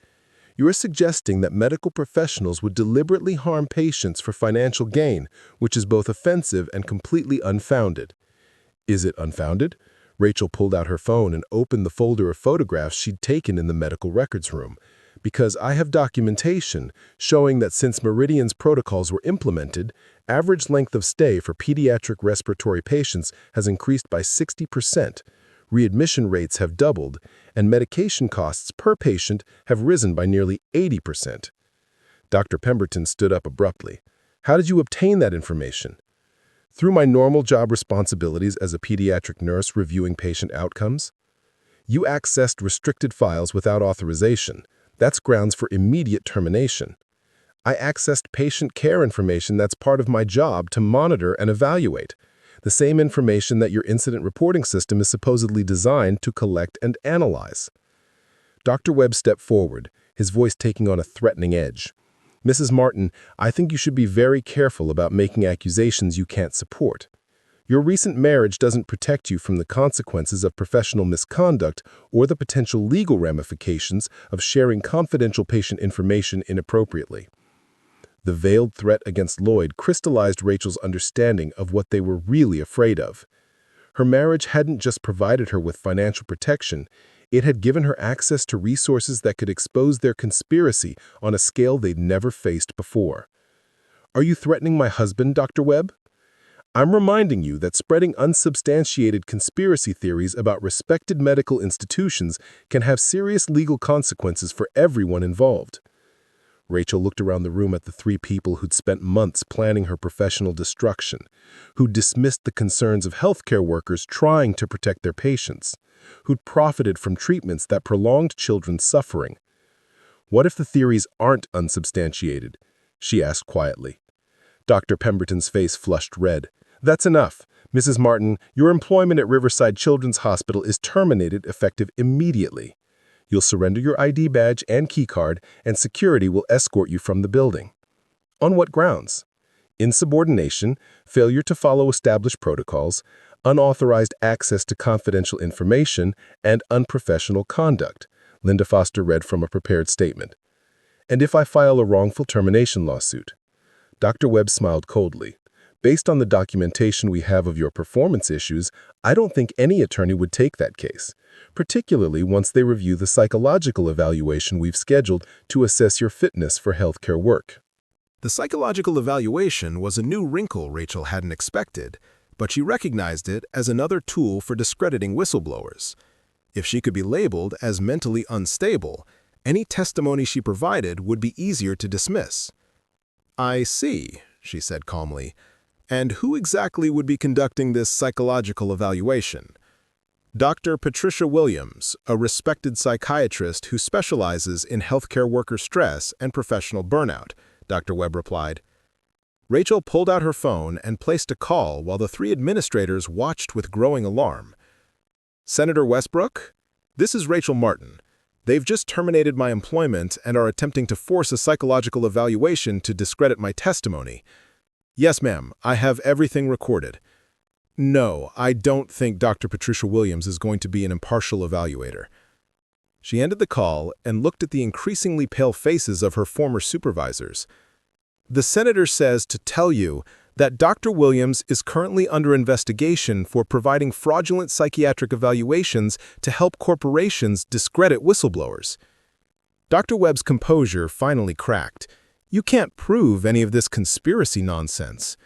"You are suggesting that medical professionals would deliberately harm patients for financial gain, which is both offensive and completely unfounded." "Is it unfounded?" Rachel pulled out her phone and opened the folder of photographs she'd taken in the medical records room. "Because I have documentation showing that since Meridian's protocols were implemented, average length of stay for pediatric respiratory patients has increased by 60%, readmission rates have doubled, and medication costs per patient have risen by nearly 80%. Dr. Pemberton stood up abruptly. "How did you obtain that information?" "Through my normal job responsibilities as a pediatric nurse reviewing patient outcomes." "You accessed restricted files without authorization. That's grounds for immediate termination." "I accessed patient care information that's part of my job to monitor and evaluate. The same information that your incident reporting system is supposedly designed to collect and analyze." Dr. Webb stepped forward, his voice taking on a threatening edge. "Mrs. Martin, I think you should be very careful about making accusations you can't support. Your recent marriage doesn't protect you from the consequences of professional misconduct or the potential legal ramifications of sharing confidential patient information inappropriately." The veiled threat against Lloyd crystallized Rachel's understanding of what they were really afraid of. Her marriage hadn't just provided her with financial protection, it had given her access to resources that could expose their conspiracy on a scale they'd never faced before. "Are you threatening my husband, Dr. Webb?" I'm reminding you that spreading unsubstantiated conspiracy theories about respected medical institutions can have serious legal consequences for everyone involved. Rachel looked around the room at the three people who'd spent months planning her professional destruction, who'd dismissed the concerns of healthcare workers trying to protect their patients, who'd profited from treatments that prolonged children's suffering. "What if the theories aren't unsubstantiated?" she asked quietly. Dr. Pemberton's face flushed red. "That's enough. Mrs. Martin, your employment at Riverside Children's Hospital is terminated effective immediately. You'll surrender your ID badge and keycard, and security will escort you from the building." "On what grounds?" "Insubordination, failure to follow established protocols, unauthorized access to confidential information, and unprofessional conduct," Linda Foster read from a prepared statement. "And if I file a wrongful termination lawsuit?" Dr. Webb smiled coldly. "Based on the documentation we have of your performance issues, I don't think any attorney would take that case, particularly once they review the psychological evaluation we've scheduled to assess your fitness for healthcare work." The psychological evaluation was a new wrinkle Rachel hadn't expected, but she recognized it as another tool for discrediting whistleblowers. If she could be labeled as mentally unstable, any testimony she provided would be easier to dismiss. "I see," she said calmly. "And who exactly would be conducting this psychological evaluation?" "Dr. Patricia Williams, a respected psychiatrist who specializes in healthcare worker stress and professional burnout," Dr. Webb replied. Rachel pulled out her phone and placed a call while the three administrators watched with growing alarm. "Senator Westbrook, this is Rachel Martin. They've just terminated my employment and are attempting to force a psychological evaluation to discredit my testimony." "Yes, ma'am, I have everything recorded." "No, I don't think Dr. Patricia Williams is going to be an impartial evaluator." She ended the call and looked at the increasingly pale faces of her former supervisors. "The senator says to tell you that Dr. Williams is currently under investigation for providing fraudulent psychiatric evaluations to help corporations discredit whistleblowers." Dr. Webb's composure finally cracked. "You can't prove any of this conspiracy nonsense."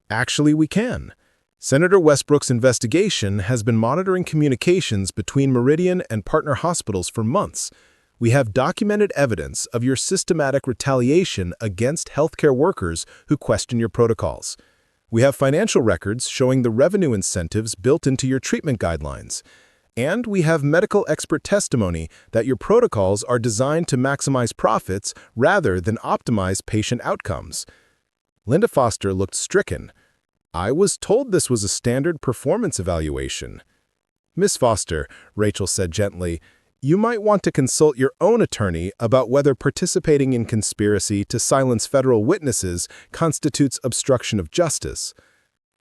"Actually, we can. Senator Westbrook's investigation has been monitoring communications between Meridian and partner hospitals for months. We have documented evidence of your systematic retaliation against healthcare workers who question your protocols. We have financial records showing the revenue incentives built into your treatment guidelines. And we have medical expert testimony that your protocols are designed to maximize profits rather than optimize patient outcomes." Linda Foster looked stricken. "I was told this was a standard performance evaluation." "Miss Foster," Rachel said gently, "you might want to consult your own attorney about whether participating in conspiracy to silence federal witnesses constitutes obstruction of justice."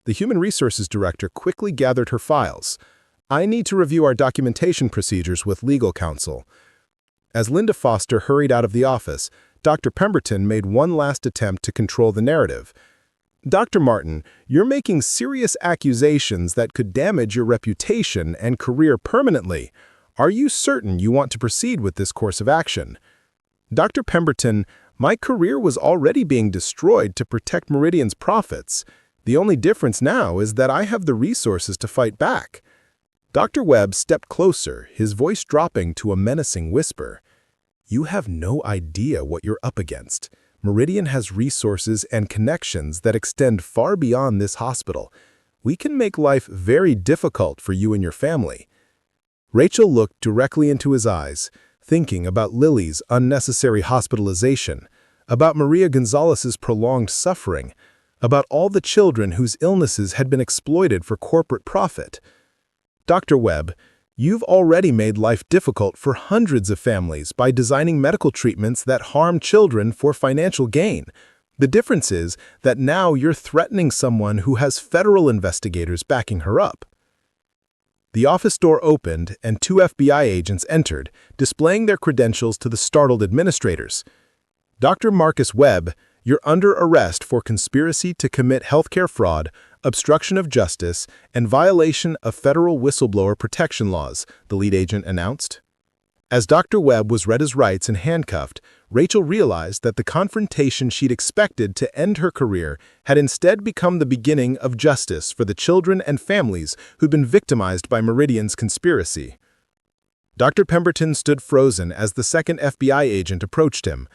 The Human Resources Director quickly gathered her files. "I need to review our documentation procedures with legal counsel." As Linda Foster hurried out of the office, Dr. Pemberton made one last attempt to control the narrative. "Dr. Martin, you're making serious accusations that could damage your reputation and career permanently. Are you certain you want to proceed with this course of action?" "Dr. Pemberton, my career was already being destroyed to protect Meridian's profits. The only difference now is that I have the resources to fight back." Dr. Webb stepped closer, his voice dropping to a menacing whisper. "You have no idea what you're up against. Meridian has resources and connections that extend far beyond this hospital. We can make life very difficult for you and your family." Rachel looked directly into his eyes, thinking about Lily's unnecessary hospitalization, about Maria Gonzalez's prolonged suffering, about all the children whose illnesses had been exploited for corporate profit. "Dr. Webb, you've already made life difficult for hundreds of families by designing medical treatments that harm children for financial gain. The difference is that now you're threatening someone who has federal investigators backing her up." The office door opened and two FBI agents entered, displaying their credentials to the startled administrators. "Dr. Marcus Webb, you're under arrest for conspiracy to commit healthcare fraud, obstruction of justice, and violation of federal whistleblower protection laws," the lead agent announced. As Dr. Webb was read his rights and handcuffed, Rachel realized that the confrontation she'd expected to end her career had instead become the beginning of justice for the children and families who'd been victimized by Meridian's conspiracy. Dr. Pemberton stood frozen as the second FBI agent approached him.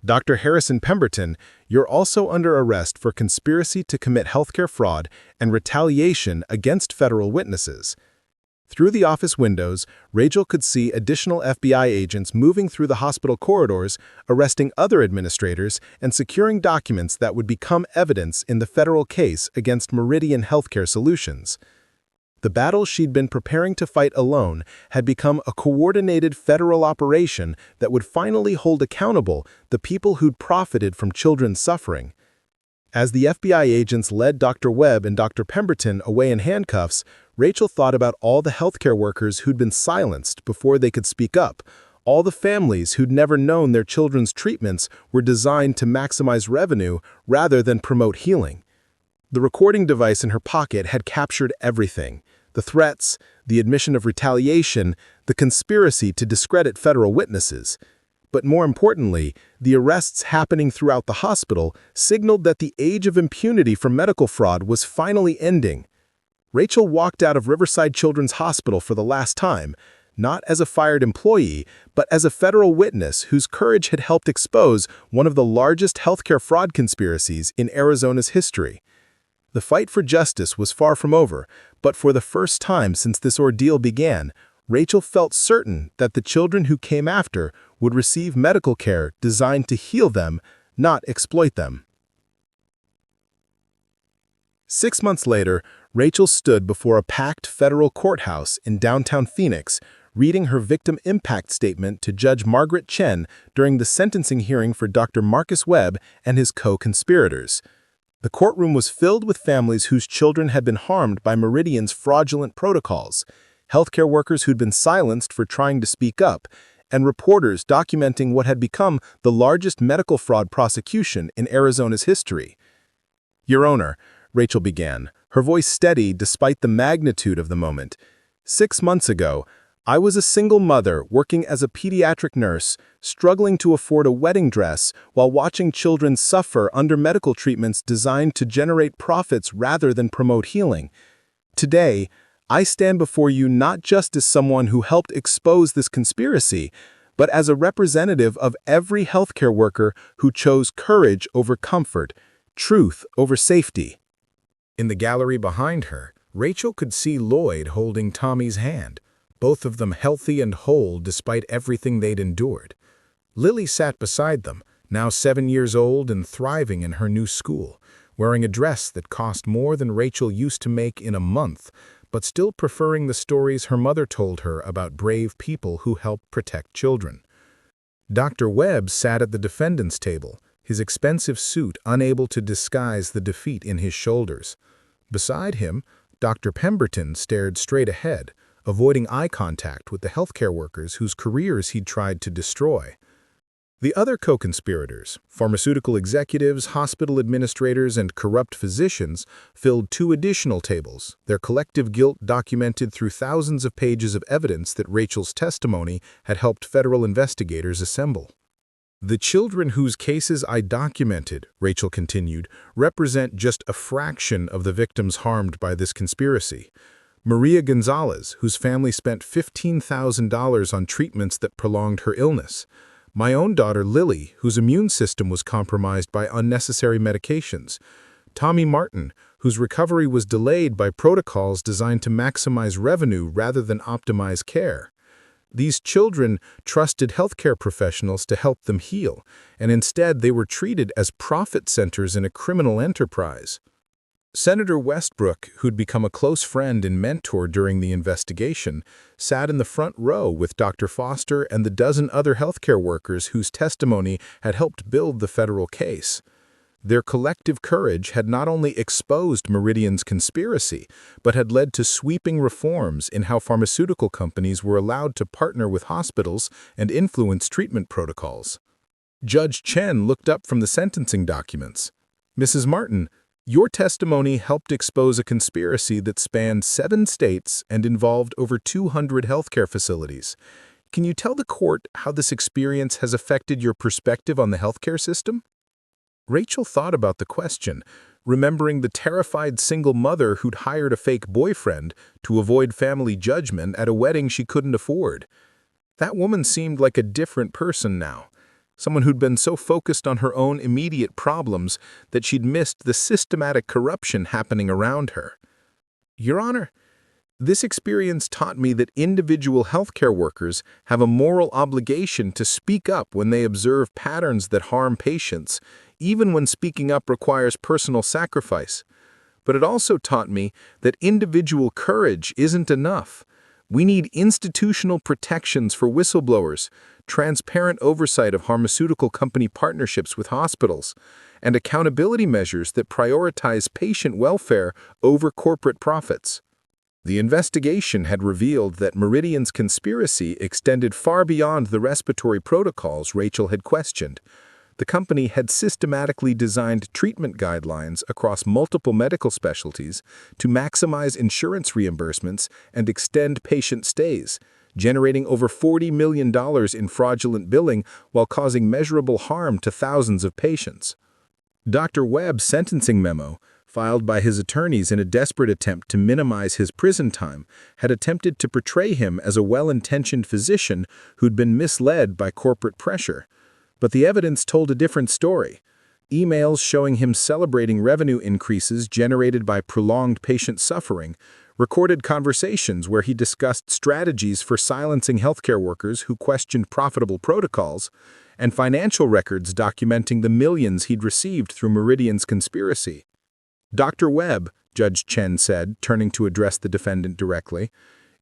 Dr. Harrison Pemberton, you're also under arrest for conspiracy to commit healthcare fraud and retaliation against federal witnesses. Through the office windows, Rachel could see additional FBI agents moving through the hospital corridors, arresting other administrators, and securing documents that would become evidence in the federal case against Meridian Healthcare Solutions. The battle she'd been preparing to fight alone had become a coordinated federal operation that would finally hold accountable the people who'd profited from children's suffering. As the FBI agents led Dr. Webb and Dr. Pemberton away in handcuffs, Rachel thought about all the healthcare workers who'd been silenced before they could speak up, all the families who'd never known their children's treatments were designed to maximize revenue rather than promote healing. The recording device in her pocket had captured everything: the threats, the admission of retaliation, the conspiracy to discredit federal witnesses. But more importantly, the arrests happening throughout the hospital signaled that the age of impunity for medical fraud was finally ending. Rachel walked out of Riverside Children's Hospital for the last time, not as a fired employee, but as a federal witness whose courage had helped expose one of the largest healthcare fraud conspiracies in Arizona's history. The fight for justice was far from over, but for the first time since this ordeal began, Rachel felt certain that the children who came after would receive medical care designed to heal them, not exploit them. 6 months later, Rachel stood before a packed federal courthouse in downtown Phoenix, reading her victim impact statement to Judge Margaret Chen during the sentencing hearing for Dr. Marcus Webb and his co-conspirators. The courtroom was filled with families whose children had been harmed by Meridian's fraudulent protocols, healthcare workers who'd been silenced for trying to speak up, and reporters documenting what had become the largest medical fraud prosecution in Arizona's history. "Your Honor," Rachel began, her voice steady despite the magnitude of the moment. "6 months ago, I was a single mother working as a pediatric nurse, struggling to afford a wedding dress while watching children suffer under medical treatments designed to generate profits rather than promote healing. Today, I stand before you not just as someone who helped expose this conspiracy, but as a representative of every healthcare worker who chose courage over comfort, truth over safety." In the gallery behind her, Rachel could see Lloyd holding Tommy's hand, both of them healthy and whole despite everything they'd endured. Lily sat beside them, now 7 years old and thriving in her new school, wearing a dress that cost more than Rachel used to make in a month, but still preferring the stories her mother told her about brave people who helped protect children. Dr. Webb sat at the defendant's table, his expensive suit unable to disguise the defeat in his shoulders. Beside him, Dr. Pemberton stared straight ahead, avoiding eye contact with the healthcare workers whose careers he'd tried to destroy. The other co-conspirators, pharmaceutical executives, hospital administrators, and corrupt physicians, filled 2 additional tables, their collective guilt documented through thousands of pages of evidence that Rachel's testimony had helped federal investigators assemble. "The children whose cases I documented," Rachel continued, "represent just a fraction of the victims harmed by this conspiracy. Maria Gonzalez, whose family spent $15,000 on treatments that prolonged her illness. My own daughter Lily, whose immune system was compromised by unnecessary medications. Tommy Martin, whose recovery was delayed by protocols designed to maximize revenue rather than optimize care. These children trusted healthcare professionals to help them heal, and instead they were treated as profit centers in a criminal enterprise." Senator Westbrook, who'd become a close friend and mentor during the investigation, sat in the front row with Dr. Foster and the dozen other healthcare workers whose testimony had helped build the federal case. Their collective courage had not only exposed Meridian's conspiracy, but had led to sweeping reforms in how pharmaceutical companies were allowed to partner with hospitals and influence treatment protocols. Judge Chen looked up from the sentencing documents. "Mrs. Martin, your testimony helped expose a conspiracy that spanned 7 states and involved over 200 healthcare facilities. Can you tell the court how this experience has affected your perspective on the healthcare system? Rachel thought about the question, remembering the terrified single mother who'd hired a fake boyfriend to avoid family judgment at a wedding she couldn't afford. That woman seemed like a different person now, someone who'd been so focused on her own immediate problems that she'd missed the systematic corruption happening around her. Your Honor, this experience taught me that individual healthcare workers have a moral obligation to speak up when they observe patterns that harm patients, even when speaking up requires personal sacrifice. But it also taught me that individual courage isn't enough. We need institutional protections for whistleblowers, transparent oversight of pharmaceutical company partnerships with hospitals, and accountability measures that prioritize patient welfare over corporate profits. The investigation had revealed that Meridian's conspiracy extended far beyond the respiratory protocols Rachel had questioned. The company had systematically designed treatment guidelines across multiple medical specialties to maximize insurance reimbursements and extend patient stays, generating over $40 million in fraudulent billing while causing measurable harm to thousands of patients. Dr. Webb's sentencing memo, filed by his attorneys in a desperate attempt to minimize his prison time, had attempted to portray him as a well-intentioned physician who'd been misled by corporate pressure. But the evidence told a different story. Emails showing him celebrating revenue increases generated by prolonged patient suffering, recorded conversations where he discussed strategies for silencing healthcare workers who questioned profitable protocols, and financial records documenting the millions he'd received through Meridian's conspiracy. Dr. Webb, Judge Chen said, turning to address the defendant directly,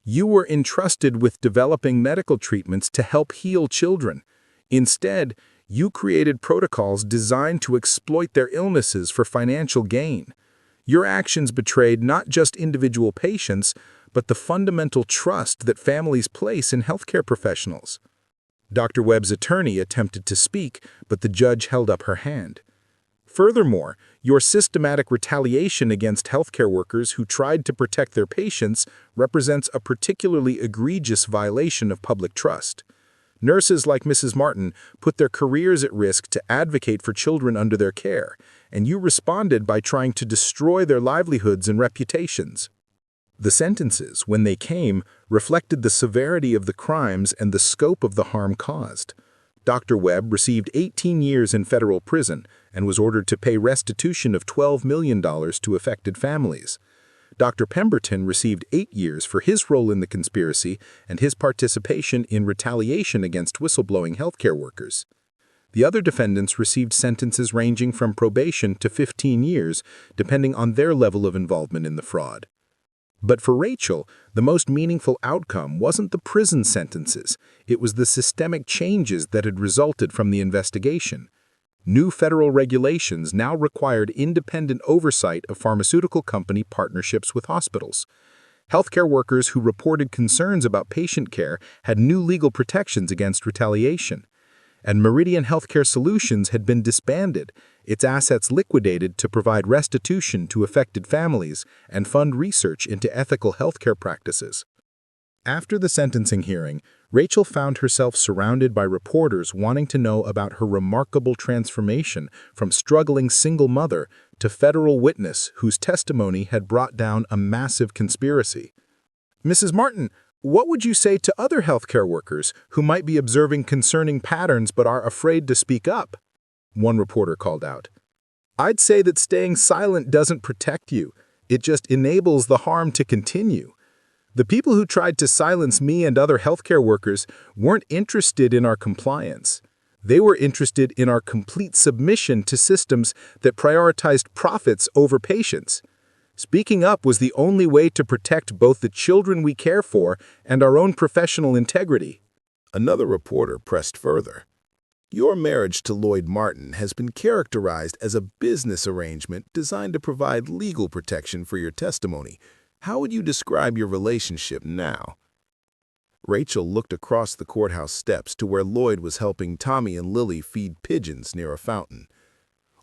"You were entrusted with developing medical treatments to help heal children. Instead, you created protocols designed to exploit their illnesses for financial gain. Your actions betrayed not just individual patients, but the fundamental trust that families place in healthcare professionals." Dr. Webb's attorney attempted to speak, but the judge held up her hand. "Furthermore, your systematic retaliation against healthcare workers who tried to protect their patients represents a particularly egregious violation of public trust. Nurses like Mrs. Martin put their careers at risk to advocate for children under their care, and you responded by trying to destroy their livelihoods and reputations." The sentences, when they came, reflected the severity of the crimes and the scope of the harm caused. Dr. Webb received 18 years in federal prison and was ordered to pay restitution of $12 million to affected families. Dr. Pemberton received 8 years for his role in the conspiracy and his participation in retaliation against whistleblowing healthcare workers. The other defendants received sentences ranging from probation to 15 years, depending on their level of involvement in the fraud. But for Rachel, the most meaningful outcome wasn't the prison sentences. It was the systemic changes that had resulted from the investigation. New federal regulations now required independent oversight of pharmaceutical company partnerships with hospitals. Healthcare workers who reported concerns about patient care had new legal protections against retaliation. And Meridian Healthcare Solutions had been disbanded, its assets liquidated to provide restitution to affected families and fund research into ethical healthcare practices. After the sentencing hearing, Rachel found herself surrounded by reporters wanting to know about her remarkable transformation from struggling single mother to federal witness whose testimony had brought down a massive conspiracy. "Mrs. Martin, what would you say to other healthcare workers who might be observing concerning patterns but are afraid to speak up?" one reporter called out. "I'd say that staying silent doesn't protect you. It just enables the harm to continue. The people who tried to silence me and other healthcare workers weren't interested in our compliance. They were interested in our complete submission to systems that prioritized profits over patients. Speaking up was the only way to protect both the children we care for and our own professional integrity." Another reporter pressed further. "Your marriage to Lloyd Martin has been characterized as a business arrangement designed to provide legal protection for your testimony. How would you describe your relationship now?" Rachel looked across the courthouse steps to where Lloyd was helping Tommy and Lily feed pigeons near a fountain.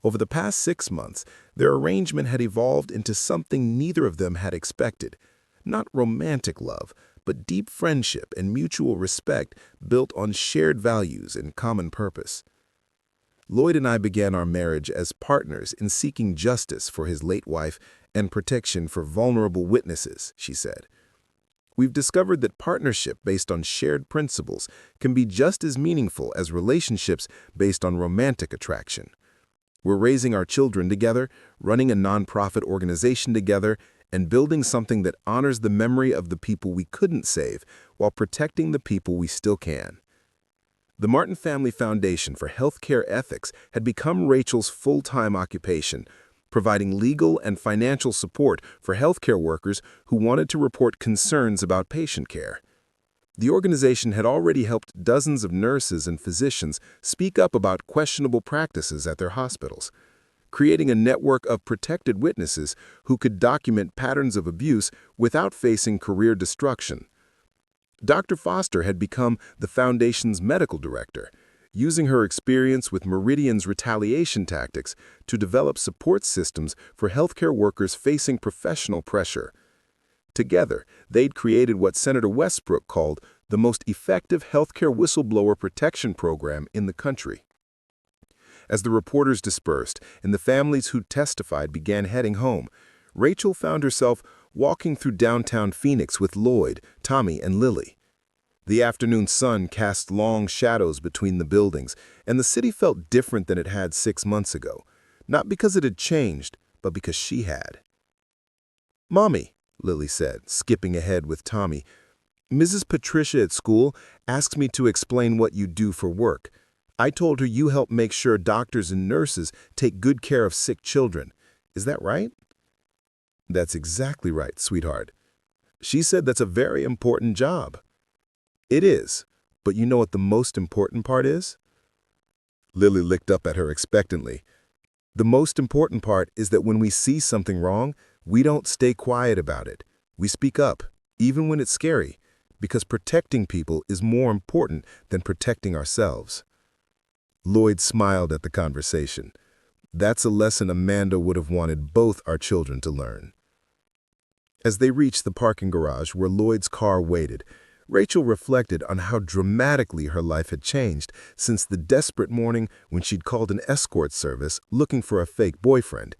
Over the past 6 months, their arrangement had evolved into something neither of them had expected. Not romantic love, but deep friendship and mutual respect built on shared values and common purpose. Lloyd and I began our marriage as partners in seeking justice for his late wife and protection for vulnerable witnesses, she said. We've discovered that partnership based on shared principles can be just as meaningful as relationships based on romantic attraction. We're raising our children together, running a nonprofit organization together, and building something that honors the memory of the people we couldn't save while protecting the people we still can. The Martin Family Foundation for Healthcare Ethics had become Rachel's full-time occupation, providing legal and financial support for healthcare workers who wanted to report concerns about patient care. The organization had already helped dozens of nurses and physicians speak up about questionable practices at their hospitals, creating a network of protected witnesses who could document patterns of abuse without facing career destruction. Dr. Foster had become the foundation's medical director, using her experience with Meridian's retaliation tactics to develop support systems for healthcare workers facing professional pressure. Together, they'd created what Senator Westbrook called the most effective healthcare whistleblower protection program in the country. As the reporters dispersed and the families who testified began heading home, Rachel found herself walking through downtown Phoenix with Lloyd, Tommy, and Lily. The afternoon sun cast long shadows between the buildings, and the city felt different than it had 6 months ago, not because it had changed, but because she had. "Mommy," Lily said, skipping ahead with Tommy, "Mrs. Patricia at school asks me to explain what you do for work. I told her you help make sure doctors and nurses take good care of sick children. Is that right?" "That's exactly right, sweetheart. She said that's a very important job." "It is, but you know what the most important part is?" Lily looked up at her expectantly. "The most important part is that when we see something wrong, we don't stay quiet about it. We speak up, even when it's scary, because protecting people is more important than protecting ourselves." Lloyd smiled at the conversation. That's a lesson Amanda would have wanted both our children to learn. As they reached the parking garage where Lloyd's car waited, Rachel reflected on how dramatically her life had changed since the desperate morning when she'd called an escort service looking for a fake boyfriend.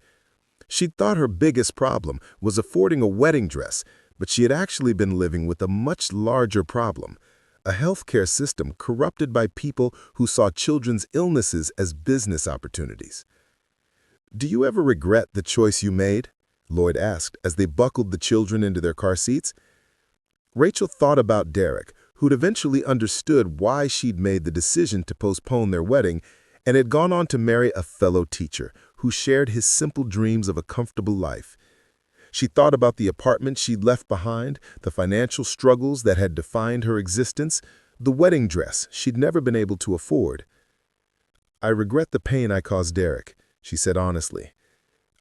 She'd thought her biggest problem was affording a wedding dress, but she had actually been living with a much larger problem, a healthcare system corrupted by people who saw children's illnesses as business opportunities. "Do you ever regret the choice you made?" Lloyd asked as they buckled the children into their car seats. Rachel thought about Derek, who'd eventually understood why she'd made the decision to postpone their wedding and had gone on to marry a fellow teacher who shared his simple dreams of a comfortable life. She thought about the apartment she'd left behind, the financial struggles that had defined her existence, the wedding dress she'd never been able to afford. "I regret the pain I caused Derek," she said honestly.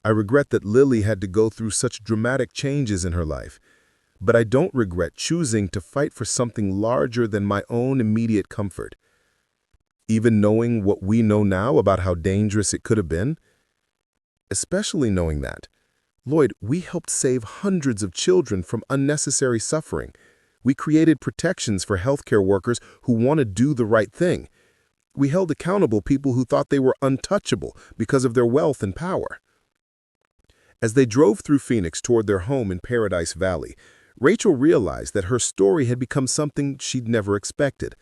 "I regret that Lily had to go through such dramatic changes in her life. But I don't regret choosing to fight for something larger than my own immediate comfort. Even knowing what we know now about how dangerous it could have been, especially knowing that, Lloyd, we helped save hundreds of children from unnecessary suffering. We created protections for healthcare workers who want to do the right thing. We held accountable people who thought they were untouchable because of their wealth and power." As they drove through Phoenix toward their home in Paradise Valley, Rachel realized that her story had become something she'd never expected.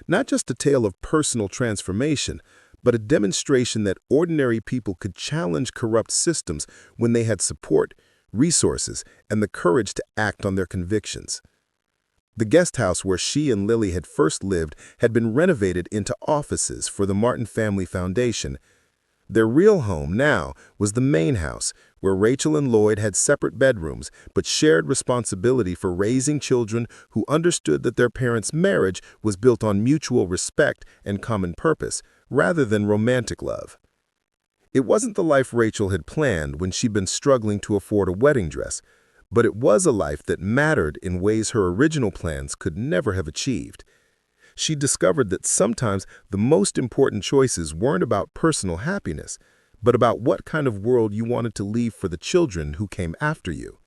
Not just a tale of personal transformation, but a demonstration that ordinary people could challenge corrupt systems when they had support, resources, and the courage to act on their convictions. The guest house where she and Lily had first lived had been renovated into offices for the Martin Family Foundation. Their real home now was the main house, where Rachel and Lloyd had separate bedrooms but shared responsibility for raising children who understood that their parents' marriage was built on mutual respect and common purpose, rather than romantic love. It wasn't the life Rachel had planned when she'd been struggling to afford a wedding dress, but it was a life that mattered in ways her original plans could never have achieved. She discovered that sometimes the most important choices weren't about personal happiness, but about what kind of world you wanted to leave for the children who came after you.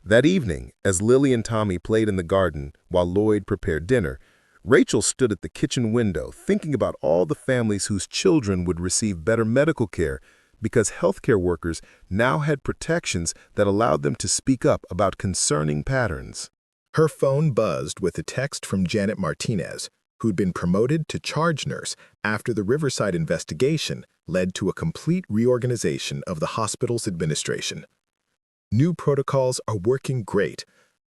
That evening, as Lily and Tommy played in the garden while Lloyd prepared dinner, Rachel stood at the kitchen window thinking about all the families whose children would receive better medical care because healthcare workers now had protections that allowed them to speak up about concerning patterns. Her phone buzzed with a text from Janet Martinez, who'd been promoted to charge nurse after the Riverside investigation led to a complete reorganization of the hospital's administration. New protocols are working great.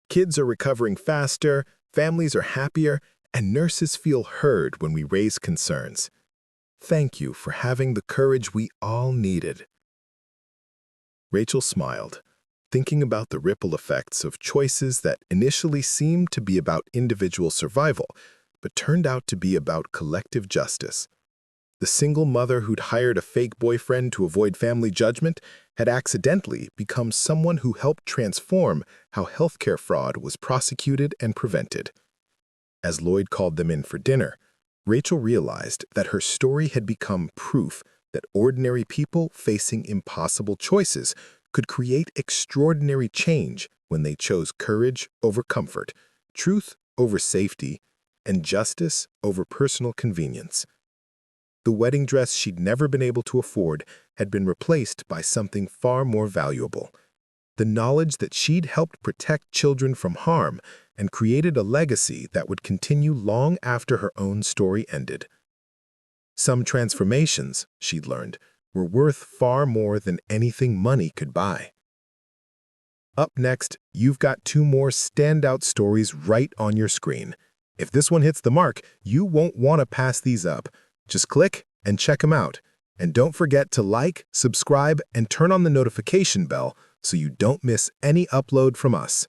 Kids are recovering faster, families are happier, and nurses feel heard when we raise concerns. Thank you for having the courage we all needed. Rachel smiled, thinking about the ripple effects of choices that initially seemed to be about individual survival, but turned out to be about collective justice. The single mother who'd hired a fake boyfriend to avoid family judgment had accidentally become someone who helped transform how healthcare fraud was prosecuted and prevented. As Lloyd called them in for dinner, Rachel realized that her story had become proof that ordinary people facing impossible choices could create extraordinary change when they chose courage over comfort, truth over safety, and justice over personal convenience. The wedding dress she'd never been able to afford had been replaced by something far more valuable: the knowledge that she'd helped protect children from harm and created a legacy that would continue long after her own story ended. Some transformations, she'd learned, were worth far more than anything money could buy. Up next, you've got two more standout stories right on your screen. If this one hits the mark, you won't want to pass these up. Just click and check them out. And don't forget to like, subscribe, and turn on the notification bell so you don't miss any upload from us.